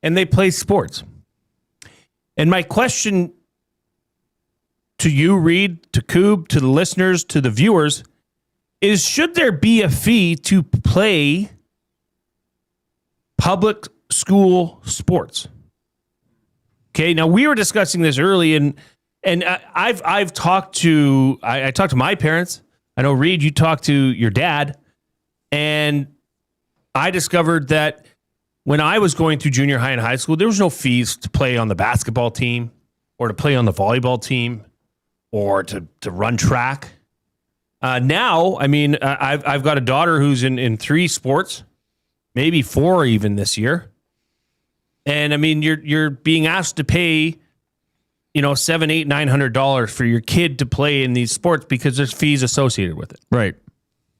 and they play sports. And my question to you, Reed, to Coob, to the listeners, to the viewers, is should there be a fee to play public school sports? Okay, now we were discussing this early, and I've talked to I talked to my parents. I know, Reed, you talked to your dad, and I discovered that when I was going through junior high and high school, there was no fees to play on the basketball team or to play on the volleyball team or to run track. Now, I mean, I've got a daughter who's in 3 sports, maybe 4 even this year. And I mean, you're being asked to pay, $700, $800, $900 for your kid to play in these sports because there's fees associated with it. Right.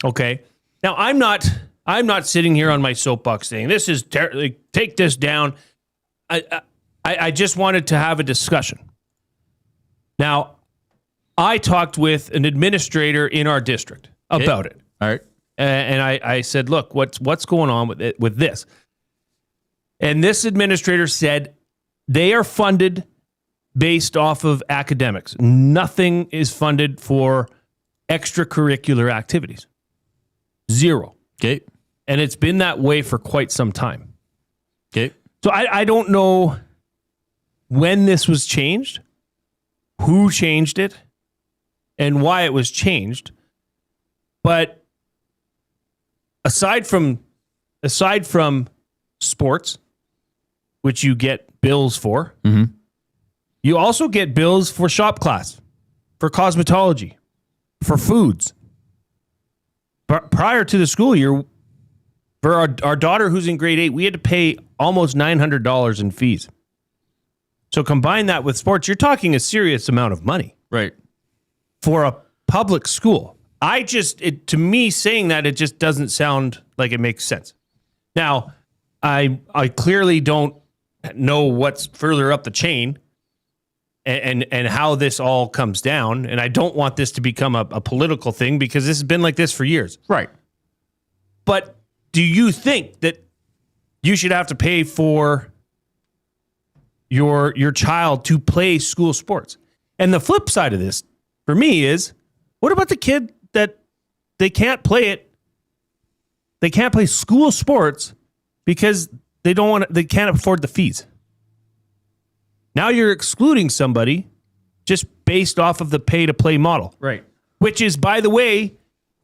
Okay. Now, I'm not sitting here on my soapbox saying this is take this down. I just wanted to have a discussion. Now, I talked with an administrator in our district about it. All right. And I said, look, what's going on with this? And this administrator said they are funded based off of academics. Nothing is funded for extracurricular activities. 0. Okay. And it's been that way for quite some time. Okay. So I don't know when this was changed, who changed it, and why it was changed. But aside from sports, which you get bills for, you also get bills for shop class, for cosmetology, for foods. But prior to the school year, for our daughter who's in grade 8, we had to pay almost $900 in fees. So combine that with sports, you're talking a serious amount of money. Right. For a public school. To me, saying that, it just doesn't sound like it makes sense. Now, I clearly don't know what's further up the chain and how this all comes down. And I don't want this to become a political thing because this has been like this for years. Right. But do you think that you should have to pay for your child to play school sports? And the flip side of this, for me, is what about the kid that they can't play it? They can't play school sports because they can't afford the fees. Now you're excluding somebody just based off of the pay-to-play model. Right. Which is, by the way,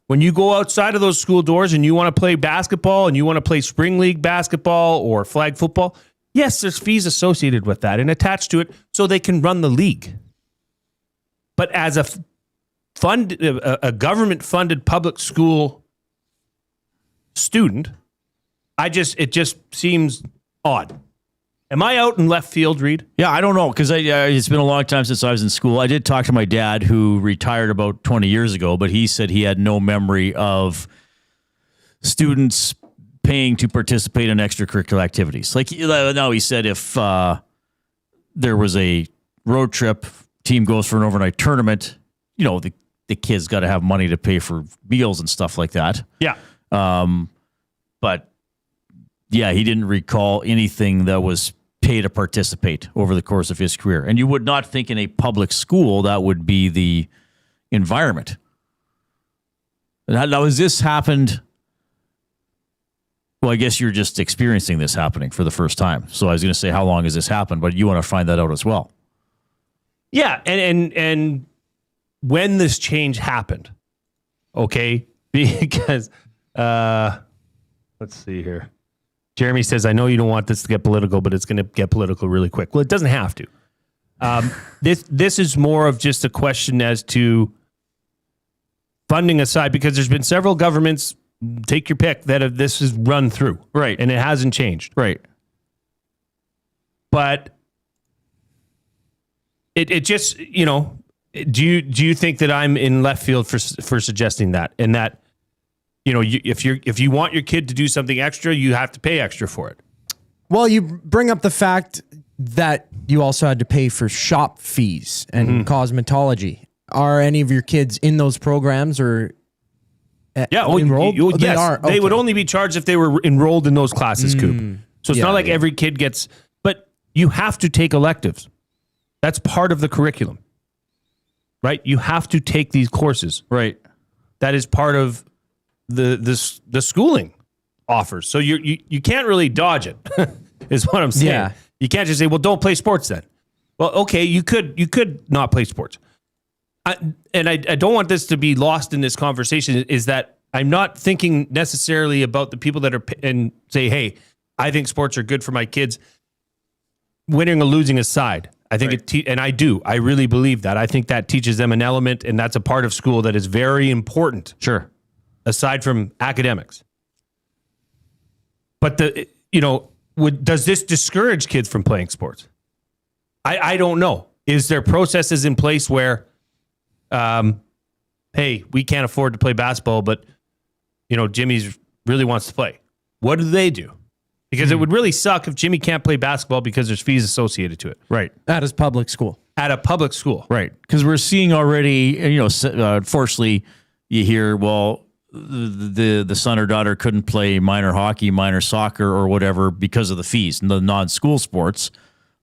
when you go outside of those school doors and you want to play basketball and you want to play spring league basketball or flag football, yes, there's fees associated with that and attached to it so they can run the league. But as a government-funded public school student, it just seems odd. Am I out in left field, Reed? Yeah, I don't know, because it's been a long time since I was in school. I did talk to my dad, who retired about 20 years ago, but he said he had no memory of students paying to participate in extracurricular activities. Like, now he said if there was a road trip, team goes for an overnight tournament, the kids got to have money to pay for meals and stuff like that. Yeah. But yeah, he didn't recall anything that was pay to participate over the course of his career. And you would not think in a public school that would be the environment. Now, has this happened? Well, I guess you're just experiencing this happening for the first time. So I was going to say, how long has this happened? But you want to find that out as well. Yeah, and when this change happened, okay, because let's see here. Jeremy says, I know you don't want this to get political, but it's going to get political really quick. Well, it doesn't have to. This is more of just a question as to funding aside, because there's been several governments, take your pick, that this is run through. Right. And it hasn't changed. Right. But it just, do you think that I'm in left field for suggesting that? And that, if you want your kid to do something extra, you have to pay extra for it. Well, you bring up the fact that you also had to pay for shop fees and cosmetology. Are any of your kids in those programs or enrolled? Yes, they are. Okay. They would only be charged if they were enrolled in those classes, Coop. So it's not like every kid gets, but you have to take electives. That's part of the curriculum, right? You have to take these courses. Right. That is part of the schooling offers. So you can't really dodge it, is what I'm saying. Yeah. You can't just say, well, don't play sports then. Well, okay, you could not play sports. I don't want this to be lost in this conversation, is that I'm not thinking necessarily about the people that are and say, hey, I think sports are good for my kids. Winning or losing aside, I think and I really believe that. I think that teaches them an element, and that's a part of school that is very important. Sure. Aside from academics. But does this discourage kids from playing sports? I don't know. Is there processes in place where, hey, we can't afford to play basketball, but Jimmy's really wants to play? What do they do? Because it would really suck if Jimmy can't play basketball because there's fees associated to it. Right. At his public school. At a public school. Right. Because we're seeing already, unfortunately, you hear, well, the son or daughter couldn't play minor hockey, minor soccer, or whatever because of the fees and the non-school sports.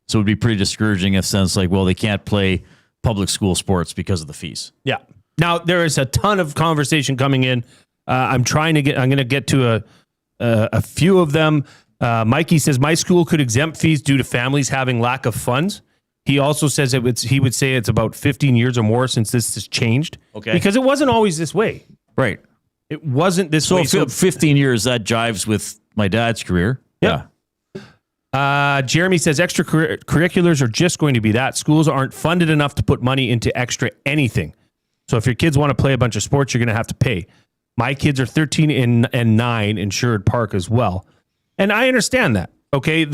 So it would be pretty discouraging if it's like, well, they can't play public school sports because of the fees. Yeah. Now, there is a ton of conversation coming in. I'm going to get to a few of them. Mikey says, my school could exempt fees due to families having lack of funds. He also says he would say it's about 15 years or more since this has changed. Okay. Because it wasn't always this way. Right. It wasn't this way. So 15 years, that jives with my dad's career. Yeah. Jeremy says extracurriculars are just going to be that. Schools aren't funded enough to put money into extra anything. So if your kids want to play a bunch of sports, you're going to have to pay. My kids are 13 and 9 in Sherwood Park as well. And I understand that. Okay.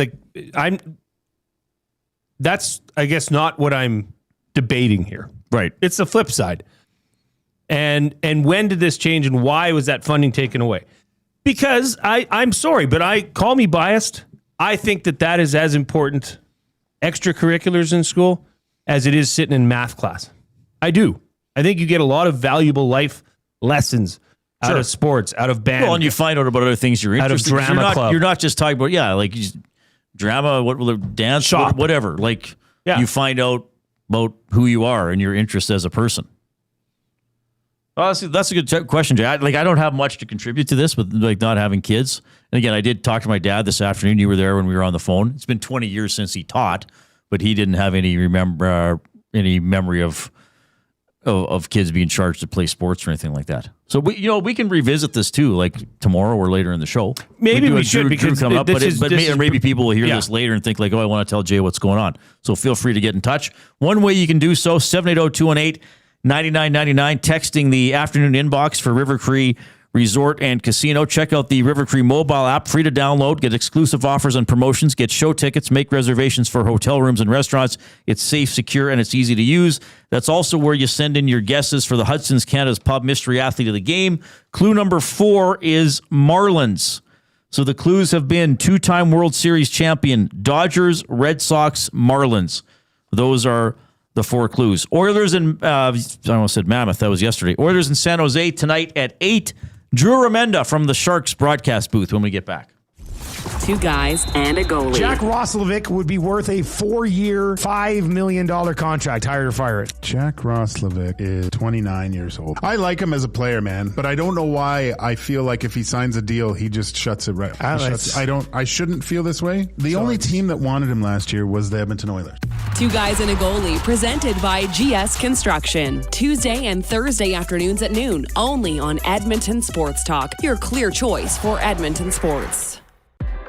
That's, I guess, not what I'm debating here. Right. It's the flip side. And when did this change and why was that funding taken away? Because I'm sorry, but call me biased. I think that is as important extracurriculars in school as it is sitting in math class. I do. I think you get a lot of valuable life lessons out of sports, out of band. Well, and you find out about other things you're interested in. Out of drama club. You're not just talking about, drama, dance, shop, whatever. You find out about who you are and your interest as a person. Well, that's a good question, Jay. I don't have much to contribute to this with not having kids. And again, I did talk to my dad this afternoon. You were there when we were on the phone. It's been 20 years since he taught, but he didn't have any memory of kids being charged to play sports or anything like that. So we can revisit this too, like tomorrow or later in the show. Maybe we should, because come up, but maybe people will hear this later and think I want to tell Jay what's going on. So feel free to get in touch. One way you can do so, 780-218-9999, texting the afternoon inbox for River Cree Resort and Casino. Check out the River Cree mobile app, free to download, get exclusive offers and promotions, get show tickets, make reservations for hotel rooms and restaurants. It's safe, secure, and it's easy to use. That's also where you send in your guesses for the Hudson's Canada's Pub Mystery Athlete of the Game. Clue number 4 is Marlins. So the clues have been two-time World Series champion, Dodgers, Red Sox, Marlins. Those are the 4 clues. Oilers and, I almost said Mammoth, that was yesterday. Oilers in San Jose tonight at 8. Drew Remenda from the Sharks broadcast booth when we get back. Two guys and a goalie. Jack Roslovic would be worth a 4-year, $5 million contract. Hire or fire it. Jack Roslovic is 29 years old. I like him as a player, man, but I don't know why I feel like if he signs a deal, he just shuts it right. I shouldn't feel this way. The only team that wanted him last year was the Edmonton Oilers. Two guys and a goalie, presented by GS Construction. Tuesday and Thursday afternoons at noon, only on Edmonton Sports Talk, your clear choice for Edmonton sports.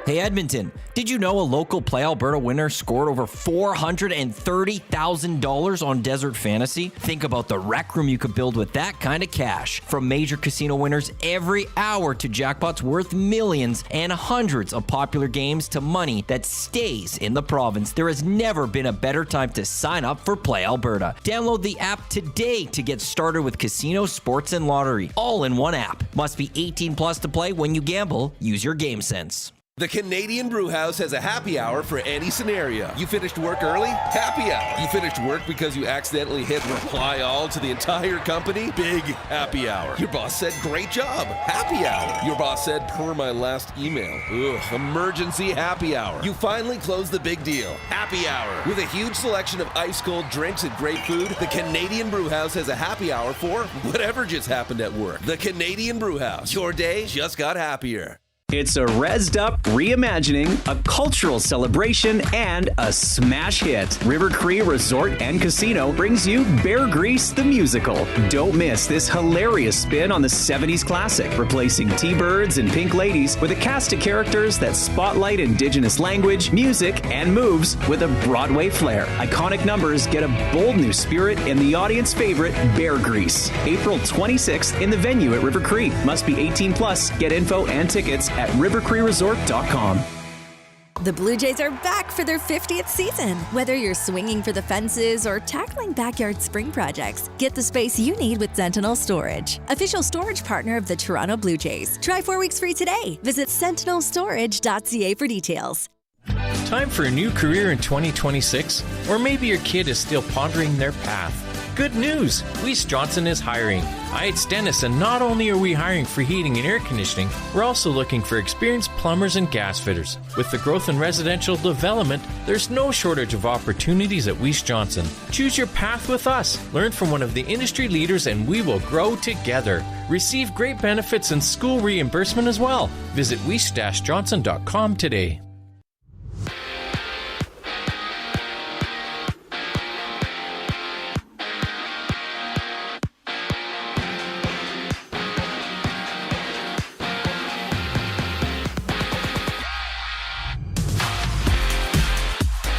Hey Edmonton, did you know a local Play Alberta winner scored over $430,000 on Desert Fantasy? Think about the rec room you could build with that kind of cash. From major casino winners every hour to jackpots worth millions and hundreds of popular games to money that stays in the province, there has never been a better time to sign up for Play Alberta. Download the app today to get started with casino, sports, and lottery, all in one app. Must be 18 plus to play. When you gamble, use your game sense. The Canadian Brewhouse has a happy hour for any scenario. You finished work early? Happy hour. You finished work because you accidentally hit reply all to the entire company? Big happy hour. Your boss said, great job. Happy hour. Your boss said, per my last email. Ugh, emergency happy hour. You finally closed the big deal. Happy hour. With a huge selection of ice cold drinks and great food, the Canadian Brewhouse has a happy hour for whatever just happened at work. The Canadian Brewhouse. Your day just got happier. It's a rezzed up reimagining, a cultural celebration, and a smash hit. River Cree Resort and Casino brings you Bear Grease the Musical. Don't miss this hilarious spin on the 70s classic, replacing T-Birds and Pink Ladies with a cast of characters that spotlight Indigenous language, music, and moves with a Broadway flair. Iconic numbers get a bold new spirit in the audience favorite, Bear Grease. April 26th in the venue at River Cree. Must be 18 plus. Get info and tickets at rivercreeresort.com. The Blue Jays are back for their 50th season. Whether you're swinging for the fences or tackling backyard spring projects, get the space you need with Sentinel Storage, official storage partner of the Toronto Blue Jays. Try 4 weeks free today. Visit sentinelstorage.ca for details. Time for a new career in 2026? Or maybe your kid is still pondering their path. Good news! Weiss Johnson is hiring. It's Dennis, and not only are we hiring for heating and air conditioning, we're also looking for experienced plumbers and gas fitters. With the growth in residential development, there's no shortage of opportunities at Weiss Johnson. Choose your path with us. Learn from one of the industry leaders, and we will grow together. Receive great benefits and school reimbursement as well. Visit weiss-johnson.com today.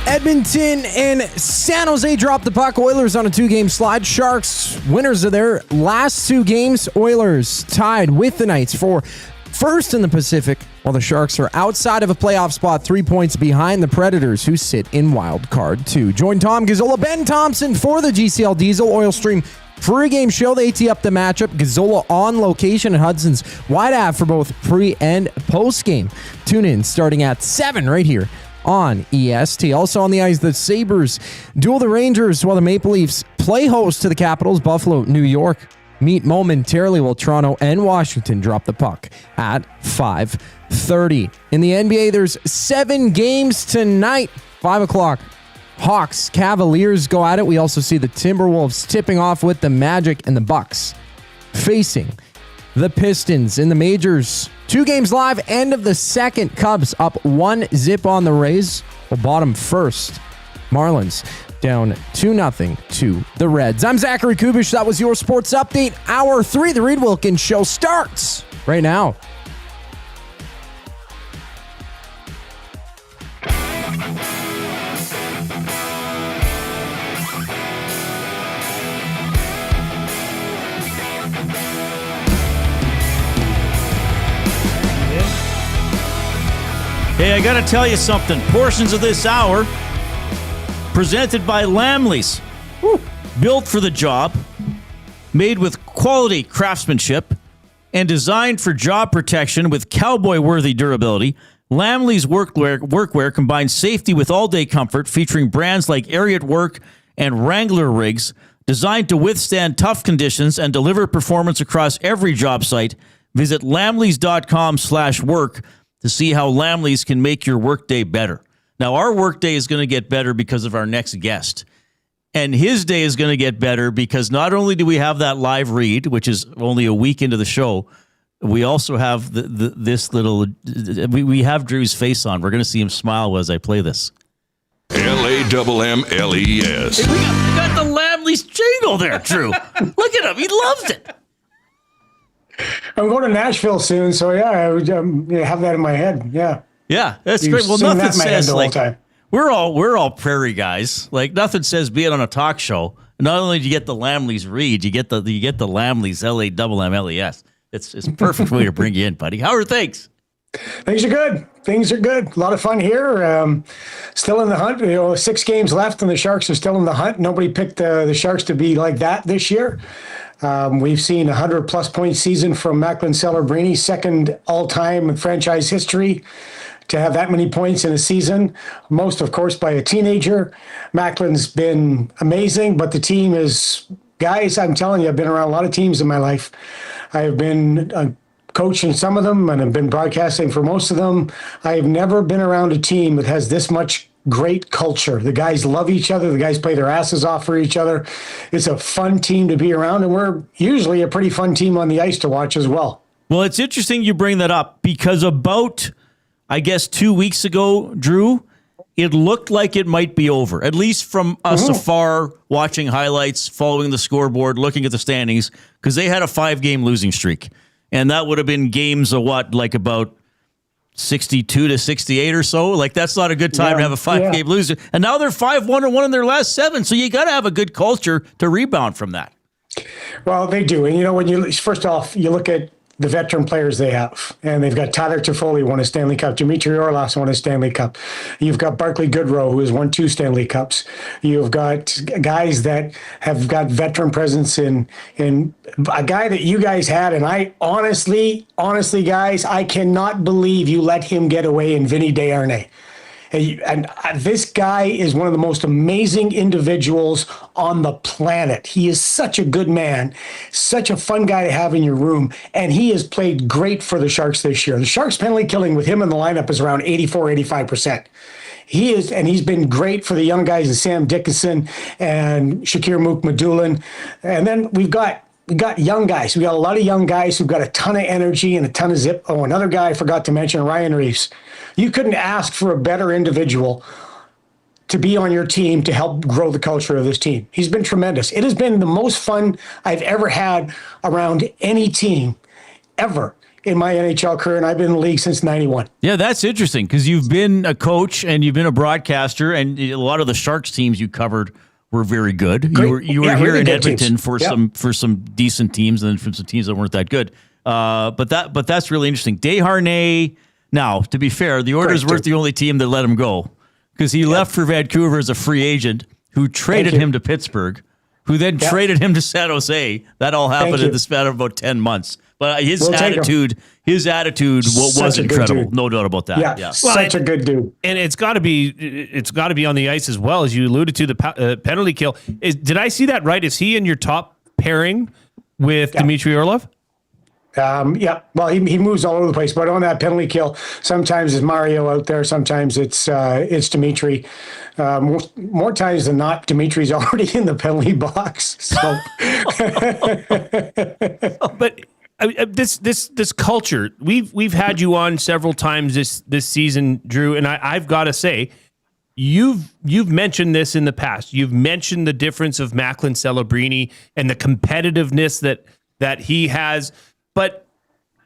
Edmonton and San Jose dropped the puck. Oilers on a 2-game slide. Sharks winners of their last 2 games. Oilers tied with the Knights for first in the Pacific, while the Sharks are outside of a playoff spot, 3 points behind the Predators, who sit in wild card 2. Join Tom Gazzola, Ben Thompson for the GCL Diesel Oil Stream pregame show. They tee up the matchup. Gazzola on location at Hudson's Wide Ave for both pre and post game. Tune in starting at 7 right here on EST. Also on the ice, the Sabres duel the Rangers, while the Maple Leafs play host to the Capitals. Buffalo, New York meet momentarily, while Toronto and Washington drop the puck at 5:30. In the NBA, there's 7 games tonight. 5 o'clock. Hawks, Cavaliers go at it. We also see the Timberwolves tipping off with the Magic, and the Bucks facing the Pistons. In the majors, 2 games live, end of the second. Cubs up 1-0 on the Rays, well, bottom first. Marlins down 2-0 to the Reds. I'm Zachary Kubish. That was your sports update. Hour 3, the Reid Wilkins Show starts right now. Hey, I got to tell you something. Portions of this hour presented by Lamley's. Built for the job, made with quality craftsmanship, and designed for job protection with cowboy-worthy durability. Lamley's workwear combines safety with all-day comfort, featuring brands like Ariat Work and Wrangler rigs, designed to withstand tough conditions and deliver performance across every job site. Visit lamleys.com/work to see how Lamleys can make your workday better. Now, our workday is going to get better because of our next guest. And his day is going to get better because not only do we have that live read, which is only a week into the show, we also have this little, we have Drew's face on. We're going to see him smile as I play this. LAMMLES. We got the Lamleys jingle there, Drew. Look at him. He loves it. I'm going to Nashville soon, so yeah, I would have that in my head. Yeah. Yeah, that's You're great. Well, singing nothing that in my head says the whole like time. we're all prairie guys. Like nothing says being on a talk show. Not only do you get the Lamleys read, you get the Lamleys LAMMLES. It's a perfect way to bring you in, buddy. How are things? Things are good. Things are good. A lot of fun here. Still in the hunt. 6 games left, and the Sharks are still in the hunt. Nobody picked the Sharks to be like that this year. We've seen a 100-plus point season from Macklin Celebrini, second all-time in franchise history to have that many points in a season. Most, of course, by a teenager. Macklin's been amazing, but the team is, guys, I'm telling you, I've been around a lot of teams in my life. I've been a coach in some of them, and I've been broadcasting for most of them. I've never been around a team that has this much great culture. The guys love each other. The guys play their asses off for each other. It's a fun team to be around, and we're usually a pretty fun team on the ice to watch as well. Well, it's interesting you bring that up because about, I guess, 2 weeks ago, Drew, it looked like it might be over, at least from us afar, watching highlights, following the scoreboard, looking at the standings, because they had a 5-game losing streak. And that would have been games of what, like about 62 to 68 or so? Like, that's not a good time to have a 5-game loser. And now they're 5-1-1 in their last 7. So you got to have a good culture to rebound from that. Well, they do. And, when you, first off, you look at the veteran players they have, and they've got Tyler Toffoli, won a Stanley Cup. Dmitry Orlov's won a Stanley Cup. You've got Barclay Goodrow, who has won 2 Stanley Cups. You've got guys that have got veteran presence in a guy that you guys had. And I honestly, guys, I cannot believe you let him get away in Vinny Desharnais. And this guy is one of the most amazing individuals on the planet. He is such a good man, such a fun guy to have in your room, and he has played great for the Sharks this year. The Sharks penalty killing with him in the lineup is around 85%. He is, and he's been great for the young guys, and Sam Dickinson and Shakir Moukmadoulan. And then we got young guys. We got a lot of young guys who've got a ton of energy and a ton of zip. Oh, another guy I forgot to mention, Ryan Reeves. You couldn't ask for a better individual to be on your team to help grow the culture of this team. He's been tremendous. It has been the most fun I've ever had around any team ever in my NHL career, and I've been in the league since 91. Yeah, that's interesting because you've been a coach and you've been a broadcaster, and a lot of the Sharks teams you covered were very good. You were here in Edmonton for some decent teams, and then for some teams that weren't that good. But that's really interesting. Desharnais. Now, to be fair, the Oilers weren't the only team that let him go because he left for Vancouver as a free agent, who traded him to Pittsburgh, who then traded him to San Jose. That all happened in the span of about 10 months. But his attitude was incredible. No doubt about that. Yeah. Such a good dude. And it's got to be on the ice as well, as you alluded to, the penalty kill. Did I see that right? Is he in your top pairing with Dmitry Orlov? Well, he moves all over the place, but on that penalty kill, sometimes it's Mario out there, sometimes it's Dmitry. More times than not, Dimitri's already in the penalty box. So, but this culture, we've had you on several times this season, Drew, and I've got to say, you've mentioned this in the past. You've mentioned the difference of Macklin Celebrini and the competitiveness that he has. But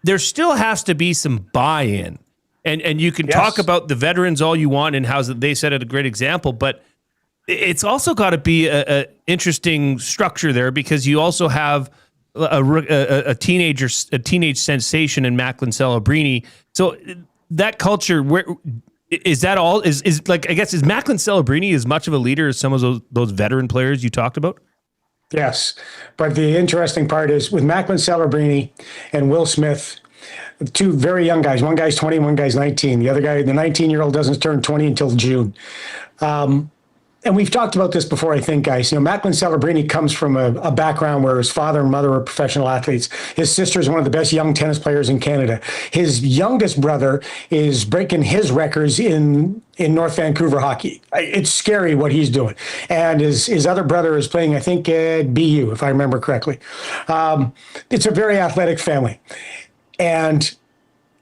there still has to be some buy-in. And you can talk about the veterans all you want and how they set a great example, but it's also got to be a interesting structure there because you also have a teenage sensation in Macklin Celebrini. So that culture, where is that all? Is like, I guess, is Macklin Celebrini as much of a leader as some of those veteran players you talked about? Yes, but the interesting part is with Macklin Celebrini and Will Smith, 2 very young guys. One guy's 20, one guy's 19. The other guy, the 19-year-old, doesn't turn 20 until June. and we've talked about this before, I think, guys. Macklin Celebrini comes from a background where his father and mother were professional athletes. His sister is one of the best young tennis players in Canada. His youngest brother is breaking his records in North Vancouver hockey. It's scary what he's doing. And his other brother is playing, I think, at BU, if I remember correctly. It's a very athletic family. And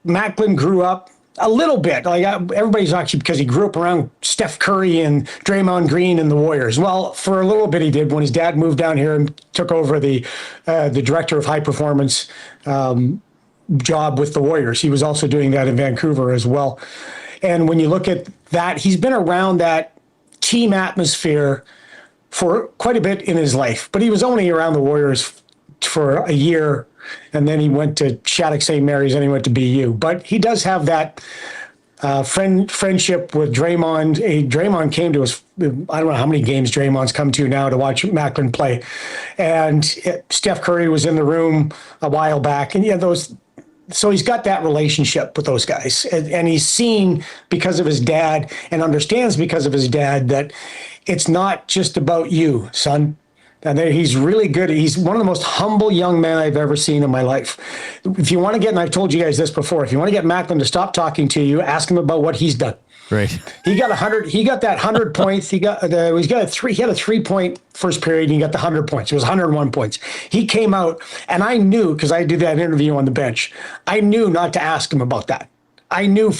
Macklin grew up a little bit. Like everybody's actually, because he grew up around Steph Curry and Draymond Green and the Warriors. Well, for a little bit he did when his dad moved down here and took over the director of high performance job with the Warriors. He was also doing that in Vancouver as well. And when you look at that, he's been around that team atmosphere for quite a bit in his life. But he was only around the Warriors for a year, and then he went to Shattuck St. Mary's, and he went to BU. But he does have that friendship with Draymond. Draymond came to us, I don't know how many games Draymond's come to now to watch Macklin play. And Steph Curry was in the room a while back. And so he's got that relationship with those guys. And he's seen, because of his dad, and understands because of his dad, that it's not just about you, son. And he's really good. He's one of the most humble young men I've ever seen in my life. If you want to get, and I've told you guys this before, if you want to get Macklin to stop talking to you, ask him about what he's done. Great. He got 100. He got that 100 points. He had a 3-point first period. And he got the 100 points. It was 101 points. He came out, and I knew, because I did that interview on the bench, I knew not to ask him about that. I knew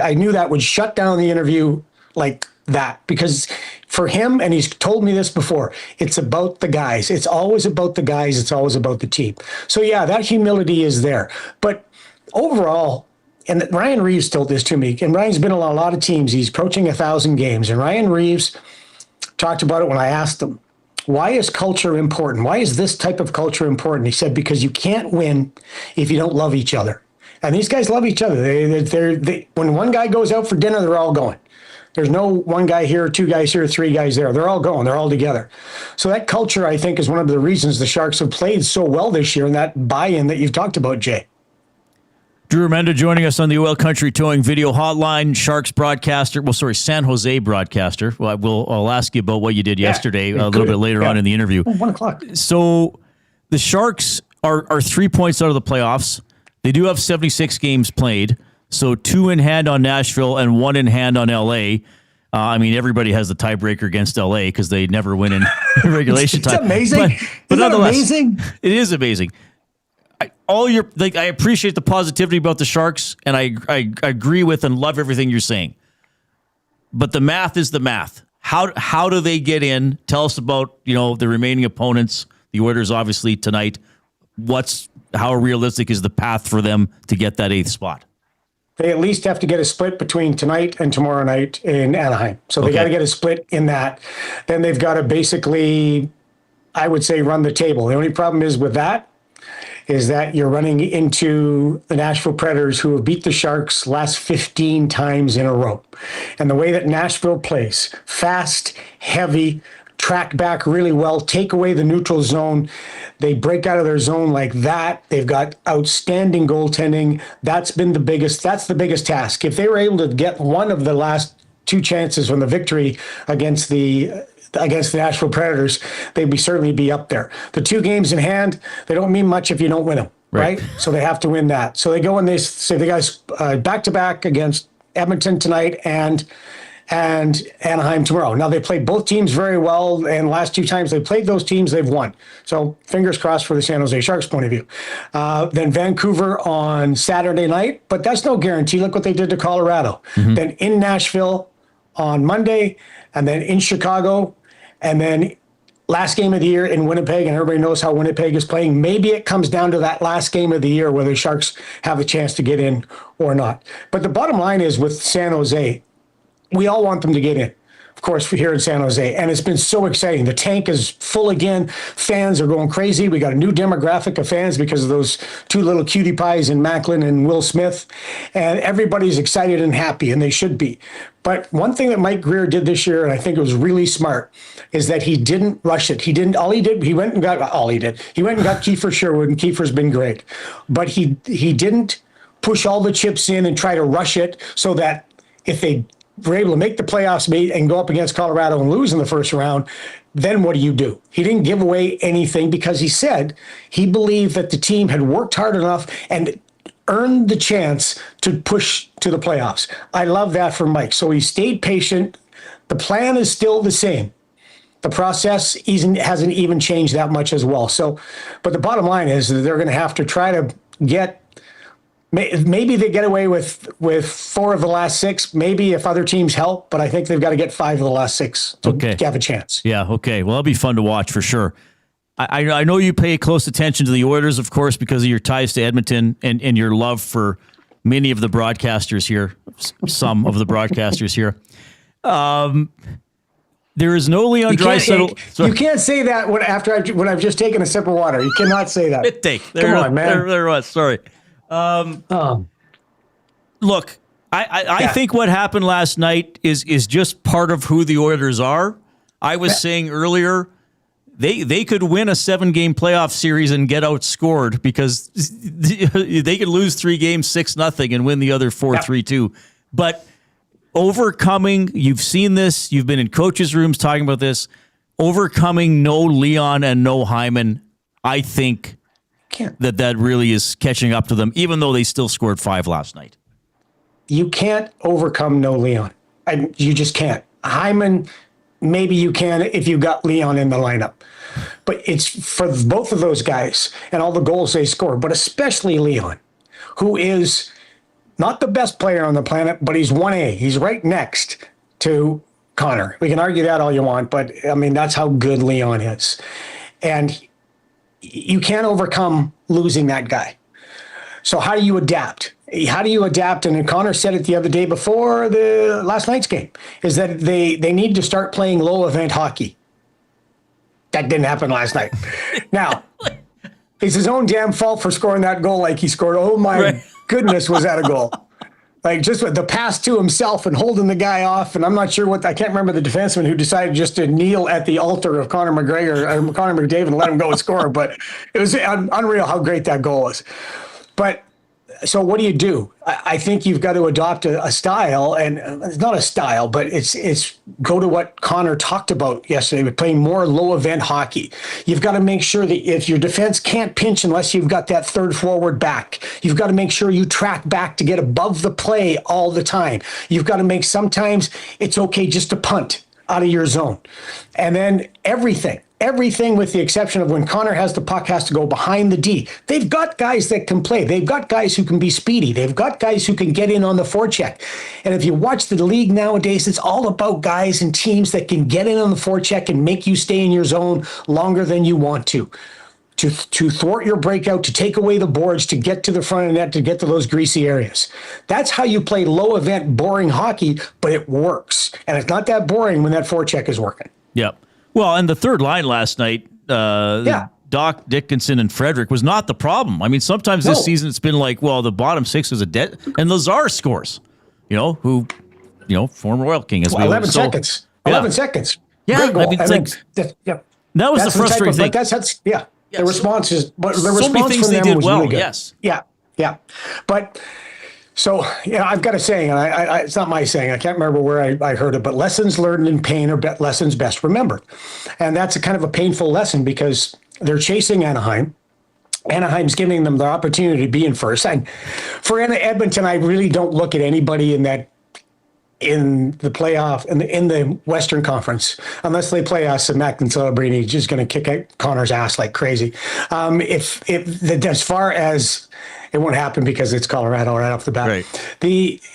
I knew that would shut down the interview like that, because for him, and he's told me this before, it's about the guys. It's always about the guys. It's always about the team. So yeah, that humility is there. But overall, and Ryan Reeves told this to me, and Ryan's been on a lot of teams. He's approaching 1,000 games. And Ryan Reeves talked about it when I asked him, why is culture important? Why is this type of culture important? He said, because you can't win if you don't love each other. And these guys love each other. They when one guy goes out for dinner, they're all going. There's no one guy here, two guys here, three guys there. They're all going. They're all together. So that culture, I think, is one of the reasons the Sharks have played so well this year, and that buy-in that you've talked about, Jay. Drew Remenda joining us on the Oil Country Towing Video Hotline. Sharks broadcaster, San Jose broadcaster. Well, I'll ask you about what you did yesterday a little bit later on in the interview. 1 o'clock. So the Sharks are 3 points out of the playoffs. They do have 76 games played. So 2 in hand on Nashville and 1 in hand on LA. I mean, everybody has the tiebreaker against LA because they never win in regulation time. It's amazing. But nonetheless, amazing? It is amazing. I appreciate the positivity about the Sharks, and I agree with and love everything you're saying. But the math is the math. How do they get in? Tell us about the remaining opponents. The Oilers, obviously, tonight. How realistic is the path for them to get that 8th spot? They at least have to get a split between tonight and tomorrow night in Anaheim. So they got to get a split in that. Then they've got to basically, I would say, run the table. The only problem is with that is that you're running into the Nashville Predators, who have beat the Sharks last 15 times in a row. And the way that Nashville plays, fast, heavy, track back really well, take away the neutral zone. They break out of their zone like that. They've got outstanding goaltending. That's the biggest task. If they were able to get one of the last 2 chances from the victory against the Nashville Predators, they'd certainly be up there. The 2 games in hand, they don't mean much if you don't win them, right? So they have to win that. So they go and they say they guys back-to-back against Edmonton tonight and Anaheim tomorrow. Now, they played both teams very well, and last 2 times they played those teams, they've won. So fingers crossed for the San Jose Sharks point of view. Then Vancouver on Saturday night, but that's no guarantee. Look what they did to Colorado. Mm-hmm. Then in Nashville on Monday, and then in Chicago, and then last game of the year in Winnipeg, and everybody knows how Winnipeg is playing. Maybe it comes down to that last game of the year where the Sharks have a chance to get in or not. But the bottom line is with San Jose, we all want them to get in, of course, here in San Jose. And it's been so exciting. The tank is full again. Fans are going crazy. We got a new demographic of fans because of those 2 little cutie pies in Macklin and Will Smith. And everybody's excited and happy, and they should be. But one thing that Mike Greer did this year, and I think it was really smart, is that he didn't rush it. He went and got Kiefer Sherwood, and Kiefer's been great. But he didn't push all the chips in and try to rush it so that if they were able to make the playoffs and go up against Colorado and lose in the first round, then what do? He didn't give away anything because he said he believed that the team had worked hard enough and earned the chance to push to the playoffs. I love that from Mike. So he stayed patient. The plan is still the same. The process hasn't even changed that much as well. So, but the bottom line is that they're going to have to try to get. Maybe they get away with 4 of the last 6. Maybe if other teams help, but I think they've got to get 5 of the last 6 to have a chance. Yeah. Okay. Well, it'll be fun to watch for sure. I know you pay close attention to the Oilers, of course, because of your ties to Edmonton and your love for many of the broadcasters here, some of the broadcasters here. There is no Leon Draisaitl. You can't say that when I've just taken a sip of water. You cannot say that. Come on, man. There was. Sorry. Look, I think what happened last night is just part of who the Oilers are. I was saying earlier, they could win a 7-game playoff series and get outscored because they could lose 3 games 6-0 and win the other 4-3-2. But overcoming, you've seen this, you've been in coaches' rooms talking about this, overcoming no Leon and no Hyman, I think that really is catching up to them, even though they still scored 5 last night. You can't overcome no Leon. You just can't. Hyman, maybe you can if you got Leon in the lineup. But it's for both of those guys and all the goals they score, but especially Leon, who is not the best player on the planet, but he's 1A. He's right next to Connor. We can argue that all you want, but I mean, that's how good Leon is. And you can't overcome losing that guy. So how do you adapt? How do you adapt? And Connor said it the other day before the last night's game, is that they need to start playing low event hockey. That didn't happen last night. Now, it's his own damn fault for scoring that goal like he scored. Oh my goodness, was that a goal? Like just with the pass to himself and holding the guy off. And I'm not sure I can't remember the defenseman who decided just to kneel at the altar of Conor McDavid and let him go and score. But it was unreal how great that goal was. But so what do? I think you've got to adopt a style, and it's not a style, but it's go to what Connor talked about yesterday with playing more low event hockey. You've got to make sure that if your defense can't pinch unless you've got that third forward back, you've got to make sure you track back to get above the play all the time. You've got to sometimes it's okay just to punt out of your zone. And then everything with the exception of when Connor has the puck has to go behind the D. They've got guys that can play. They've got guys who can be speedy. They've got guys who can get in on the forecheck. And if you watch the league nowadays, it's all about guys and teams that can get in on the forecheck and make you stay in your zone longer than you want to thwart your breakout, to take away the boards, to get to the front of the net, to get to those greasy areas. That's how you play low event, boring hockey, but it works. And it's not that boring when that forecheck is working. Yep. Well, and the third line last night, Doc, Dickinson, and Frederick was not the problem. I mean, sometimes this season it's been like, well, the bottom 6 is a dead, and Lazar scores, former Oil King. 11 seconds. 11 seconds. Yeah, I mean, that was the frustrating thing. The response is, but the response many things from them they did was well. really good. Yes. Yeah. But so, I've got a saying, and it's not my saying. I can't remember where I heard it, but lessons learned in pain are lessons best remembered. And that's a kind of a painful lesson because they're chasing Anaheim. Anaheim's giving them the opportunity to be in first. And for Edmonton, I really don't look at anybody in the playoff, in the Western Conference, unless they play us and Macklin Celebrini, just going to kick Connor's ass like crazy. As far as it won't happen because it's Colorado right off the bat. Right.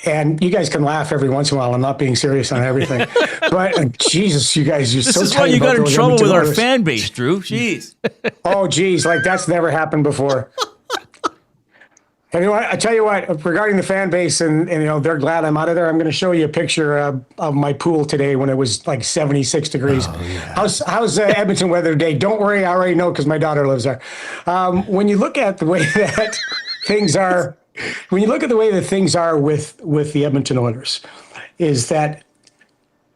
And you guys can laugh every once in a while. I'm not being serious on everything, but Jesus, you guys, you're so tight. This is why you got in trouble with our fan base, Drew. Jeez. Oh, geez, like that's never happened before. Anyway, I tell you what, regarding the fan base, and they're glad I'm out of there. I'm going to show you a picture of my pool today when it was like 76 degrees. Oh, yeah. How's Edmonton weather today? Don't worry, I already know because my daughter lives there. When you look at the way that things are, with the Edmonton Oilers, is that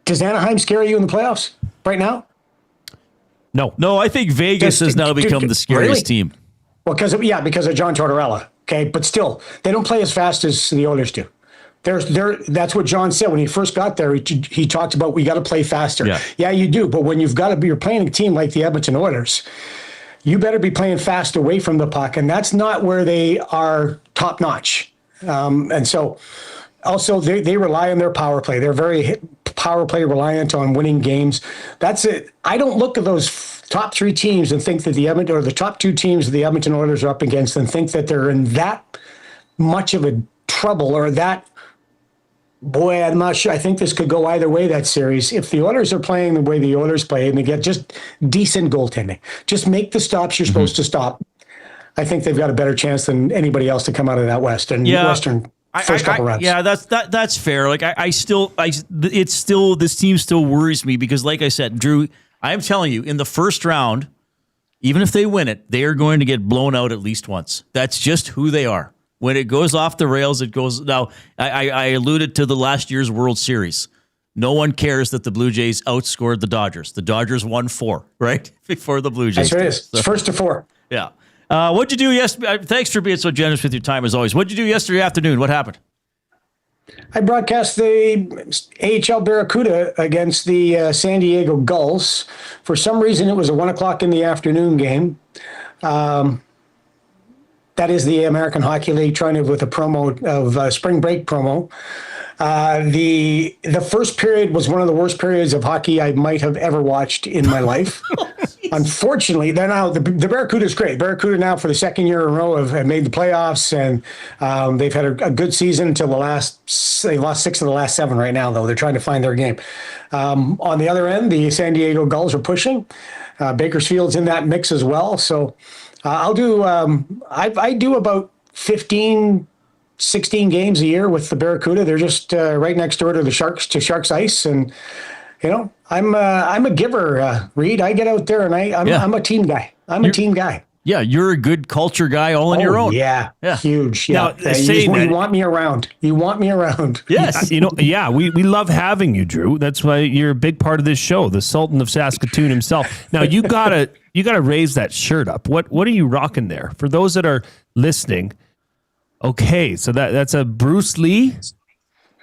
does Anaheim scare you in the playoffs right now? No, I think Vegas has now become the scariest team. Well, because of John Tortorella. Okay, but still, they don't play as fast as the Oilers do. That's what John said when he first got there. He talked about we got to play faster. Yeah, you do. But when you're playing a team like the Edmonton Oilers, you better be playing fast away from the puck, and that's not where they are top notch. And so, also they rely on their power play. They're very power play reliant on winning games. That's it. I don't look at those top three teams and think that the top two teams the Edmonton Oilers are up against and think that they're in that much of a trouble or that. Boy, I'm not sure. I think this could go either way, that series. If the Oilers are playing the way the Oilers play and they get just decent goaltending, just make the stops you're supposed to stop, I think they've got a better chance than anybody else to come out of that Western first couple rounds. Yeah, that's fair. Like this team still worries me because, like I said, Drew, I am telling you, in the first round, even if they win it, they are going to get blown out at least once. That's just who they are. When it goes off the rails, it goes. Now, I alluded to the last year's World Series. No one cares that the Blue Jays outscored the Dodgers. The Dodgers won 4, right? Before the Blue Jays. That's what it is. It's 1-4. Yeah. What'd you do yesterday? Thanks for being so generous with your time, as always. What'd you do yesterday afternoon? What happened? I broadcast the AHL Barracuda against the San Diego Gulls. For some reason, it was a 1:00 in the afternoon game. That is the American Hockey League trying to with a promo of spring break promo. The first period was one of the worst periods of hockey I might have ever watched in my life. Unfortunately, they're now the Barracuda is great. Barracuda now for the second year in a row have made the playoffs, and they've had a good season until they lost 6 of the last 7 right now, though. They're trying to find their game. On the other end, the San Diego Gulls are pushing. Bakersfield's in that mix as well. So I'll do I do about 15, 16 games a year with the Barracuda. They're just right next door to the Sharks Ice, and I'm a giver, Reed. I get out there and I'm a team guy. I'm a team guy. Yeah, you're a good culture guy all on your own. Yeah, huge. Yeah, Now, you want me around. You want me around. Yes, we love having you, Drew. That's why you're a big part of this show, the Sultan of Saskatoon himself. Now you gotta raise that shirt up. What are you rocking there? For those that are listening, okay, so that's a Bruce Lee.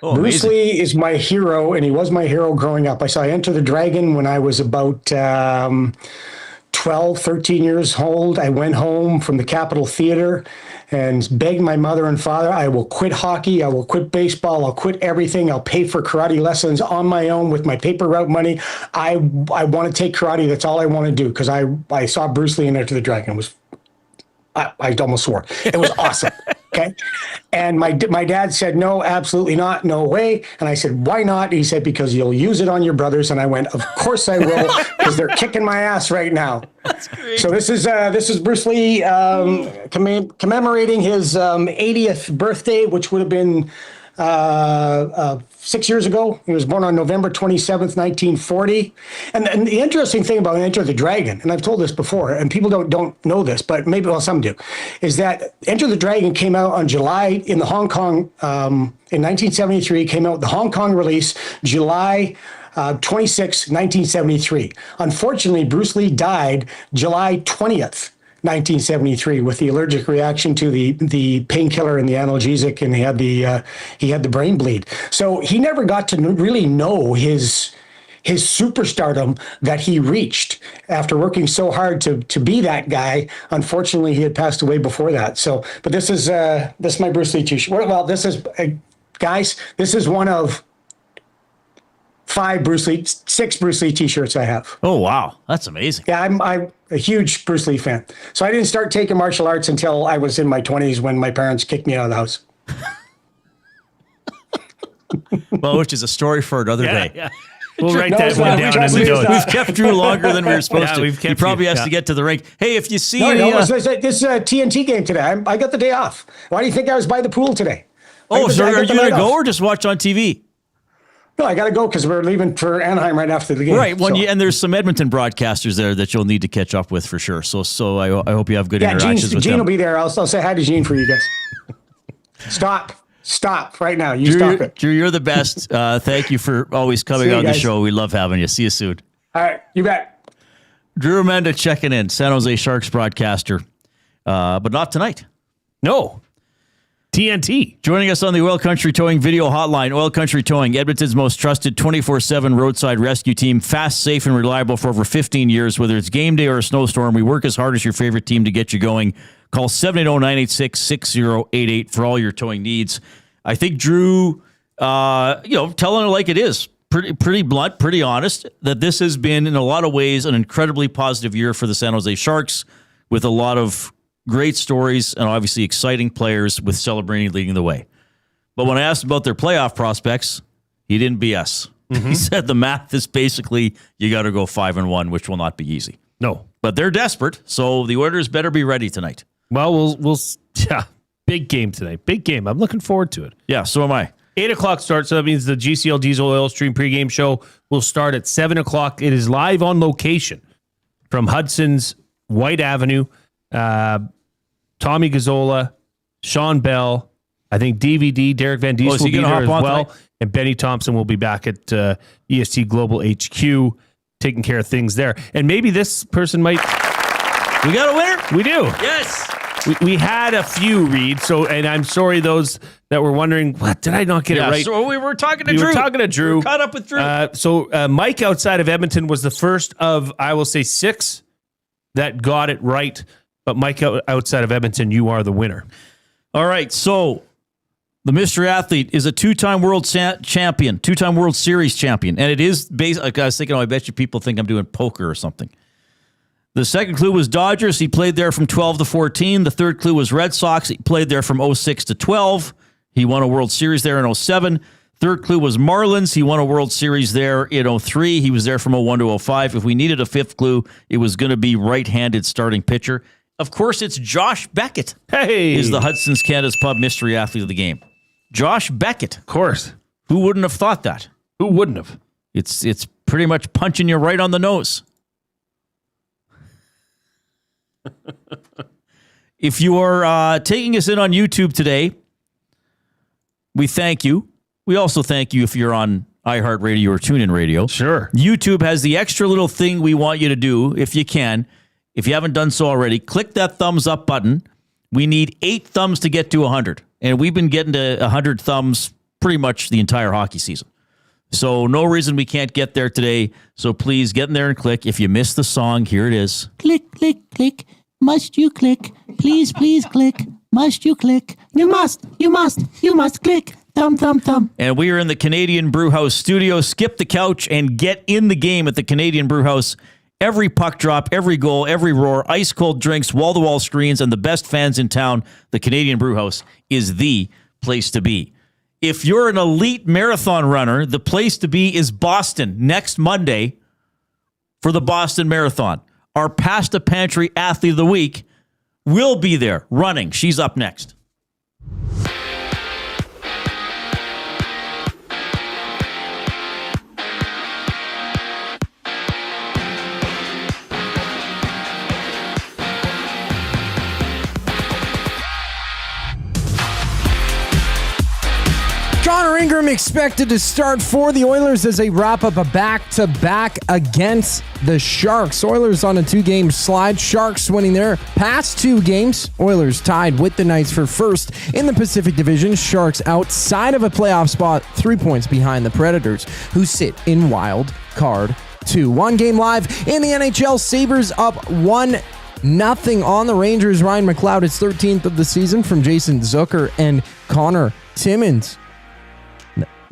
Oh, Bruce Lee is my hero, and he was my hero growing up. I saw Enter the Dragon when I was about 12, 13 years old. I went home from the Capitol Theater and begged my mother and father, I will quit hockey, I will quit baseball, I'll quit everything, I'll pay for karate lessons on my own with my paper route money. I want to take karate, that's all I want to do, because I saw Bruce Lee in Enter the Dragon. I almost swore. It was awesome. Okay. And my dad said, no, absolutely not. No way. And I said, why not? He said, because you'll use it on your brothers. And I went, of course I will, because they're kicking my ass right now. That's great. So this is Bruce Lee commemorating his 80th birthday, which would have been 6 years ago. He was born on November 27th, 1940. And the interesting thing about Enter the Dragon, and I've told this before, and people don't know this, but maybe, well, some do, is that Enter the Dragon came out on July in the Hong Kong, in 1973, came out the Hong Kong release, July 26, 1973. Unfortunately, Bruce Lee died July 20th. 1973 with the allergic reaction to the painkiller and the analgesic, and he had the brain bleed. So he never got to really know his superstardom that he reached after working so hard to be that guy. Unfortunately, he had passed away before that. So, but this is my Bruce Lee t-shirt. Well, this is guys. This is one of 6 Bruce Lee t-shirts I have. Oh, wow. That's amazing. Yeah, I'm a huge Bruce Lee fan. So I didn't start taking martial arts until I was in my 20s when my parents kicked me out of the house. Well, which is a story for another day. Yeah. We'll write that one down in the notes. We've kept Drew longer than we were supposed to. He probably has to get to the rink. Hey, if you see this TNT game today, I got the day off. Why do you think I was by the pool today? Oh, so are you going to go or just watch on TV? No, I got to go because we're leaving for Anaheim right after the game. Right. And there's some Edmonton broadcasters there that you'll need to catch up with for sure. So I hope you have good interactions with them. Gene will be there. I'll say hi to Gene for you guys. Stop right now. Stop it. Drew, you're the best. Thank you for always coming on the show. We love having you. See you soon. All right. You bet. Drew Remenda checking in, San Jose Sharks broadcaster. But not tonight. No. TNT. Joining us on the Oil Country Towing video hotline, Oil Country Towing, Edmonton's most trusted 24/7 roadside rescue team, fast, safe, and reliable for over 15 years. Whether it's game day or a snowstorm, we work as hard as your favorite team to get you going. Call 780-986-6088 for all your towing needs. I think Drew, telling it like it is, pretty blunt, pretty honest, that this has been, in a lot of ways, an incredibly positive year for the San Jose Sharks, with a lot of great stories and obviously exciting players, with Celebrini leading the way. But when I asked about their playoff prospects, he didn't BS. He said the math is basically you got to go 5-1, which will not be easy. No. But they're desperate, so the Oilers better be ready tonight. Well, we'll big game tonight. Big game. I'm looking forward to it. Yeah, so am I. 8 o'clock start, so that means the GCL Diesel Oil Stream pregame show will start at 7 o'clock. It is live on location from Hudson's White Avenue. Tommy Gazzola, Sean Bell, I think DVD, Derek Van Diest will be there as well. Tonight? And Benny Thompson will be back at EST Global HQ taking care of things there. And maybe this person might... We got a winner? We do. Yes. We had a few, Reed, and I'm sorry those that were wondering, what, did I not get it right? So we were talking to Drew. We were talking to Drew. We were caught up with Drew. Mike outside of Edmonton was the first of, I will say, 6 that got it right. But Mike outside of Edmonton, you are the winner. All right, so the mystery athlete is a 2-time world champion, 2-time World Series champion. And it is based, like I was thinking, I bet you people think I'm doing poker or something. The second clue was Dodgers. He played there from 12 to 14. The third clue was Red Sox. He played there from 06 to 12. He won a World Series there in 07. Third clue was Marlins. He won a World Series there in 03. He was there from 01 to 05. If we needed a fifth clue, it was going to be right-handed starting pitcher. Of course, it's Josh Beckett. Hey! Is the Hudson's Canada's Pub mystery athlete of the game. Josh Beckett. Of course. Who wouldn't have thought that? Who wouldn't have? It's pretty much punching you right on the nose. If you are taking us in on YouTube today, we thank you. We also thank you if you're on iHeartRadio or TuneIn Radio. Sure. YouTube has the extra little thing we want you to do, if you can. If you haven't done so already, click that thumbs up button. We need 8 thumbs to get to 100. And we've been getting to 100 thumbs pretty much the entire hockey season. So no reason we can't get there today. So please get in there and click. If you missed the song, here it is. Click, click, click. Must you click? Please, please click. Must you click? You must click. Thumb, thumb, thumb. And we are in the Canadian Brewhouse studio. Skip the couch and get in the game at the Canadian Brewhouse. Every puck drop, every goal, every roar, ice cold drinks, wall-to-wall screens, and the best fans in town. The Canadian Brewhouse is the place to be. If you're an elite marathon runner, the place to be is Boston next Monday for the Boston Marathon. Our Pasta Pantry Athlete of the Week will be there running. She's up next. Connor Ingram expected to start for the Oilers as they wrap up a back-to-back against the Sharks. Oilers on a 2-game slide. Sharks winning their past 2 games. Oilers tied with the Knights for first in the Pacific Division. Sharks outside of a playoff spot, 3 points behind the Predators, who sit in wild card 2. 1 game live in the NHL. Sabres up 1-0 on the Rangers. Ryan McLeod is 13th of the season from Jason Zucker and Connor Timmins.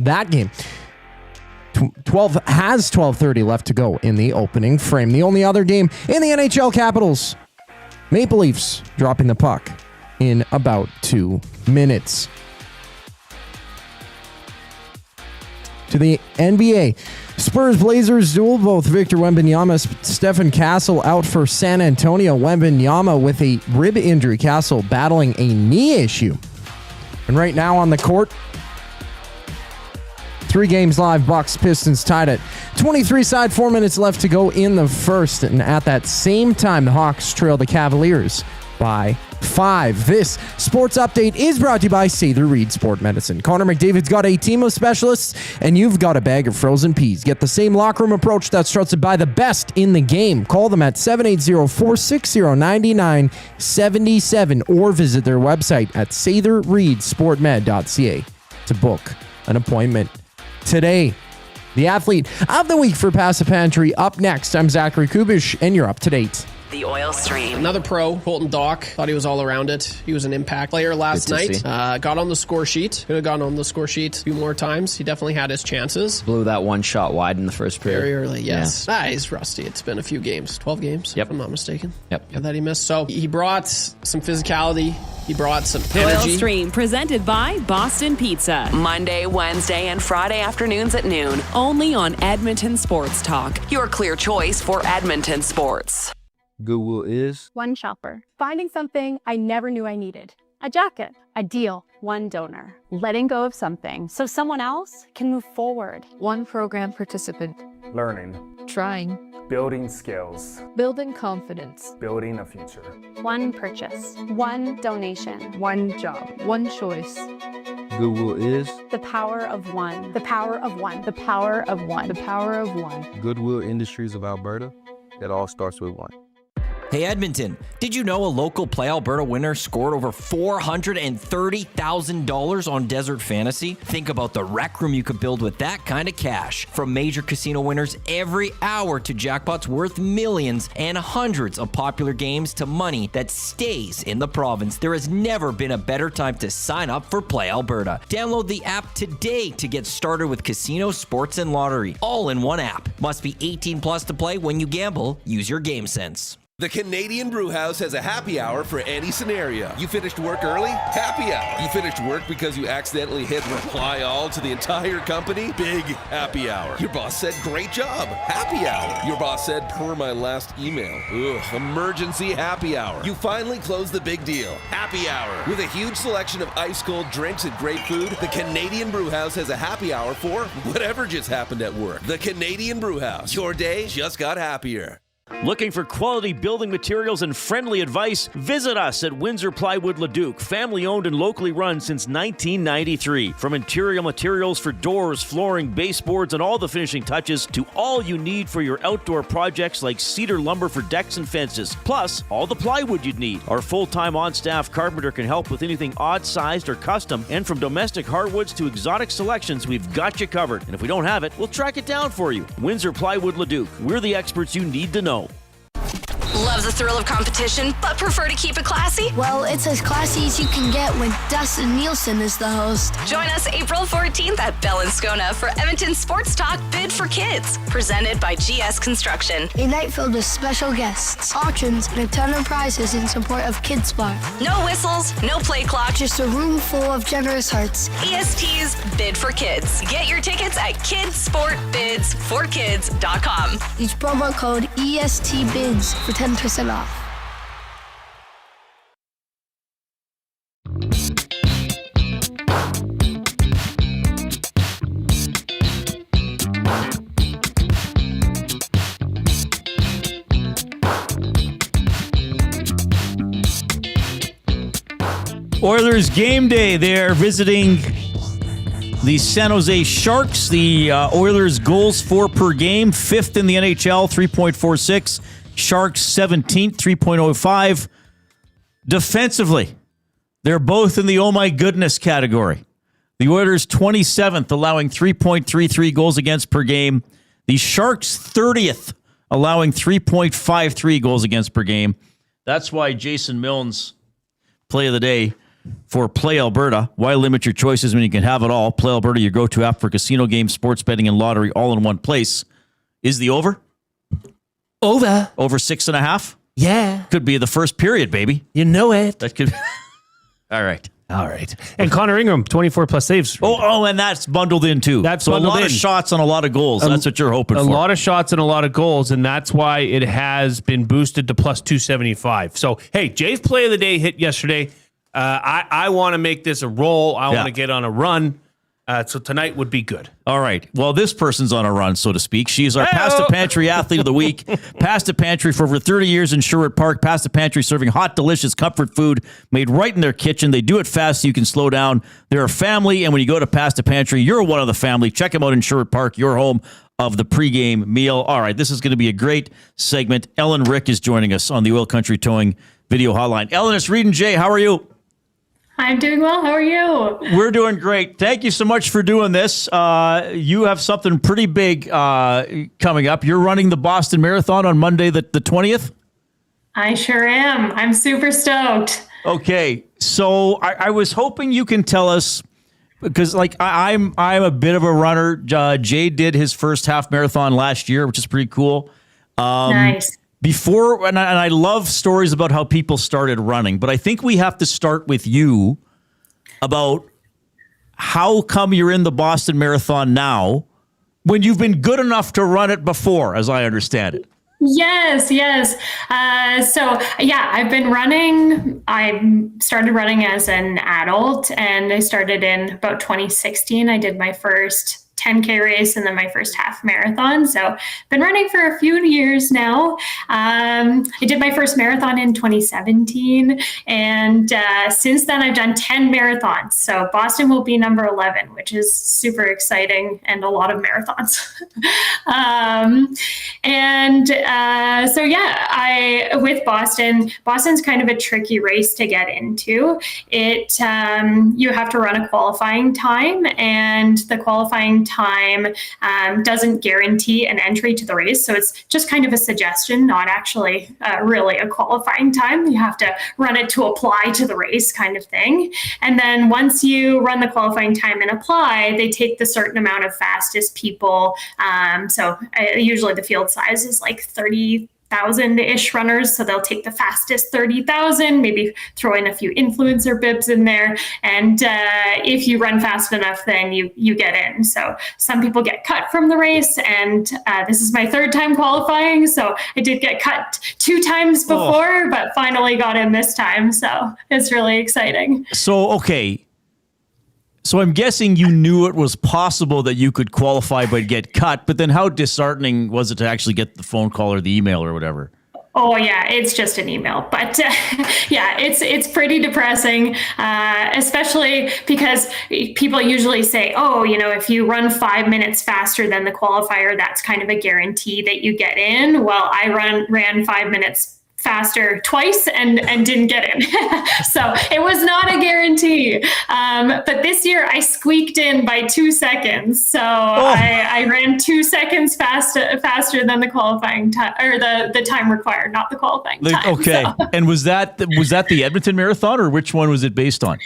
That game 12:30 left to go in the opening frame. The only other game in the NHL, Capitals Maple Leafs dropping the puck in about 2 minutes. To the NBA, Spurs Blazers duel. Both Victor Wembanyama, Stephen Castle out for San Antonio. Wembanyama with a rib injury. Castle battling a knee issue. And right now on the court, 3 games live, Bucks Pistons tied at 23 side, 4 minutes left to go in the first. And at that same time, the Hawks trail the Cavaliers by 5. This sports update is brought to you by Sather Reed Sport Medicine. Connor McDavid's got a team of specialists, and you've got a bag of frozen peas. Get the same locker room approach that's trusted by the best in the game. Call them at 780-460-9977 or visit their website at satherreedsportmed.ca to book an appointment today. The athlete of the week for Pass the Pantry up next. I'm Zachary Kubish, and you're up to date. The Oil Stream. Another pro, Colton Dock. Thought he was all around it. He was an impact player last night. Got on the score sheet. Could have gone on the score sheet a few more times. He definitely had his chances. Blew that one shot wide in the first period. Very early, yes. Yeah. He's rusty. It's been a few games. 12 games, if I'm not mistaken. Yep. That he missed. So he brought some physicality. He brought some energy. Oil Stream presented by Boston Pizza. Monday, Wednesday, and Friday afternoons at noon. Only on Edmonton Sports Talk. Your clear choice for Edmonton sports. Goodwill is one shopper, finding something I never knew I needed. A jacket, a deal, one donor, letting go of something so someone else can move forward. One program participant. Learning. Trying. Building skills. Building confidence. Building a future. One purchase, one donation, one job, one choice. Goodwill is the power of one. The power of one. The power of one. The power of one. Goodwill Industries of Alberta. It all starts with one. Hey Edmonton, did you know a local Play Alberta winner scored over $430,000 on Desert Fantasy? Think about the rec room you could build with that kind of cash. From major casino winners every hour to jackpots worth millions and hundreds of popular games to money that stays in the province, there has never been a better time to sign up for Play Alberta. Download the app today to get started with casino, sports, and lottery, all in one app. Must be 18 plus to play. When you gamble, use your game sense. The Canadian Brewhouse has a happy hour for any scenario. You finished work early? Happy hour. You finished work because you accidentally hit reply all to the entire company? Big happy hour. Your boss said, great job. Happy hour. Your boss said, per my last email. Ugh. Emergency happy hour. You finally closed the big deal. Happy hour. With a huge selection of ice cold drinks and great food, the Canadian Brewhouse has a happy hour for whatever just happened at work. The Canadian Brewhouse. Your day just got happier. Looking for quality building materials and friendly advice? Visit us at Windsor Plywood Leduc, family owned and locally run since 1993. From interior materials for doors, flooring, baseboards, and all the finishing touches to all you need for your outdoor projects like cedar lumber for decks and fences, plus all the plywood you'd need. Our full-time on-staff carpenter can help with anything odd-sized or custom, and from domestic hardwoods to exotic selections, we've got you covered. And if we don't have it, we'll track it down for you. Windsor Plywood Leduc. We're the experts you need to know. Love the thrill of competition, but prefer to keep it classy? Well, it's as classy as you can get when Dustin Nielsen is the host. Join us April 14th at Bell and Scona for Edmonton Sports Talk Bid for Kids, presented by GS Construction. A night filled with special guests, auctions, and a ton of prizes in support of Kids Spot. No whistles, no play clock, just a room full of generous hearts. EST's Bid for Kids. Get your tickets at kidsportbidsforkids.com. Use promo code ESTBIDS for 10% off. Oilers game day. They're visiting the San Jose Sharks. The Oilers goals for per game, 5th in the NHL, 3.46. Sharks 17th, 3.05. Defensively, they're both in the oh my goodness category. The Oilers 27th, allowing 3.33 goals against per game. The Sharks 30th, allowing 3.53 goals against per game. That's why Jason Milne's play of the day for Play Alberta. Why limit your choices when you can have it all? Play Alberta, your go-to app for casino games, sports betting, and lottery all in one place. Is the over? Over 6.5? Yeah. Could be the first period, baby. You know it. That could. All right. And Connor Ingram, 24 plus saves. And that's bundled in too. That's so bundled a lot of shots on a lot of goals. That's what you're hoping for. A lot of shots and a lot of goals, and that's why it has been boosted to plus 275. So, hey, Jay's play of the day hit yesterday. I want to make this a roll. I want to get on a run. So tonight would be good. All right. Well, this person's on a run, so to speak. She is our Pasta Pantry Athlete of the Week. Pasta Pantry for over 30 years in Sherwood Park. Pasta Pantry serving hot, delicious comfort food made right in their kitchen. They do it fast so you can slow down. They're a family, and when you go to Pasta Pantry, you're one of the family. Check them out in Sherwood Park, your home of the pregame meal. All right, this is going to be a great segment. Ellen Rick is joining us on the Oil Country Towing video hotline. Ellen, it's Reed and Jay. How are you? I'm doing well. How are you? We're doing great. Thank you so much for doing this. You have something pretty big coming up. You're running the Boston Marathon on Monday, the 20th? I sure am. I'm super stoked. Okay. So I was hoping you can tell us, because I'm a bit of a runner. Jay did his first half marathon last year, which is pretty cool. Nice. And I love stories about how people started running, but I think we have to start with you about how come you're in the Boston Marathon now when you've been good enough to run it before, as I understand it. Yes. I've been running. I started running as an adult, and I started in about 2016. I did my first 10K race and then my first half marathon. So been running for a few years now. I did my first marathon in 2017. And since then I've done 10 marathons. So Boston will be number 11, which is super exciting, and a lot of marathons. With Boston's kind of a tricky race to get into. You have to run a qualifying time, and the qualifying time doesn't guarantee an entry to the race. So it's just kind of a suggestion, not actually really a qualifying time. You have to run it to apply to the race kind of thing. And then once you run the qualifying time and apply, they take the certain amount of fastest people. Usually the field size is like 30,000-ish runners, so they'll take the fastest 30,000, maybe throw in a few influencer bibs in there, and if you run fast enough, then you get in. So some people get cut from the race, and this is my third time qualifying, so I did get cut 2 times before, but finally got in this time, so it's really exciting. So I'm guessing you knew it was possible that you could qualify but get cut, but then how disheartening was it to actually get the phone call or the email or whatever? Oh yeah, it's just an email, but it's pretty depressing, especially because people usually say, if you run 5 minutes faster than the qualifier, that's kind of a guarantee that you get in. Well, I ran 5 minutes faster twice and didn't get in. So it was not a guarantee. But this year I squeaked in by 2 seconds. So I ran 2 seconds faster than the qualifying time, or the time required, not the qualifying time. Okay. So. And was that the Edmonton Marathon, or which one was it based on?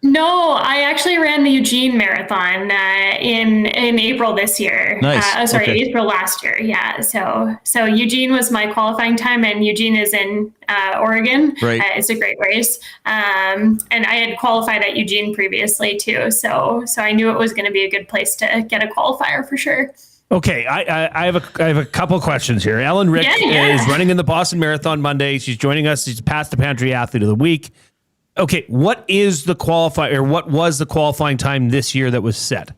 No, I actually ran the Eugene Marathon in April this year. Nice. April last year. Yeah. So Eugene was my qualifying time, and Eugene is in Oregon. Right. It's a great race. And I had qualified at Eugene previously too. So I knew it was going to be a good place to get a qualifier for sure. Okay, I have a couple questions here. Ellen Rick is running in the Boston Marathon Monday. She's joining us. She's Pasta Pantry Athlete of the Week. Okay, what is the what was the qualifying time this year that was set?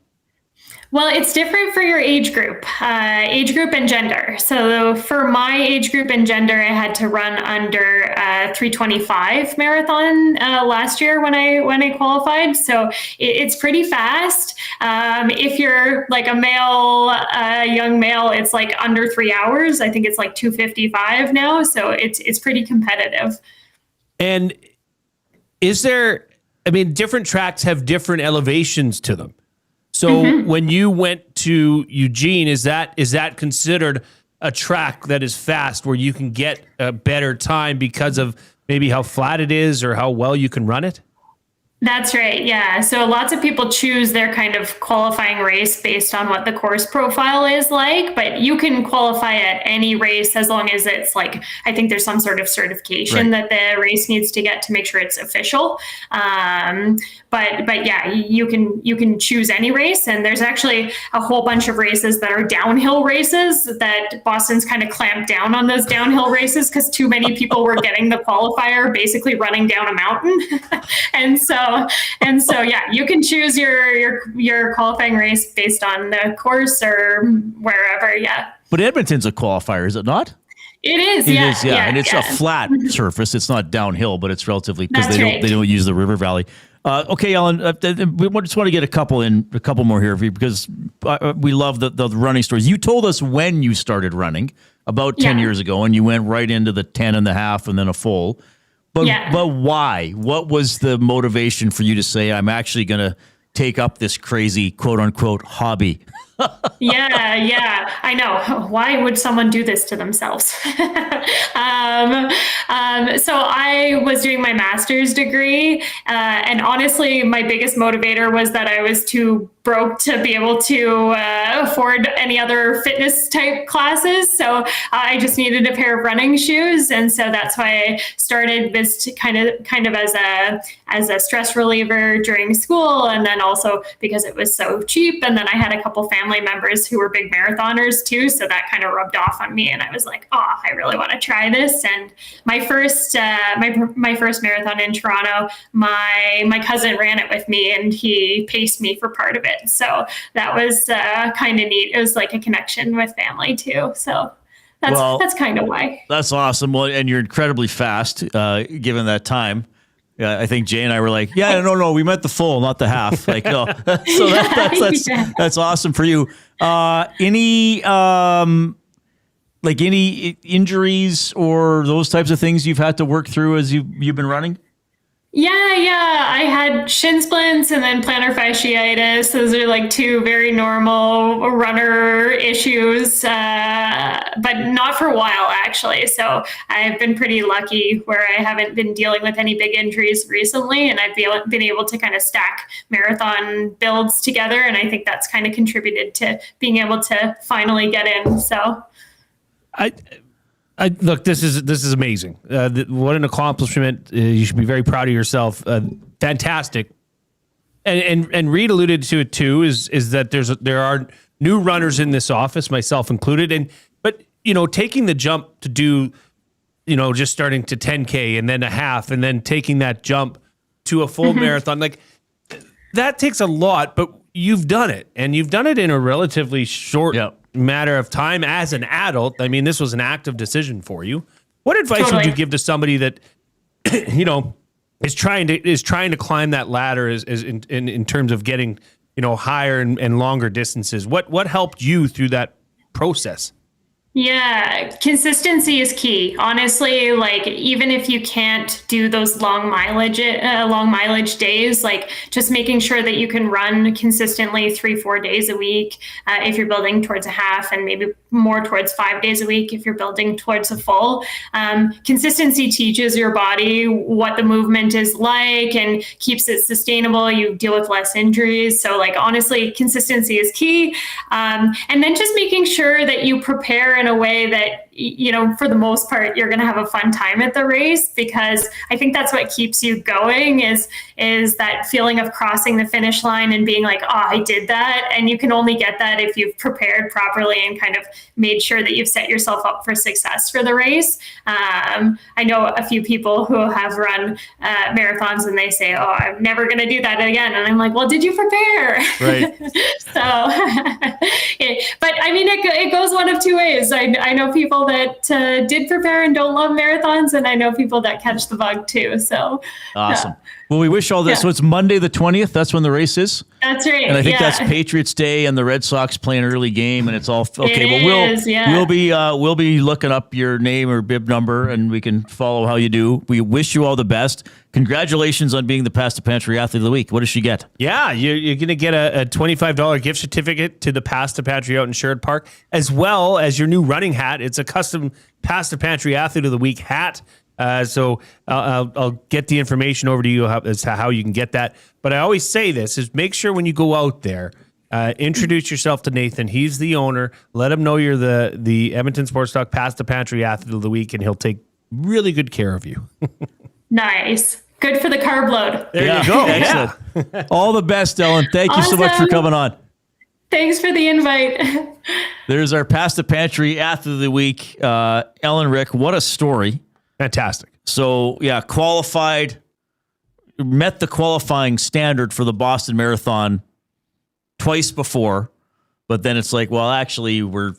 Well, it's different for your age group and gender. So for my age group and gender, I had to run under 3:25 marathon last year when I qualified. So it's pretty fast. If you're like a male, young male, it's like under 3 hours. I think it's like 2:55 now. So it's pretty competitive. And different tracks have different elevations to them. So when you went to Eugene, is that considered a track that is fast where you can get a better time because of maybe how flat it is or how well you can run it? That's right. Yeah. So lots of people choose their kind of qualifying race based on what the course profile is like, but you can qualify at any race as long as it's like, I think there's some sort of certification that the race needs to get to make sure it's official. But yeah, you can choose any race, and there's actually a whole bunch of races that are downhill races that Boston's kind of clamped down on those downhill races because too many people were getting the qualifier basically running down a mountain. And so So yeah, you can choose your qualifying race based on the course or wherever. Yeah. But Edmonton's a qualifier, is it not? It is. It yeah. is, yeah. And it's a flat surface. It's not downhill, but it's relatively because they don't use the river valley. Okay, Ellen, we just want to get a couple more here because we love the running stories. You told us when you started running about 10 years ago, and you went right into the 10.5 and then a full. But why? What was the motivation for you to say, I'm actually going to take up this crazy quote unquote hobby? Yeah, I know. Why would someone do this to themselves? So I was doing my master's degree, and honestly, my biggest motivator was that I was too broke to be able to afford any other fitness type classes. So I just needed a pair of running shoes, and so that's why I started this kind of as a stress reliever during school, and then also because it was so cheap. And then I had a couple family members who were big marathoners too, so that kind of rubbed off on me, and I was like, oh, I really want to try this. And my first my first marathon in Toronto, my cousin ran it with me, and he paced me for part of it. So that was kind of neat. It was like a connection with family too. So that's kind of why. That's awesome. Well, and you're incredibly fast, given that time. I think Jay and I were like, no, we meant the full, not the half. Like, no. So that's awesome for you. Any injuries or those types of things you've had to work through as you've been running? Yeah. I had shin splints and then plantar fasciitis. Those are like two very normal runner issues, but not for a while, actually. So I've been pretty lucky where I haven't been dealing with any big injuries recently, and I've been able to kind of stack marathon builds together. And I think that's kind of contributed to being able to finally get in. So look, this is amazing. What an accomplishment! You should be very proud of yourself. Fantastic. And Reed alluded to it too. Is that there are new runners in this office, myself included. But taking the jump to do, just starting to 10K and then a half, and then taking that jump to a full marathon, like that takes a lot. But you've done it, and you've done it in a relatively short matter of time as an adult. I mean, this was an active decision for you. What advice would you give to somebody that is trying to climb that ladder in terms of getting higher and longer distances? What helped you through that process? Yeah, consistency is key. Honestly, like even if you can't do those long mileage days, like just making sure that you can run consistently 3-4 days a week if you're building towards a half, and maybe more towards 5 days a week if you're building towards a full. Consistency teaches your body what the movement is like and keeps it sustainable. You deal with less injuries. So like honestly, consistency is key. And then just making sure that you prepare in a way that, for the most part, you're going to have a fun time at the race, because I think that's what keeps you going is that feeling of crossing the finish line and being like, oh, I did that. And you can only get that if you've prepared properly and kind of made sure that you've set yourself up for success for the race. I know a few people who have run marathons and they say, oh, I'm never going to do that again. And I'm like, well, did you prepare? Right. But I mean, it goes one of two ways. I know people that did prepare and don't love marathons, and I know people that catch the bug too. So awesome. Well, we wish all this. Yeah. So it's Monday the 20th. That's when the race is. That's right. And I think that's Patriots Day, and the Red Sox play an early game, and it's all okay. We'll be looking up your name or bib number, and we can follow how you do. We wish you all the best. Congratulations on being the Pasta Pantry Athlete of the Week. What does she get? Yeah, you're going to get a $25 gift certificate to the Pasta Pantry out in Sherwood Park, as well as your new running hat. It's a custom Pasta Pantry Athlete of the Week hat. So I'll get the information over to you as to how you can get that. But I always say this is make sure when you go out there, introduce yourself to Nathan. He's the owner. Let him know you're the Edmonton Sports Talk Pasta Pantry Athlete of the Week, and he'll take really good care of you. Nice. Good for the carb load. There you go. Excellent. Yeah. All the best, Ellen. Thank you so much for coming on. Thanks for the invite. There's our Pasta Pantry Athlete of the Week. Ellen Rick, what a story. Fantastic. So, yeah, qualified, met the qualifying standard for the Boston Marathon twice before, but then it's like, well, actually, we're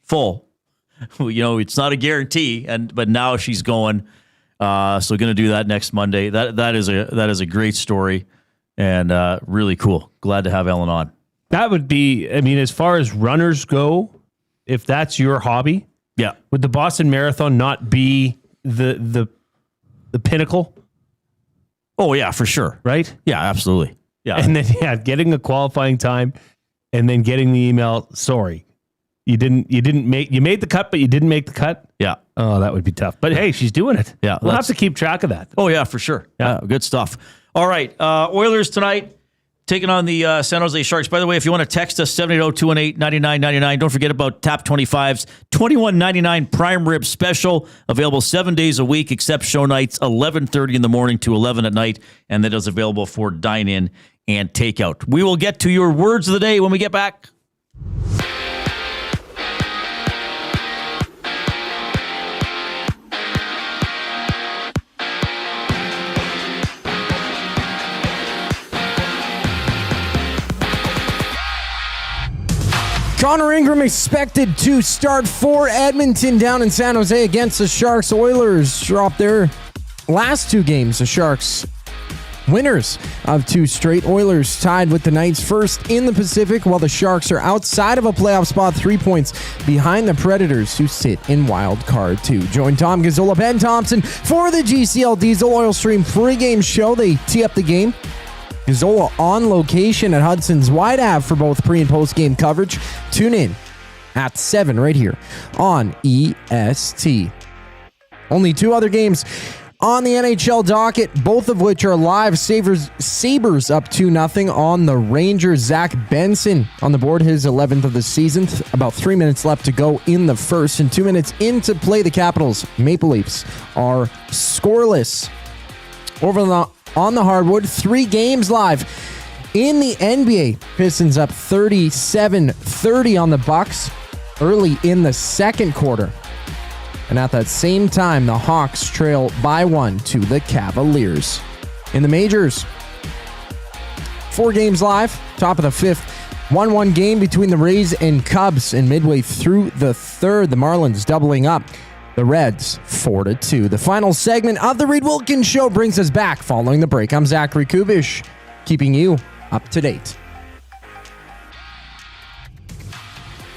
full. It's not a guarantee, but now she's going. So going to do that next Monday. That is a great story and really cool. Glad to have Ellen on. That would be, as far as runners go, if that's your hobby, yeah, would the Boston Marathon not be the pinnacle? Oh yeah, for sure. Right? Yeah, absolutely. Yeah. And then getting a qualifying time and then getting the email, sorry, you made the cut, but you didn't make the cut. Yeah. Oh, that would be tough. But hey, she's doing it. Yeah. We'll have to keep track of that. Oh yeah, for sure. Yeah. Good stuff. All right. Oilers tonight taking on the San Jose Sharks. By the way, if you want to text us, 780-218-9999. Don't forget about Tap 25's $21.99 prime rib special. Available 7 days a week, except show nights, 11:30 in the morning to 11 at night. And that is available for dine-in and takeout. We will get to your words of the day when we get back. Connor Ingram expected to start for Edmonton down in San Jose against the Sharks. Oilers dropped their last two games. The Sharks winners of two straight. Oilers tied with the Knights first in the Pacific, while the Sharks are outside of a playoff spot, 3 points behind the Predators, who sit in wild card 2. Join Tom Gazzola, Ben Thompson for the GCL Diesel Oil Stream pregame show. They tee up the game. Gazzola on location at Hudson's Wide Ave for both pre- and post-game coverage. Tune in at 7 right here on EST. Only two other games on the NHL docket, both of which are live. Sabres up 2-0 on the Rangers. Zach Benson on the board, his 11th of the season. About 3 minutes left to go in the first, and 2 minutes into play, the Capitals Maple Leafs are scoreless. On the hardwood, 3 games live in the NBA. Pistons up 37-30 on the Bucks early in the second quarter. And at that same time, the Hawks trail by 1 to the Cavaliers. In the majors, 4 games live, top of the 5th. 1-1 game between the Rays and Cubs, and midway through the third, the Marlins doubling up the Reds 4-2. The final segment of the Reid Wilkins Show brings us back following the break. I'm Zachary Kubish, keeping you up to date.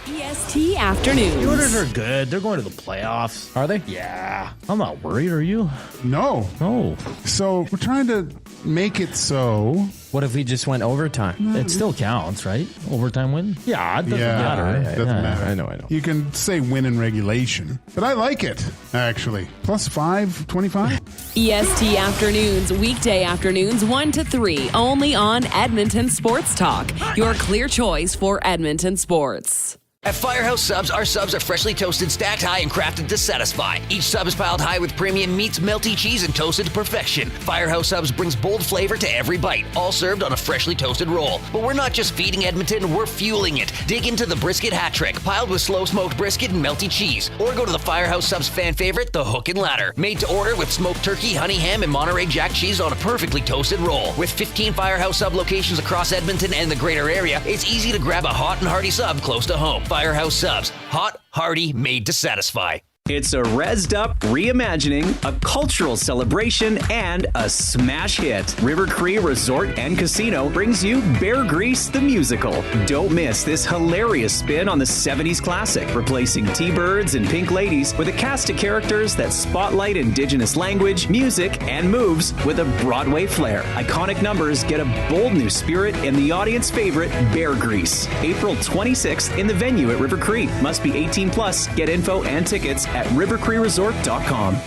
EST Afternoons. The Oilers are good. They're going to the playoffs. Are they? Yeah. I'm not worried. Are you? No. No. So we're trying to make it so. What if we just went overtime? It still counts, right? Overtime win? Yeah, it doesn't matter. It doesn't matter. I know. You can say win in regulation, but I like it, actually. +5, 25. EST Afternoons, weekday afternoons 1 to 3, only on Edmonton Sports Talk. Your clear choice for Edmonton sports. At Firehouse Subs, our subs are freshly toasted, stacked high, and crafted to satisfy. Each sub is piled high with premium meats, melty cheese, and toasted to perfection. Firehouse Subs brings bold flavor to every bite, all served on a freshly toasted roll. But we're not just feeding Edmonton, we're fueling it. Dig into the brisket hat trick, piled with slow-smoked brisket and melty cheese. Or go to the Firehouse Subs fan favorite, the Hook and Ladder. Made to order with smoked turkey, honey ham, and Monterey Jack cheese on a perfectly toasted roll. With 15 Firehouse Sub locations across Edmonton and the greater area, it's easy to grab a hot and hearty sub close to home. Firehouse Subs. Hot, hearty, made to satisfy. It's a rezzed up reimagining, a cultural celebration, and a smash hit. River Cree Resort and Casino brings you Bear Grease the Musical. Don't miss this hilarious spin on the 70s classic, replacing T-Birds and Pink Ladies with a cast of characters that spotlight Indigenous language, music, and moves with a Broadway flair. Iconic numbers get a bold new spirit in the audience favorite, Bear Grease. April 26th in the venue at River Cree. Must be 18 plus. Get info and tickets at rivercreeresort.com.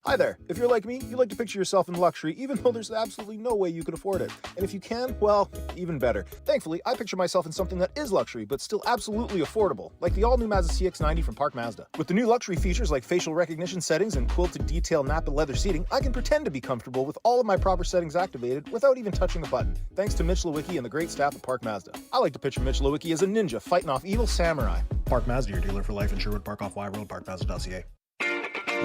Hi there. If you're like me, you like to picture yourself in luxury, even though there's absolutely no way you could afford it. And if you can, well, even better. Thankfully, I picture myself in something that is luxury, but still absolutely affordable, like the all-new Mazda CX-90 from Park Mazda. With the new luxury features like facial recognition settings and quilted detail Napa leather seating, I can pretend to be comfortable with all of my proper settings activated without even touching a button, thanks to Mitch Lewicki and the great staff at Park Mazda. I like to picture Mitch Lewicki as a ninja fighting off evil samurai. Park Mazda, your dealer for life in Sherwood Park off Y Road, parkmazda.ca.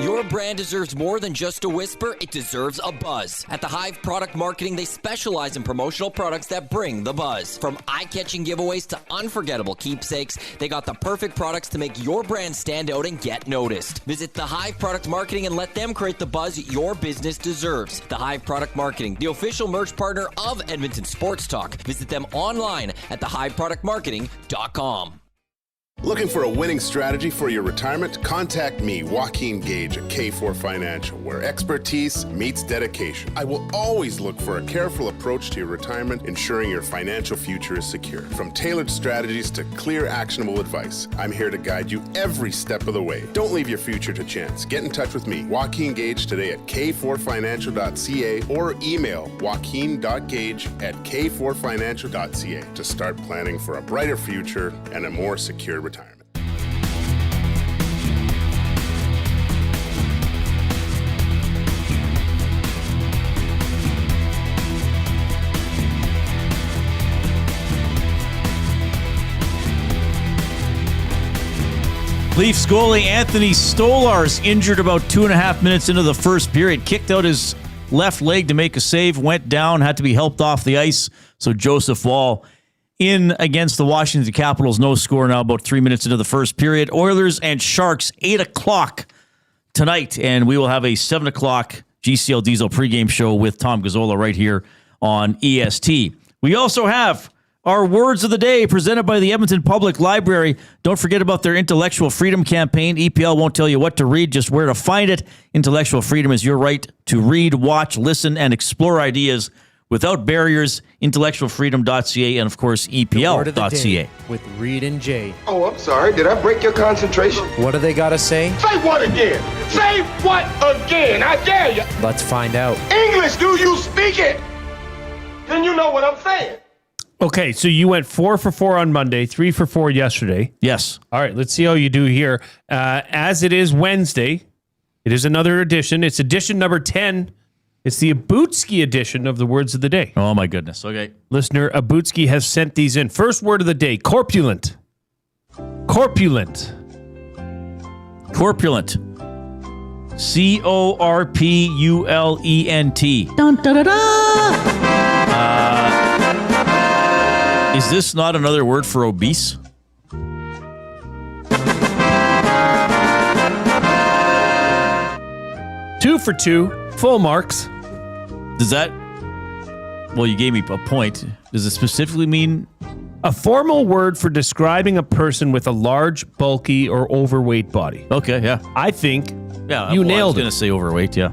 Your brand deserves more than just a whisper, it deserves a buzz. At the Hive Product Marketing, they specialize in promotional products that bring the buzz. From eye-catching giveaways to unforgettable keepsakes, they got the perfect products to make your brand stand out and get noticed. Visit the Hive Product Marketing and let them create the buzz your business deserves. The Hive Product Marketing, the official merch partner of Edmonton Sports Talk. Visit them online at thehiveproductmarketing.com. Looking for a winning strategy for your retirement? Contact me, Joaquin Gage at K4 Financial, where expertise meets dedication. I will always look for a careful approach to your retirement, ensuring your financial future is secure. From tailored strategies to clear, actionable advice, I'm here to guide you every step of the way. Don't leave your future to chance. Get in touch with me, Joaquin Gage, today at k4financial.ca or email joaquin.gage@k4financial.ca to start planning for a brighter future and a more secure retirement. Leafs goalie Anthony Stolarz injured about 2.5 minutes into the first period. Kicked out his left leg to make a save, went down, had to be helped off the ice. So Joseph Woll in against the Washington Capitals. No score now, about 3 minutes into the first period. Oilers and Sharks, 8 o'clock tonight. And we will have a 7 o'clock GCL Diesel pregame show with Tom Gazzola right here on EST. We also have our Words of the Day presented by the Edmonton Public Library. Don't forget about their Intellectual Freedom campaign. EPL won't tell you what to read, just where to find it. Intellectual freedom is your right to read, watch, listen, and explore ideas without barriers. Intellectualfreedom.ca and, of course, EPL.ca. With Reed and Jay. Oh, I'm sorry. Did I break your concentration? What do they got to say? Say what again? Say what again? I dare you. Let's find out. English, do you speak it? Then you know what I'm saying. Okay, so you went 4 for 4 on Monday, 3 for 4 yesterday. Yes. All right, let's see how you do here. As it is Wednesday, it is another edition. It's edition number 10. It's the Abutsky edition of the Words of the Day. Oh, my goodness. Okay. Listener Abutsky has sent these in. First word of the day, corpulent. Corpulent. Corpulent. C-O-R-P-U-L-E-N-T. Dun, da, da, da. Is this not another word for obese? 2 for 2, full marks. Does that... Well, you gave me a point. Does it specifically mean... A formal word for describing a person with a large, bulky, or overweight body. Okay, yeah. I think yeah, you nailed it. I was going to say overweight, yeah.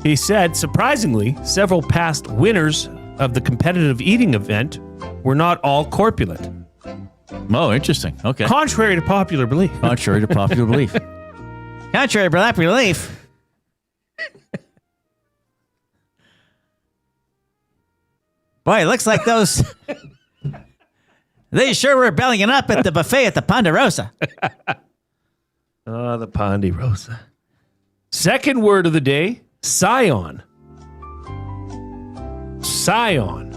He said, surprisingly, several past winners of the competitive eating event were not all corpulent. Oh, interesting. Okay. Contrary to popular belief. Contrary to popular belief. Contrary to popular belief. Boy, it looks like those... They sure were bellying up at the buffet at the Ponderosa. Oh, the Ponderosa. Second word of the day, scion. Scion.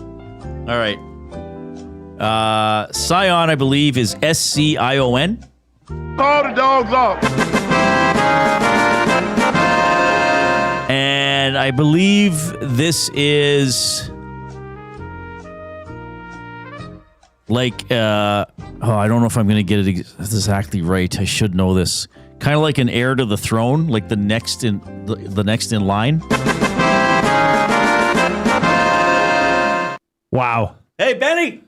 All right. Scion, I believe, is S-C-I-O-N. Call the dogs off. And I believe this is like, I don't know if I'm going to get it exactly right. I should know this. Kind of like an heir to the throne, like the next in line. Wow. Hey, Benny.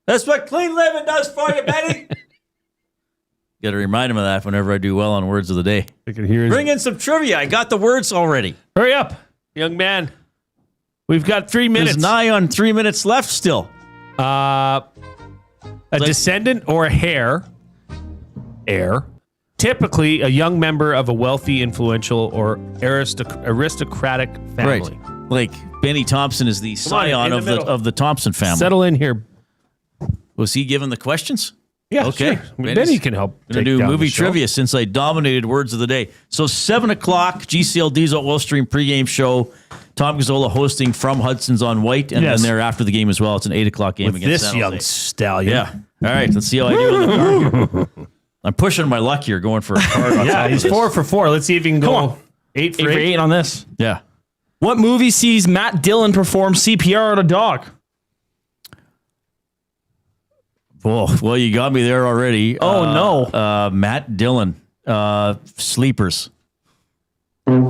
That's what clean living does for you, Benny. Got to remind him of that whenever I do well on Words of the Day. I can hear Bring in some trivia. I got the words already. Hurry up, young man. We've got 3 minutes. There's nigh on 3 minutes left still. A descendant or a heir, typically a young member of a wealthy, influential, or aristocratic family. Right. Like Benny Thompson is the scion of the Thompson family. Settle in here. Was he given the questions? Yeah, okay. Sure. Benny can help. Going to do movie trivia since I dominated Words of the Day. So 7 o'clock, GCL Diesel Oil Stream pregame show. Tom Gazzola hosting from Hudson's on White, and then there after the game as well. It's an 8 o'clock game with against this San young Jose. stallion. Yeah. All right. Let's see how I do in the dark. I'm pushing my luck here, going for a card. on top Yeah, of he's this. 4 for 4. Let's see if he can go Come on. 8 for 8 for 8. 8 on this. Yeah. What movie sees Matt Dillon perform CPR on a dog? Oh, well, you got me there already. Oh, no. Matt Dillon. Sleepers. There's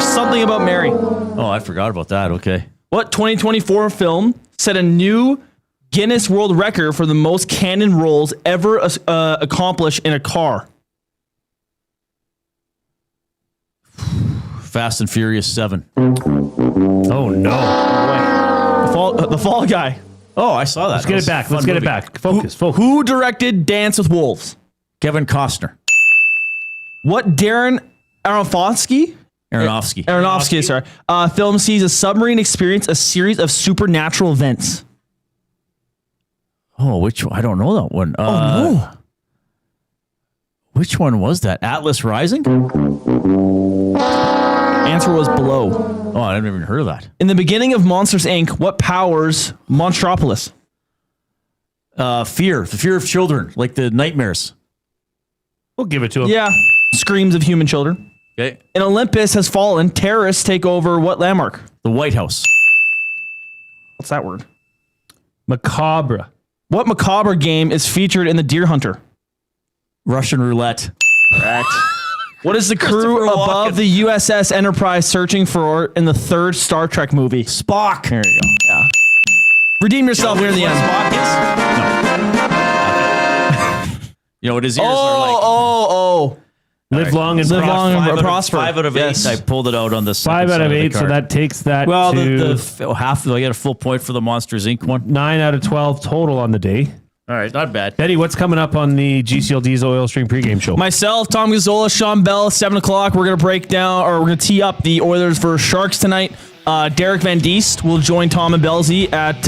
something about Mary. Oh, I forgot about that. Okay. What 2024 film set a new Guinness World Record for the most cannon rolls ever accomplished in a car? Fast and Furious 7. Oh, no. The Fall Guy. Oh, I saw that. Let's get it back. Let's get it back. Focus. Who directed Dance with Wolves? Kevin Costner. What Darren Aronofsky. Film sees a submarine experience a series of supernatural events. Oh, which one? I don't know that one. No. Which one was that? Atlas Rising? Answer was Below. Oh, I never even heard of that. In the beginning of Monsters, Inc., what powers Monstropolis? Fear. The fear of children, like the nightmares. We'll give it to him. Yeah. Screams of human children. Okay. And Olympus has fallen. Terrorists take over what landmark? The White House. What's that word? Macabre. What macabre game is featured in The Deer Hunter? Russian roulette. Correct. What is the crew above the USS Enterprise searching for in the third Star Trek movie? Spock. There you go. Yeah. Redeem yourself near the end. Spock is? No. You know what his ears are like. Live long and prosper. 5 out of 8. Yes. I pulled it out on the 5 out of 8, so that takes that well, to the half. I get a full point for the Monsters Inc. one. 9 out of 12 total on the day. All right, not bad. Eddie, what's coming up on the GCLD's Oil String pregame show? Myself, Tom Gazzola, Sean Bell, 7 o'clock. We're going to break down, or we're going to tee up the Oilers versus Sharks tonight. Derek Van Diest will join Tom and Belzy at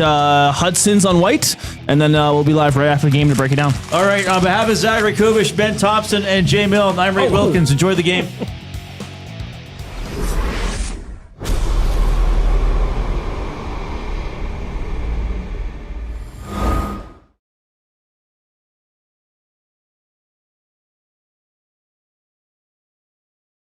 Hudson's on White, and then we'll be live right after the game to break it down. All right, on behalf of Zachary Kubish, Ben Thompson, and Jay Milne, I'm Reid Wilkins. Enjoy the game.